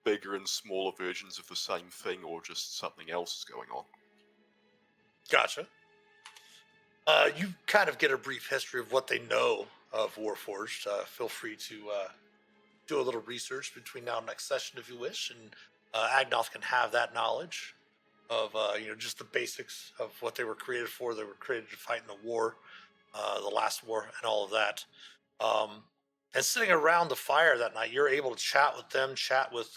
bigger and smaller versions of the same thing or just something else is going on. Gotcha. You kind of get a brief history of what they know of Warforged. Feel free to do a little research between now and next session if you wish, and Agnoth can have that knowledge of just the basics of what they were created for. They were created to fight in the war, the last war, and all of that. And sitting around the fire that night, you're able to chat with them, chat with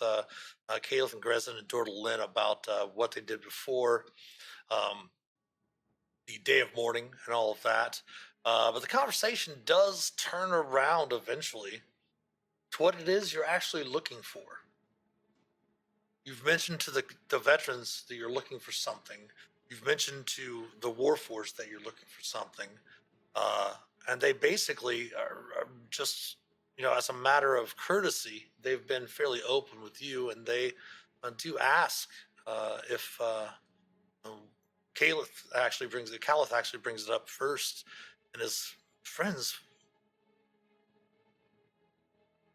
Caleb and Grezin and Dortal Lynn about what they did before. The day of mourning and all of that. But the conversation does turn around eventually to what it is you're actually looking for. You've mentioned to the veterans that you're looking for something. You've mentioned to the Warforged that you're looking for something. And they basically are just, as a matter of courtesy, they've been fairly open with you, and they do ask if Caliph actually brings it up first, and his friends,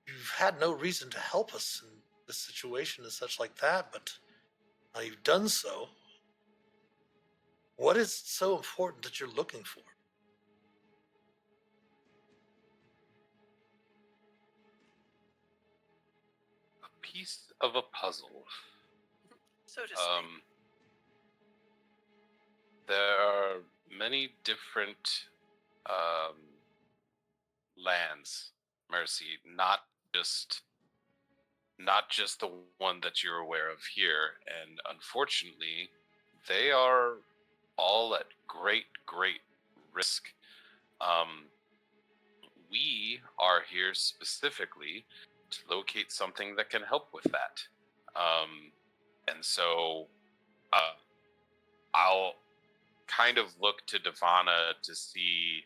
you've had no reason to help us in this situation and such like that, but you've done so. What is so important that you're looking for? A piece of a puzzle. So to speak. There are many different lands, Mercy, not just the one that you're aware of here, and unfortunately, they are all at great risk. We are here specifically to locate something that can help with that. And so I'll kind of look to Devana to see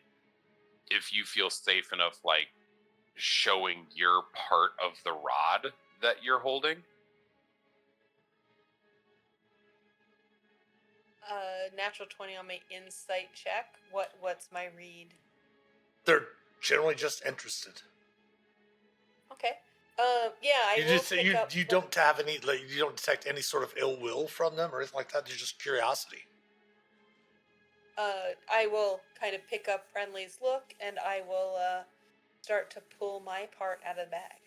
if you feel safe enough, like showing your part of the rod that you're holding. Natural 20 on my insight check. What's my read? They're generally just interested. Okay. Yeah, I You will just pick up. you don't have any, like, you don't detect any sort of ill will from them or anything like that. You're just curiosity. I will kind of pick up Friendly's look, and I will start to pull my part out of the bag.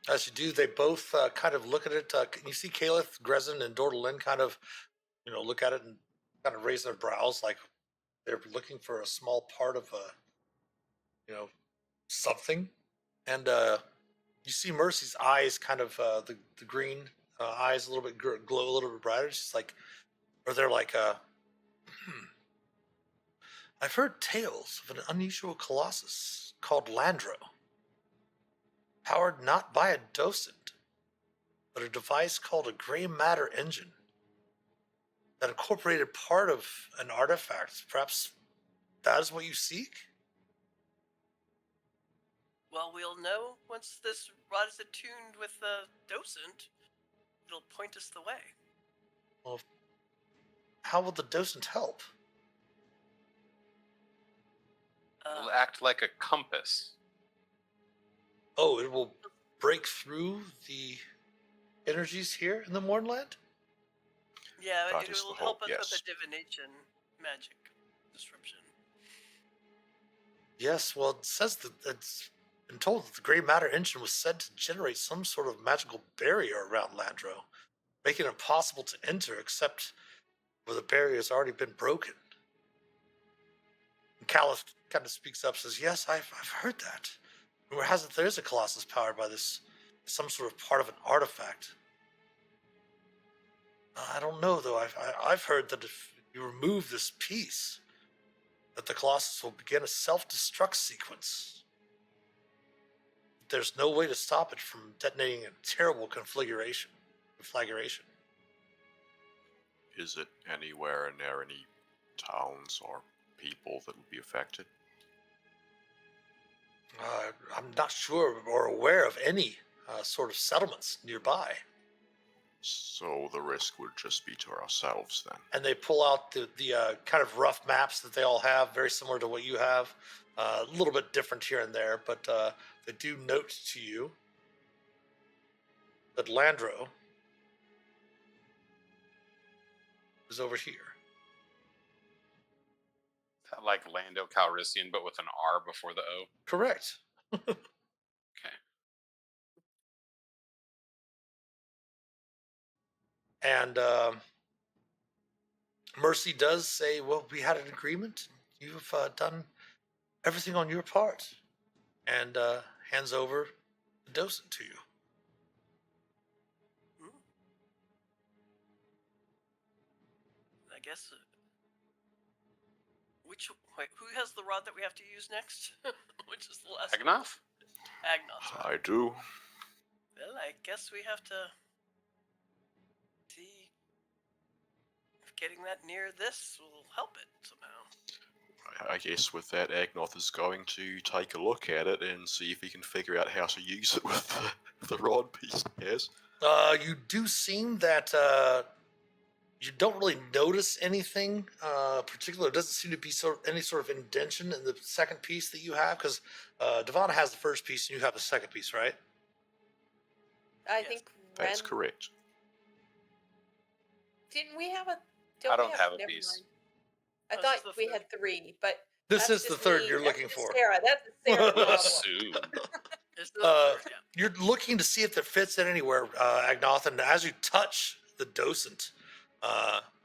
As you do, they both kind of look at it. You see Caliph, Grezin, and Dordelin kind of, look at it and kind of raise their brows like they're looking for a small part of something. And you see Mercy's eyes kind of, the green eyes a little bit glow a little bit brighter. She's like, or they're like, I've heard tales of an unusual colossus called Landro, powered not by a docent, but a device called a gray matter engine that incorporated part of an artifact. Perhaps that is what you seek? Well, we'll know once this rod is attuned with the docent. It'll point us the way. Well, how will the docent help? It will act like a compass. Oh, it will break through the energies here in the Mornland? Yeah, That it is will the help hope, us with yes. the divination magic disruption. Yes, well, it says that it's been told that the gray matter engine was said to generate some sort of magical barrier around Landro, making it impossible to enter except where the barrier has already been broken. And Caliph kind of speaks up, says, yes, I've heard that. Rumor has it there is a colossus powered by this, some sort of part of an artifact. I don't know, though. I've heard that if you remove this piece, that the colossus will begin a self-destruct sequence. There's no way to stop it from detonating a terrible conflagration. Is it anywhere near any towns or people that would be affected? I'm not sure or aware of any sort of settlements nearby. So the risk would just be to ourselves then. And they pull out the kind of rough maps that they all have, very similar to what you have. A little bit different here and there, but they do note to you that Landro is over here. Like Lando Calrissian, but with an R before the O. Correct. Okay. And Mercy does say, well, we had an agreement. You've done everything on your part. And hands over the docent to you. I guess. Wait, who has the rod that we have to use next? Which is the last Agnoth? Agnoth. I do. Well, I guess we have to see if getting that near this will help it somehow. I guess with that, Agnoth is going to take a look at it and see if he can figure out how to use it with the rod piece he has. You do seem that you don't really notice anything particular. It doesn't seem to be any sort of indention in the second piece that you have, because Devana has the first piece and you have the second piece, right? I think That's correct. Didn't we have a? I don't have a never piece. mind. I This thought is the we third. had 3, but This that's is the just third me. you're That's looking just for. Sarah. That's a Sarah problem. Assume. It's the third, yeah. You're looking to see if it fits in anywhere, Agnoth, and as you touch the docent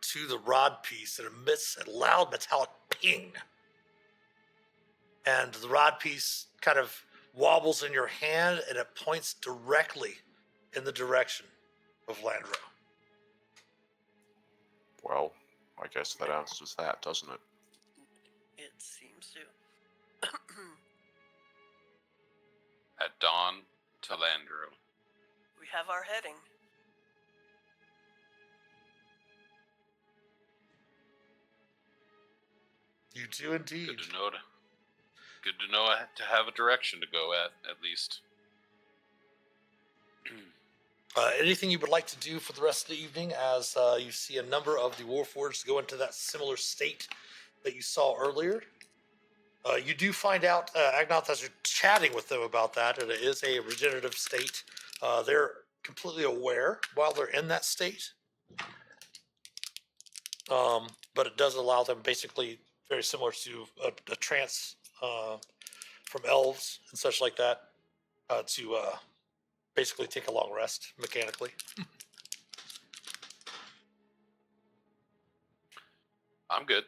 to the rod piece, it emits a loud metallic ping. And the rod piece kind of wobbles in your hand, and it points directly in the direction of Landro. Well, I guess that answers that, doesn't it? It seems to. At dawn to Landro. We have our heading. You do indeed. Good to know. Good to know to have a direction to go at least. Anything you would like to do for the rest of the evening, as you see a number of the Warforged go into that similar state that you saw earlier? You do find out, Agnoth, as you're chatting with them about that, and it is a regenerative state. They're completely aware while they're in that state. But it does allow them, basically very similar to a trance from elves and such like that, to basically take a long rest mechanically. I'm good.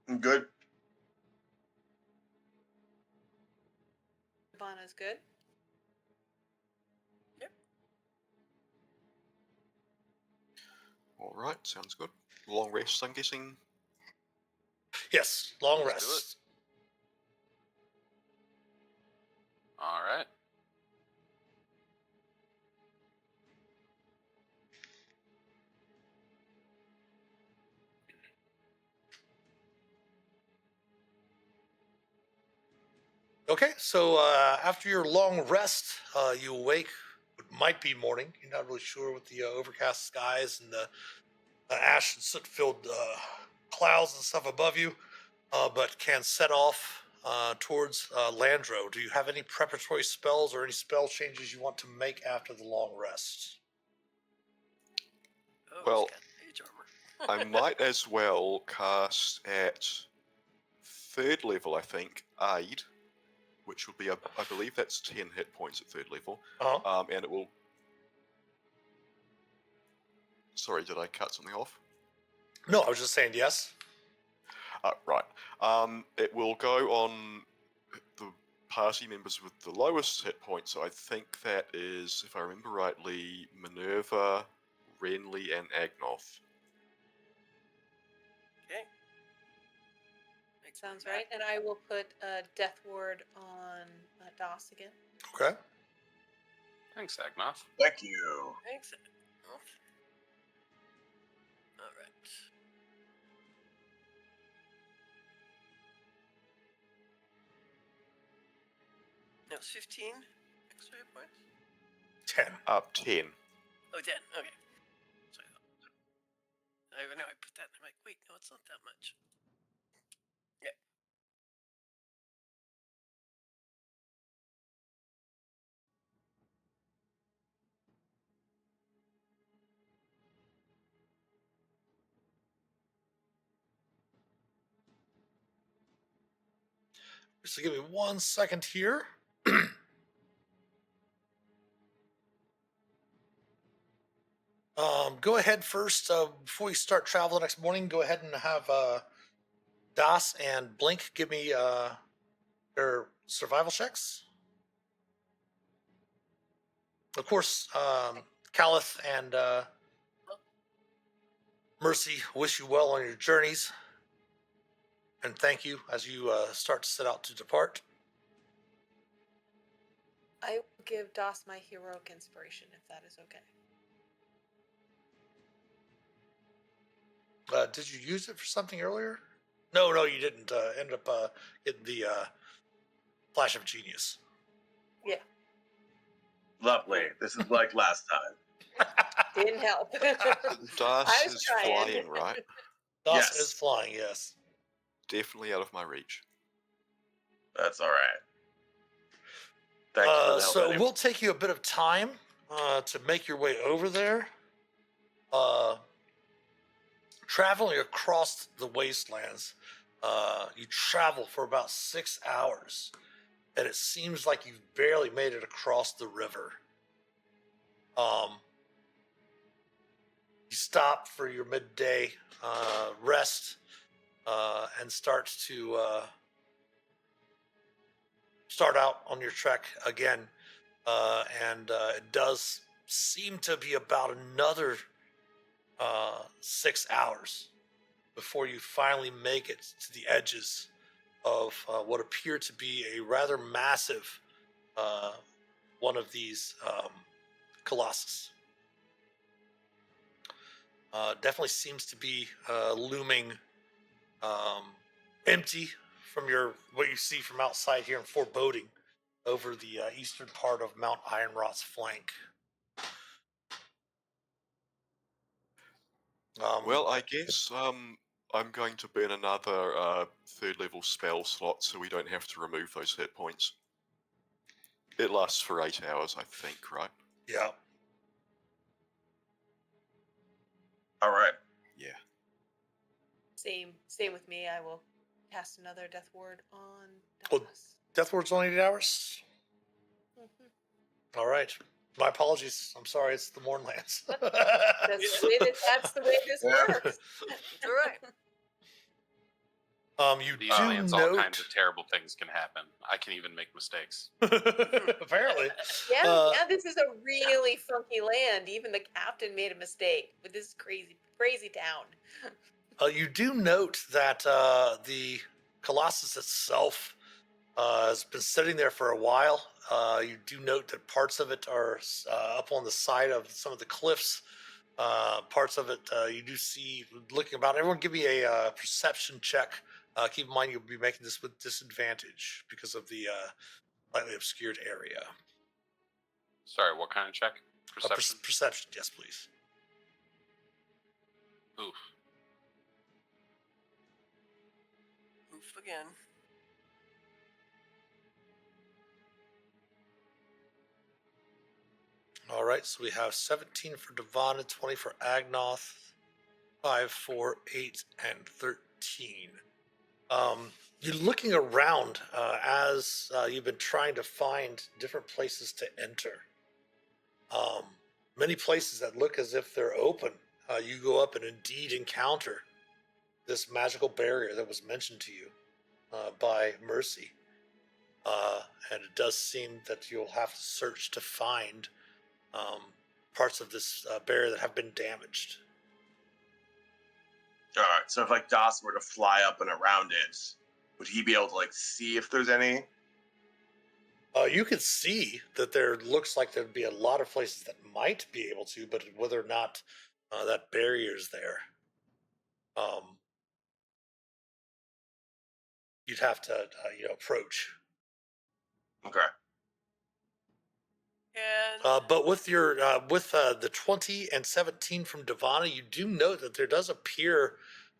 I'm good. Ivana's good. All right, sounds good. Long rest, I'm guessing. Yes, long Let's do rest. All right. Okay, so after your long rest, you awake. It might be morning. You're not really sure with the overcast skies and the ash and soot-filled clouds and stuff above you, but can set off towards Landro. Do you have any preparatory spells or any spell changes you want to make after the long rest? Oh, Well, he's got mage armor. I might as well cast at 3rd level, I think, Aid, which would be, I believe that's 10 hit points at 3rd level. Uh-huh. And it will... Sorry, did I cut something off? No, I was just saying yes. Right. It will go on the party members with the lowest hit points, so I think that is, if I remember rightly, Minerva, Renly, and Agnoth. Okay. Sounds right. And I will put a death ward on DOS again. Okay. Thanks, Agnoth. Thank you. Thanks. All right. That was 15 extra hit points? 10. 10. Oh, 10. Okay. Sorry. I know I put that and I'm like, wait, no, it's not that much. Yeah. So give me 1 second here. Go ahead first, before you start travel next morning, go ahead and have Das and Blink give me their survival checks. Of course, Calith and Mercy wish you well on your journeys. And thank you as you start to set out to depart. I will give DOS my heroic inspiration, if that is okay. Did you use it for something earlier? No, you didn't. Ended up getting the Flash of Genius. Yeah, Lovely. This is like last time. didn't help. Das I was is trying. flying, right? Das Yes. is flying, yes. Definitely out of my reach. That's all right. Thank you for the help. So anyway. we'll take you a bit of time to make your way over there. Traveling across the wastelands, you travel for about 6 hours, and it seems like you've barely made it across the river. You stop for your midday rest and start out on your trek again. And it does seem to be about another 6 hours before you finally make it to the edges of what appear to be a rather massive one of these colossus. Definitely seems to be looming empty from what you see from outside here and foreboding over the eastern part of Mount Ironrot's flank. Well, I guess I'm going to burn another 3rd level spell slot so we don't have to remove those hit points. It lasts for 8 hours, I think, right? Yeah. All right. Yeah. Same with me. I will cast another death ward on Oh. Das. Death Ward's only 8 hours? Mhm. All right. My apologies. I'm sorry. It's the Mournlands. That's the way this Yeah. works. It's all right. You These do lands, all note... kinds of terrible things can happen. I can even make mistakes. Apparently. Yeah, this is a really funky land. Even the captain made a mistake. But this is crazy town. You do note that the Colossus itself has been sitting there for a while. You do note that parts of it are up on the side of some of the cliffs. Parts of it you do see looking about. Everyone give me a perception check. Keep in mind you'll be making this with disadvantage because of the lightly obscured area. Sorry, what kind of check? Perception? Perception, yes, please. Oof. Oof again. All right, so we have 17 for Devon, 20 for Agnoth, 5, 4, 8, and 13. You're looking around as you've been trying to find different places to enter. Many places that look as if they're open. You go up and indeed encounter this magical barrier that was mentioned to you by Mercy. And it does seem that you'll have to search to find parts of this barrier that have been damaged. All right. So if like Das were to fly up and around it, would he be able to like see if there's any? You can see that there looks like there'd be a lot of places that might be able to, but whether or not that barrier's there, you'd have to approach. Okay. And But with your the 20 and 17 from Devana, you do note that there does appear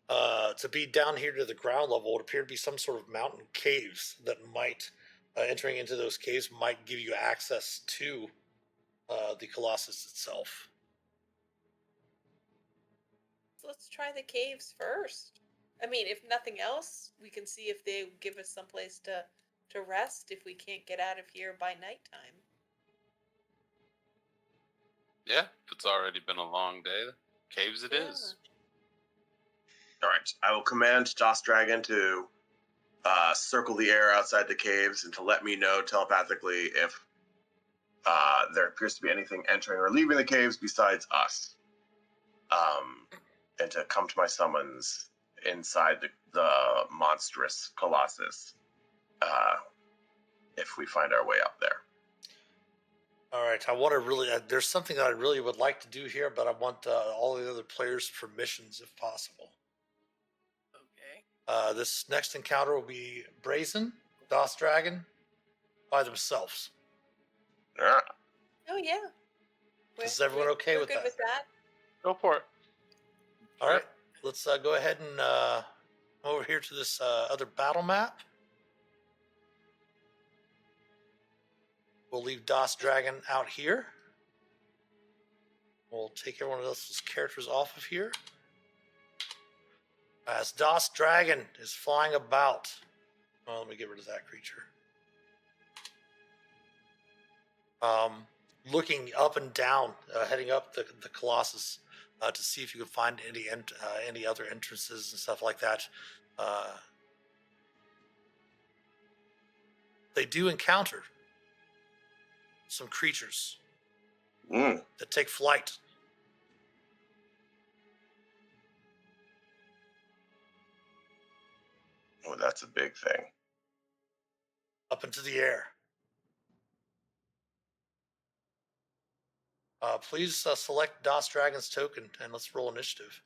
to be down here to the ground level. It would appear to be some sort of mountain caves that might entering into those caves might give you access to the Colossus itself. So let's try the caves first. I mean, if nothing else, we can see if they give us someplace to rest if we can't get out of here by nighttime. Yeah, if it's already been a long day, caves it is. All right. I will command Das Dragon to circle the air outside the caves and to let me know telepathically if there appears to be anything entering or leaving the caves besides us. And to come to my summons inside the monstrous Colossus if we find our way up there. All right, I want to really. There's something that I really would like to do here, but I want all the other players' permissions if possible. okay. This next encounter will be Brazen, Das Dragon, by themselves. Yeah. Oh yeah. Is everyone okay we're with good that? with that? Go for it. All right, let's go ahead and over here to this other battle map. We'll leave Das Dragon out here. We'll take everyone else's characters off of here. As Das Dragon is flying about. Oh, let me get rid of that creature. Looking up and down, heading up the Colossus to see if you can find any other entrances and stuff like that. They do encounter some creatures that take flight. Oh, that's a big thing. Up into the air. Please select Das Dragon's token and let's roll initiative.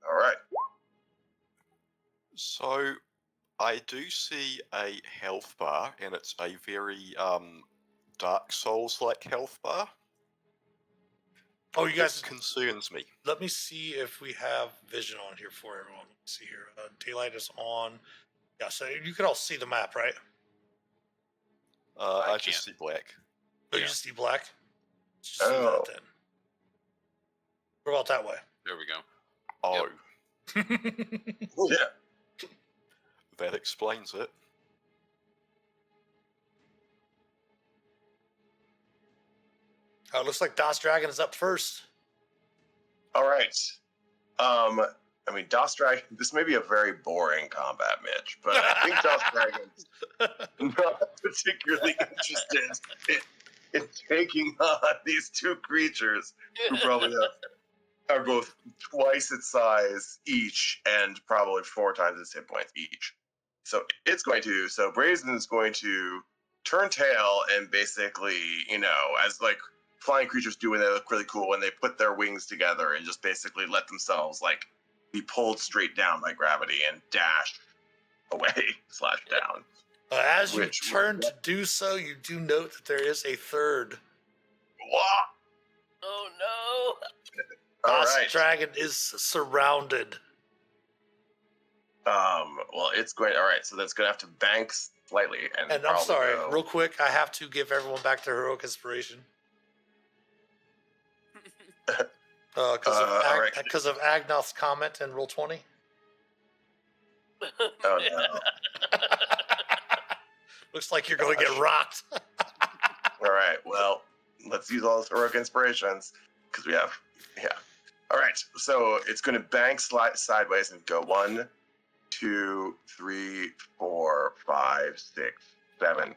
All right. So I do see a health bar, and it's a very Dark Souls-like health bar. Oh, you guys, This concerns me. let me see if we have vision on here for everyone. Let me see here. Daylight is on. Yeah, so you can all see the map, right? I can't. just see black. Oh, you Yeah. just see black? Let's just see Oh. that then. What about that way? There we go. Oh, Yeah. that explains it. Oh, it looks like DOS Dragon is up first. All right. I mean, DOS Dragon, this may be a very boring combat, Mitch, but I think DOS Dragon's not particularly interested in taking on these two creatures who probably are both twice its size each and probably 4 times its hit points each. So Brazen is going to turn tail and basically, as like flying creatures do when they look really cool, when they put their wings together and just basically let themselves like be pulled straight down by gravity and dash away / down. As you Which- turn to do so, you do note that there is a third. Wah! Oh no! All DOS right. Dragon is surrounded. Well, it's going. All right, so that's going to have to bank slightly, and And I'm probably sorry, go- real quick, I have to give everyone back their heroic inspiration. Because all right. of Agnoth's comment in Roll 20. Oh no! Looks like you're going to get Gosh. rocked. All right, well, let's use all those heroic inspirations because we have, yeah. All right, so it's going to bank sideways and go 1, 2, 3, 4, 5, 6, 7.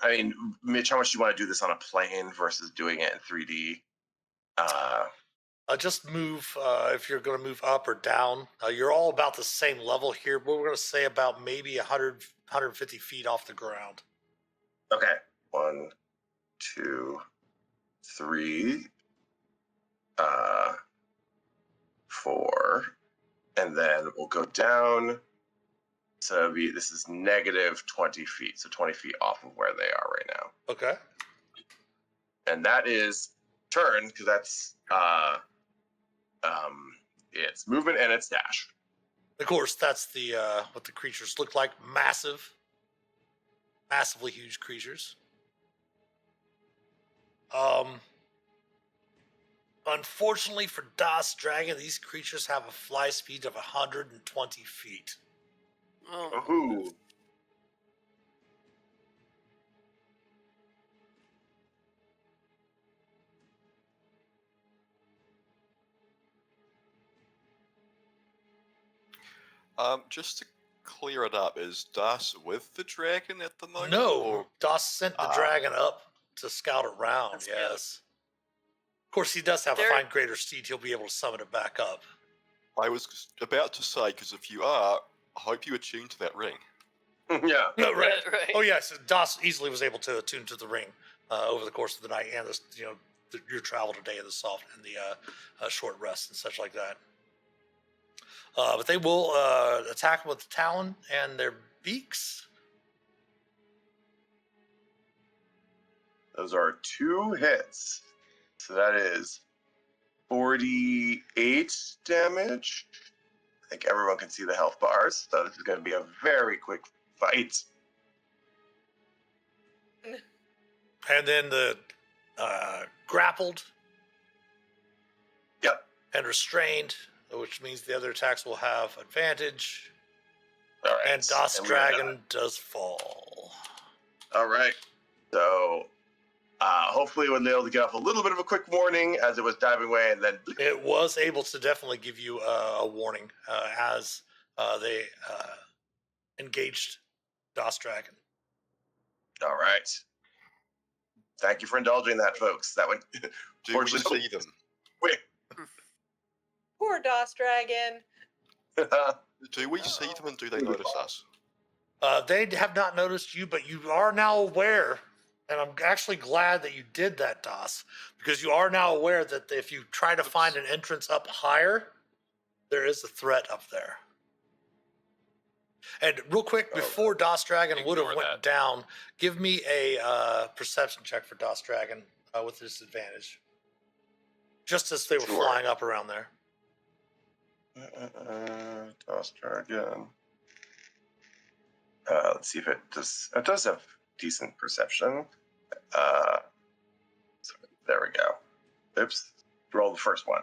I mean, Mitch, how much do you want to do this on a plane versus doing it in 3D? Just move, if you're going to move up or down. You're all about the same level here, but we're going to say about maybe 150 feet off the ground. Okay, 1, 2, 3, 4, and then we'll go down. So this is negative 20 feet, so 20 feet off of where they are right now. Okay. And that is turn, because that's its movement and its dash. Of course, that's the what the creatures look like. Massively huge creatures. Unfortunately for DOS Dragon, these creatures have a fly speed of 120 feet. Oh. Ooh. Just to clear it up, is Das with the dragon at the moment? No, Or DOS sent the dragon up to scout around. Let's go. Yes. Of course, he does have a There- fine greater steed. He'll be able to summon it back up. I was about to say, because if you are, I hope you attune to that ring. Yeah. No, right. Right. Oh yes, DOS easily was able to attune to the ring over the course of the night and your travel today and the soft and the short rest and such like that. But they will attack with talon and their beaks. Those are 2 hits. So that is 48 damage. I think everyone can see the health bars. So this is going to be a very quick fight. And then the grappled Yep. and restrained, which means the other attacks will have advantage. All right. And DOS And we are Dragon done. does fall. All right. So hopefully we'll be able to get off a little bit of a quick warning as it was diving away, and then It was able to definitely give you a warning as they engaged DOS Dragon. all right. Thank you for indulging that, folks. That would Do we Fortunately- see them? wait. Poor DOS Dragon. Do we see them and do they notice us? They have not noticed you, but you are now aware, and I'm actually glad that you did that, DOS, because you are now aware that if you try to find an entrance up higher, There is a threat up there. And real quick, before DOS Dragon would have Ignore went that. down, give me a perception check for DOS Dragon with disadvantage. Just as they were Sure. flying up around there. DOS Dragon. Let's see if it does. It does have decent perception. So there we go. Oops. Roll the first one.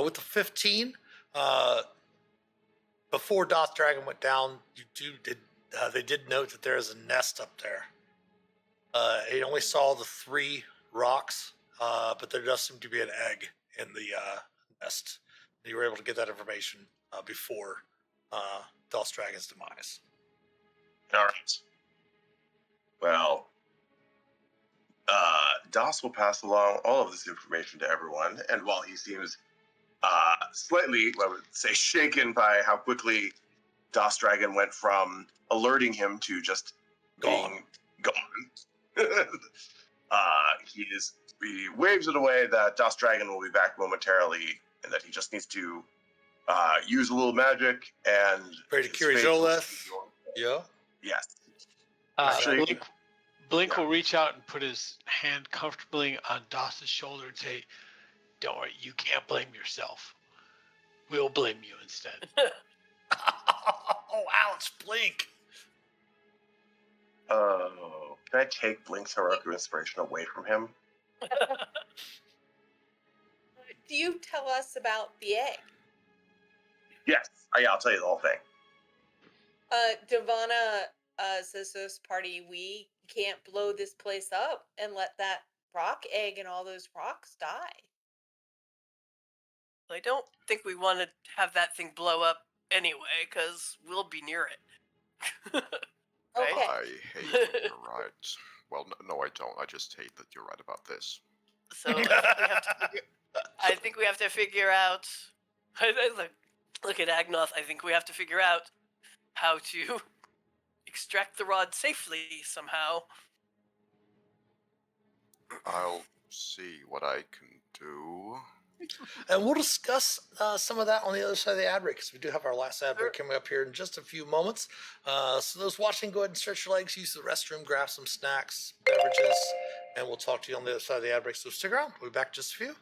With the 15, before DOS Dragon went down, they did note that there is a nest up there. He only saw the 3 rocks, but there does seem to be an egg in the nest. You were able to get that information before DOS Dragon's demise. All right. Well, DOS will pass along all of this information to everyone, and while he seems slightly, I would say, shaken by how quickly DOS Dragon went from alerting him to just being gone, he waves it away that DOS Dragon will be back momentarily, and that he just needs to use a little magic and Pray to his Kiri fate will Joleth. see your- Yeah. Yes. Blink, Blink yeah. will reach out and put his hand comfortably on DOS's shoulder and say, "Don't worry, you can't blame yourself. We'll blame you instead." Oh, ouch, Blink. Oh, can I take Blink's Heroic Inspiration away from him? Do you tell us about the egg? Yes. I'll tell you the whole thing. Devana says to this party, we can't blow this place up and let that rock egg and all those rocks die. I don't think we want to have that thing blow up anyway, because we'll be near it. Right? Okay. I hate when you're right. Well, no, I don't. I just hate that you're right about this. So I think we have to figure out. Look at Agnoth. I think we have to figure out how to extract the rod safely somehow. I'll see what I can do. And we'll discuss some of that on the other side of the ad break, because we do have our last ad break coming up here in just a few moments. So those watching, go ahead and stretch your legs, use the restroom, grab some snacks, beverages, and we'll talk to you on the other side of the ad break. So stick around. We'll be back in just a few.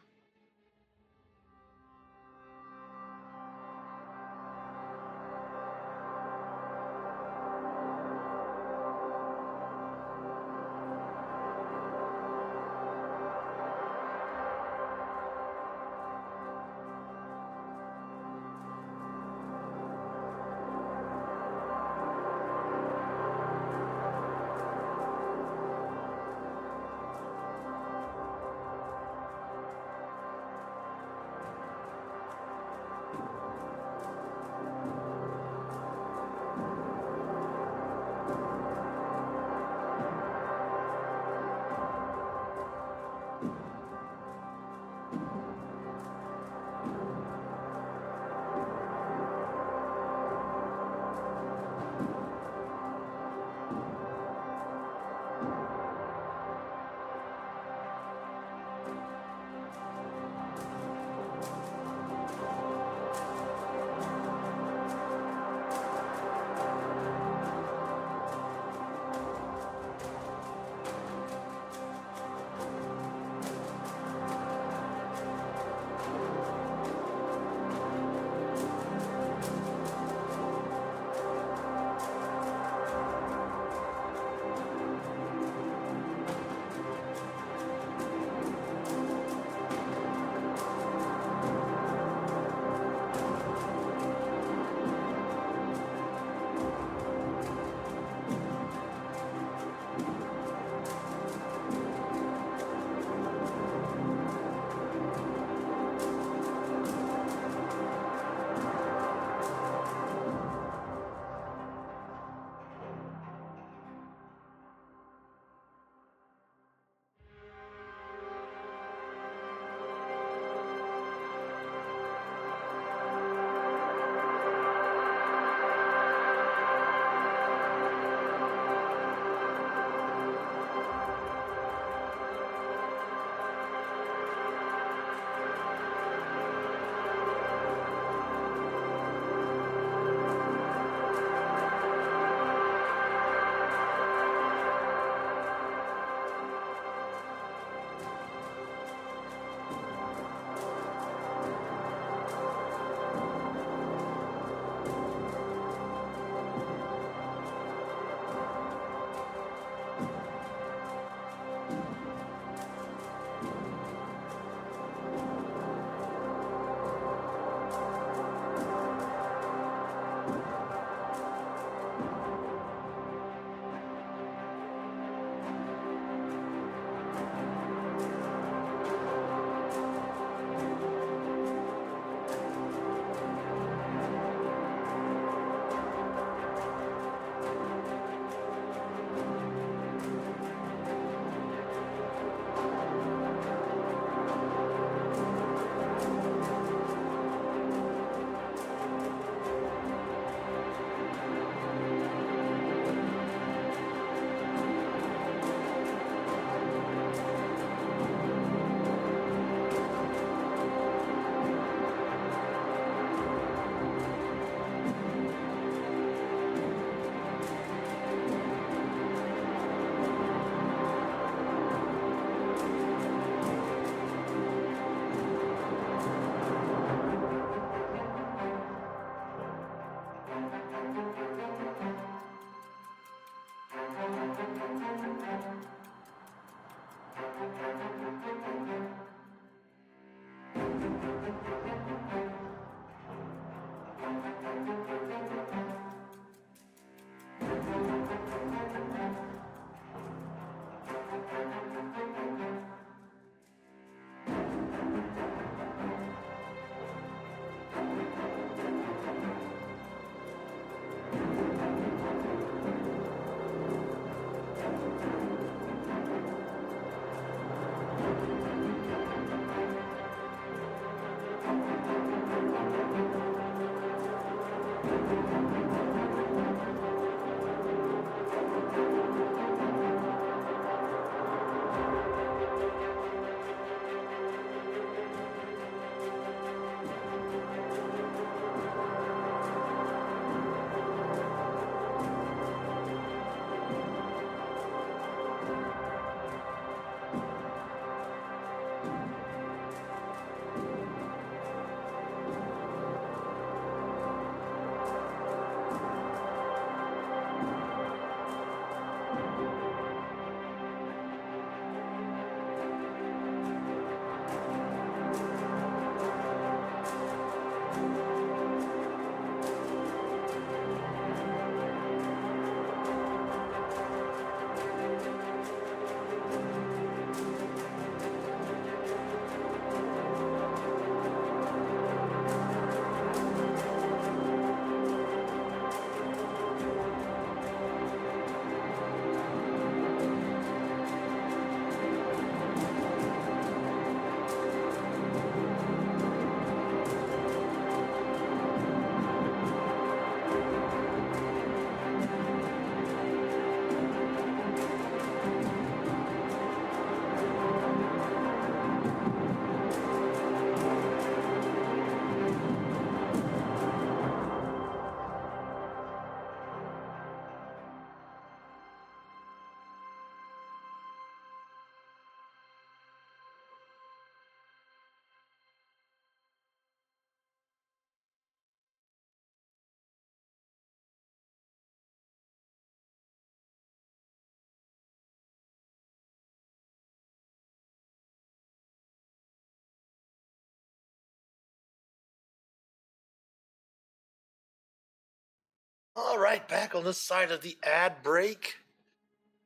All right, back on this side of the ad break.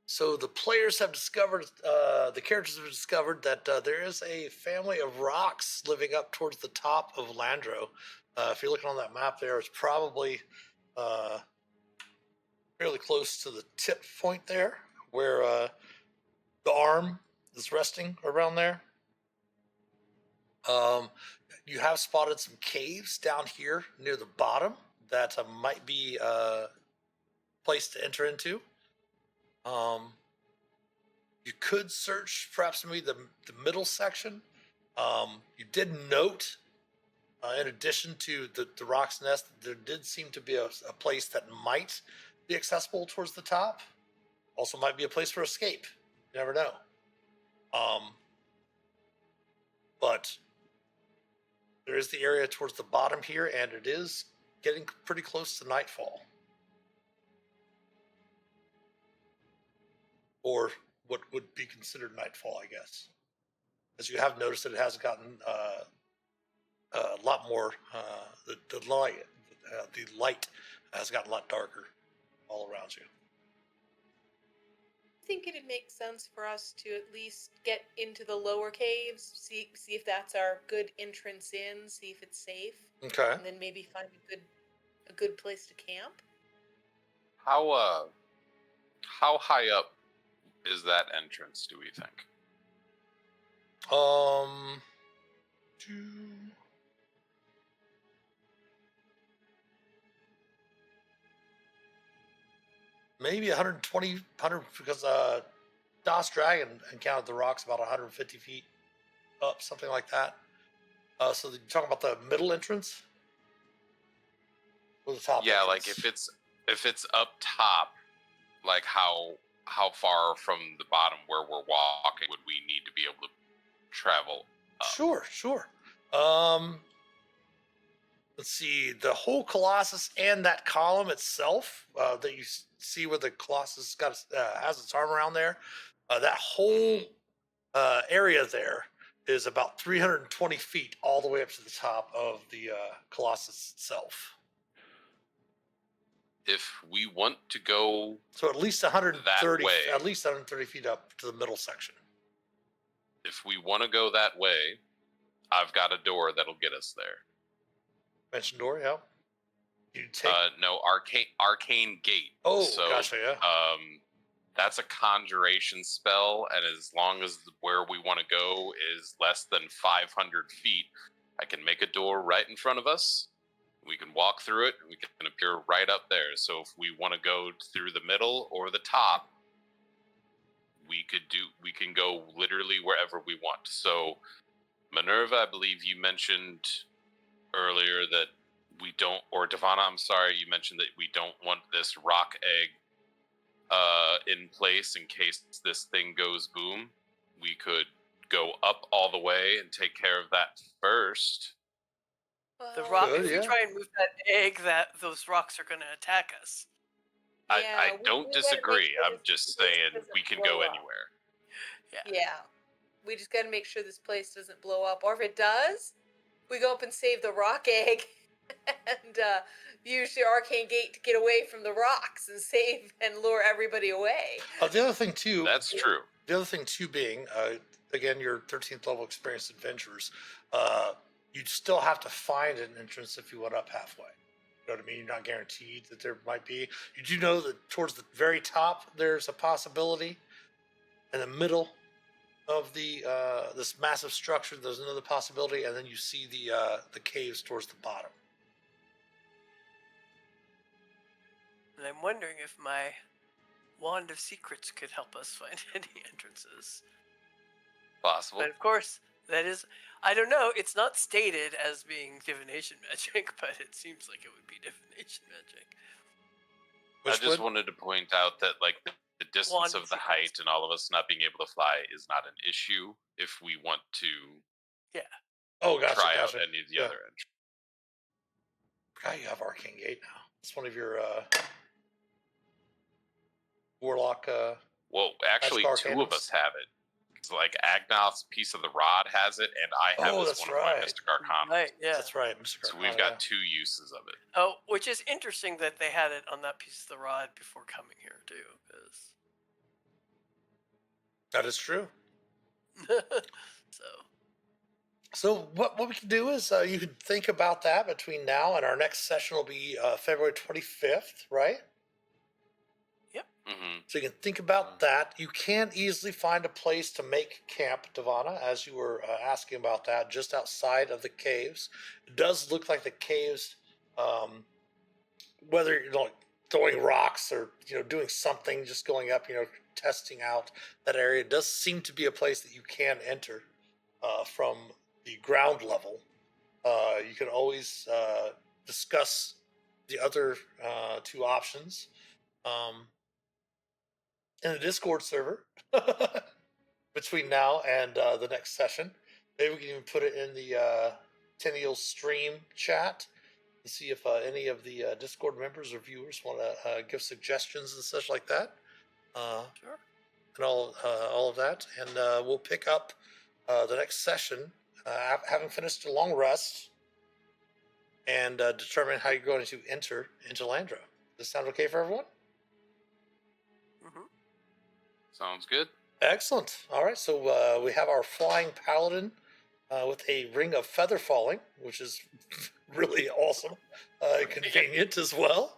So the players have discovered, the characters have discovered that there is a family of rocks living up towards the top of Landro. If you're looking on that map there, it's probably fairly close to the tip point there, where the arm is resting around there. You have spotted some caves down here near the bottom that might be a place to enter into. You could search perhaps maybe the middle section. You did note, in addition to the rock's nest, there did seem to be a place that might be accessible towards the top. Also might be a place for escape. You never know. But there is the area towards the bottom here, and it is getting pretty close to nightfall. Or what would be considered nightfall, I guess. As you have noticed that it has gotten a lot more, the light has gotten a lot darker all around you. I think it'd make sense for us to at least get into the lower caves, see if that's our good entrance in, see if it's safe, Okay. and then maybe find a good place to camp. How high up is that entrance, do we think? Maybe 120, 100, because Das Dragon encountered the rocks about 150 feet up, something like that. So you're talking about the middle entrance? Or the top Yeah, entrance? like if it's up top, like how far from the bottom where we're walking would we need to be able to travel up? Sure. Let's see, the whole Colossus and that column itself that you see where the Colossus has its arm around there, that whole area there is about 320 feet all the way up to the top of the Colossus itself. If we want to go, So at least 130, way. at least 130 feet up to the middle section. if we want to go that way, I've got a door that'll get us there. Mention door, yeah. You take. No, arcane gate. Oh, so, gotcha, yeah. That's a conjuration spell, and as long as where we want to go is less than 500 feet, I can make a door right in front of us. We can walk through it, and we can appear right up there. So if we want to go through the middle or the top, we can go literally wherever we want. So, Minerva, I believe you mentioned earlier that we don't, or Devana, I'm sorry, you mentioned that we don't want this rock egg in place in case this thing goes boom. We could go up all the way and take care of that first. The Well, rock. Good, If we yeah. try and move that egg, those rocks are going to attack us. I yeah, don't we gotta make disagree. sure I'm this just place saying doesn't we can blow go up. anywhere. Yeah, we just got to make sure this place doesn't blow up, or if it does, we go up and save the rock egg, and use the arcane gate to get away from the rocks and save and lure everybody away. The other thing too. That's true. The other thing too being, again, your 13th level experienced adventurers, you'd still have to find an entrance if you went up halfway. You know what I mean? You're not guaranteed that there might be. You do know that towards the very top there's a possibility. In the middle of the this massive structure, there's another possibility, and then you see the caves towards the bottom. And I'm wondering if my wand of secrets could help us find any entrances. Possible. But of course, that is, I don't know, it's not stated as being divination magic, but it seems like it would be divination magic. I just wanted to point out that like the distance Wand of the secrets. height and all of us not being able to fly is not an issue if we want to Oh, gotcha, try gotcha. out any of the Yeah. other entries. Forgot you have Arcane Gate now. It's one of your Warlock. Well, actually, Magic two of Arcanums? us have it. It's like Agnoth's Piece of the Rod has it, and I have Oh, this that's one of my right. Mystic Arcana. Right, yeah. That's right, Mr. So we've got two uses of it. Oh, which is interesting that they had it on that piece of the rod before coming here, too. That is true. So, So what we can do is you can think about that between now and our next session will be February 25th, right? Mm-hmm. So you can think about that. You can easily find a place to make camp, Devana, as you were asking about that, just outside of the caves. It does look like the caves, whether you're throwing rocks or doing something, just going up, testing out that area, it does seem to be a place that you can enter from the ground level. You can always discuss the other two options. In the Discord server between now and the next session. Maybe we can even put it in the Tenniel stream chat and see if any of the Discord members or viewers want to give suggestions and such like that. sure. And all of that. And we'll pick up the next session, having finished a long rest, and determine how you're going to enter into Landro. Does this sound okay for everyone? Mm-hmm. Sounds good. Excellent. All right, so we have our flying paladin with a ring of feather falling, which is really awesome, convenient as well.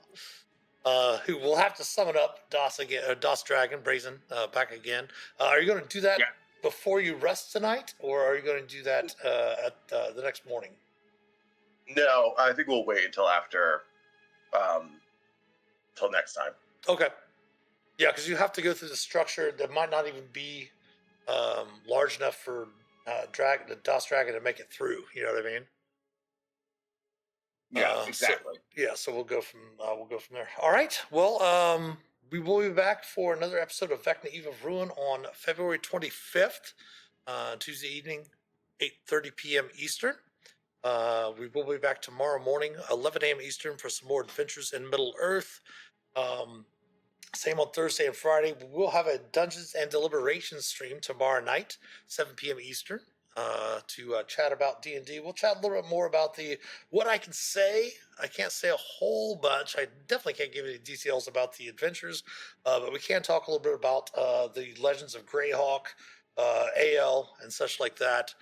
Who will have to summon up DOS again, DOS Dragon Brazen back again. Are you going to do that before you rest tonight, or are you going to do that at the next morning? No, I think we'll wait until after, till next time. Okay. Yeah, because you have to go through the structure that might not even be large enough for the DOS Dragon to make it through. You know what I mean? Yeah, exactly. So we'll go from there. All right. Well, we will be back for another episode of Vecna Eve of Ruin on February 25th, Tuesday evening, 8:30 p.m. Eastern. We will be back tomorrow morning, 11 a.m. Eastern, for some more adventures in Middle Earth. Same on Thursday and Friday. We will have a Dungeons and Deliberations stream tomorrow night, 7 p.m. Eastern. to chat about D&D. We'll chat a little bit more about what I can say. I can't say a whole bunch. I definitely can't give any details about the adventures, but we can talk a little bit about the Legends of Greyhawk, AL, and such like that.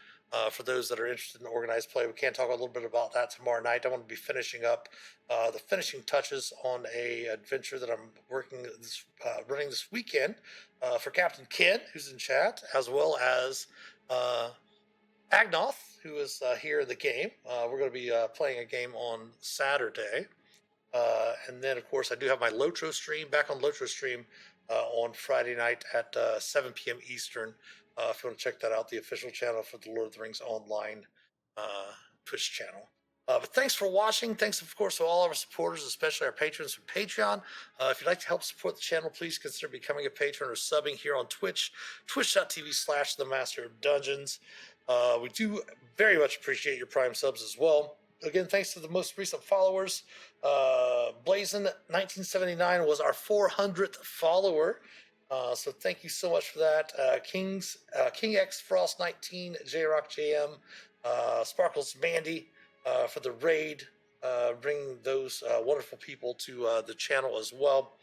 For those that are interested in organized play, we can talk a little bit about that tomorrow night. I'm going to be finishing up the finishing touches on a adventure that I'm running this weekend for Captain Ken, who's in chat, as well as Agnoth, who is here in the game. We're going to be playing a game on Saturday. And then, of course, I do have my Lotro stream, back on Lotro stream on Friday night at 7 p.m. Eastern. If you want to check that out, the official channel for the Lord of the Rings Online Twitch channel. But thanks for watching. Thanks, of course, to all our supporters, especially our patrons from Patreon. If you'd like to help support the channel, please consider becoming a patron or subbing here on Twitch, twitch.tv/themasterofdungeons. We do very much appreciate your Prime subs as well. Again, thanks to the most recent followers. Blazin1979 was our 400th follower. So thank you so much for that. King X Frost 19, J Rock JM, Sparkles Mandy for the raid, bringing those wonderful people to the channel as well.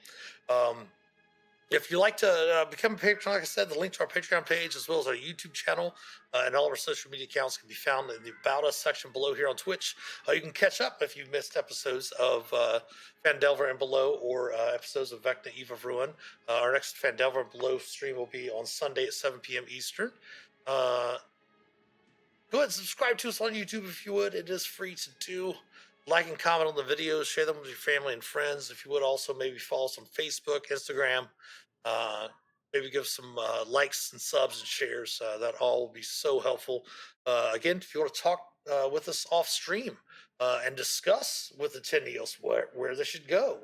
If you'd like to become a patron, like I said, the link to our Patreon page as well as our YouTube channel and all of our social media accounts can be found in the About Us section below here on Twitch. You can catch up if you've missed episodes of Fandelver and Below or episodes of Vecna, Eve of Ruin. Our next Fandelver and Below stream will be on Sunday at 7 p.m. Eastern. Go ahead and subscribe to us on YouTube if you would. It is free to do. Like and comment on the videos. Share them with your family and friends. If you would also maybe follow us on Facebook, Instagram. Maybe give some likes and subs and shares. That all will be so helpful. Again, if you want to talk with us off stream and discuss with the Tennials where they should go,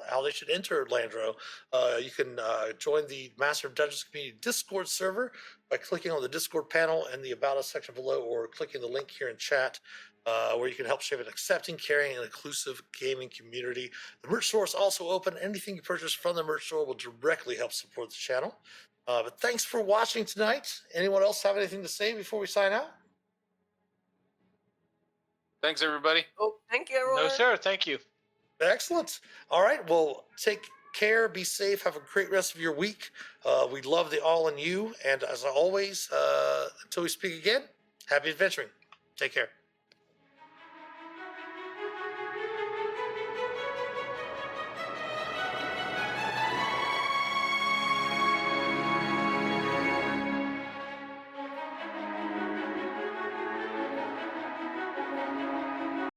how they should enter Landro, you can join the Master of Dungeons Community Discord server by clicking on the Discord panel in the About Us section below, or clicking the link here in chat. Where you can help shape an accepting, caring, and inclusive gaming community. The merch store is also open. Anything you purchase from the merch store will directly help support the channel. But thanks for watching tonight. Anyone else have anything to say before we sign out? Thanks, everybody. Oh, thank you, everyone. No, sir. Thank you. Excellent. All right. Well, take care. Be safe. Have a great rest of your week. We love the all in you. And as always, until we speak again, happy adventuring. Take care.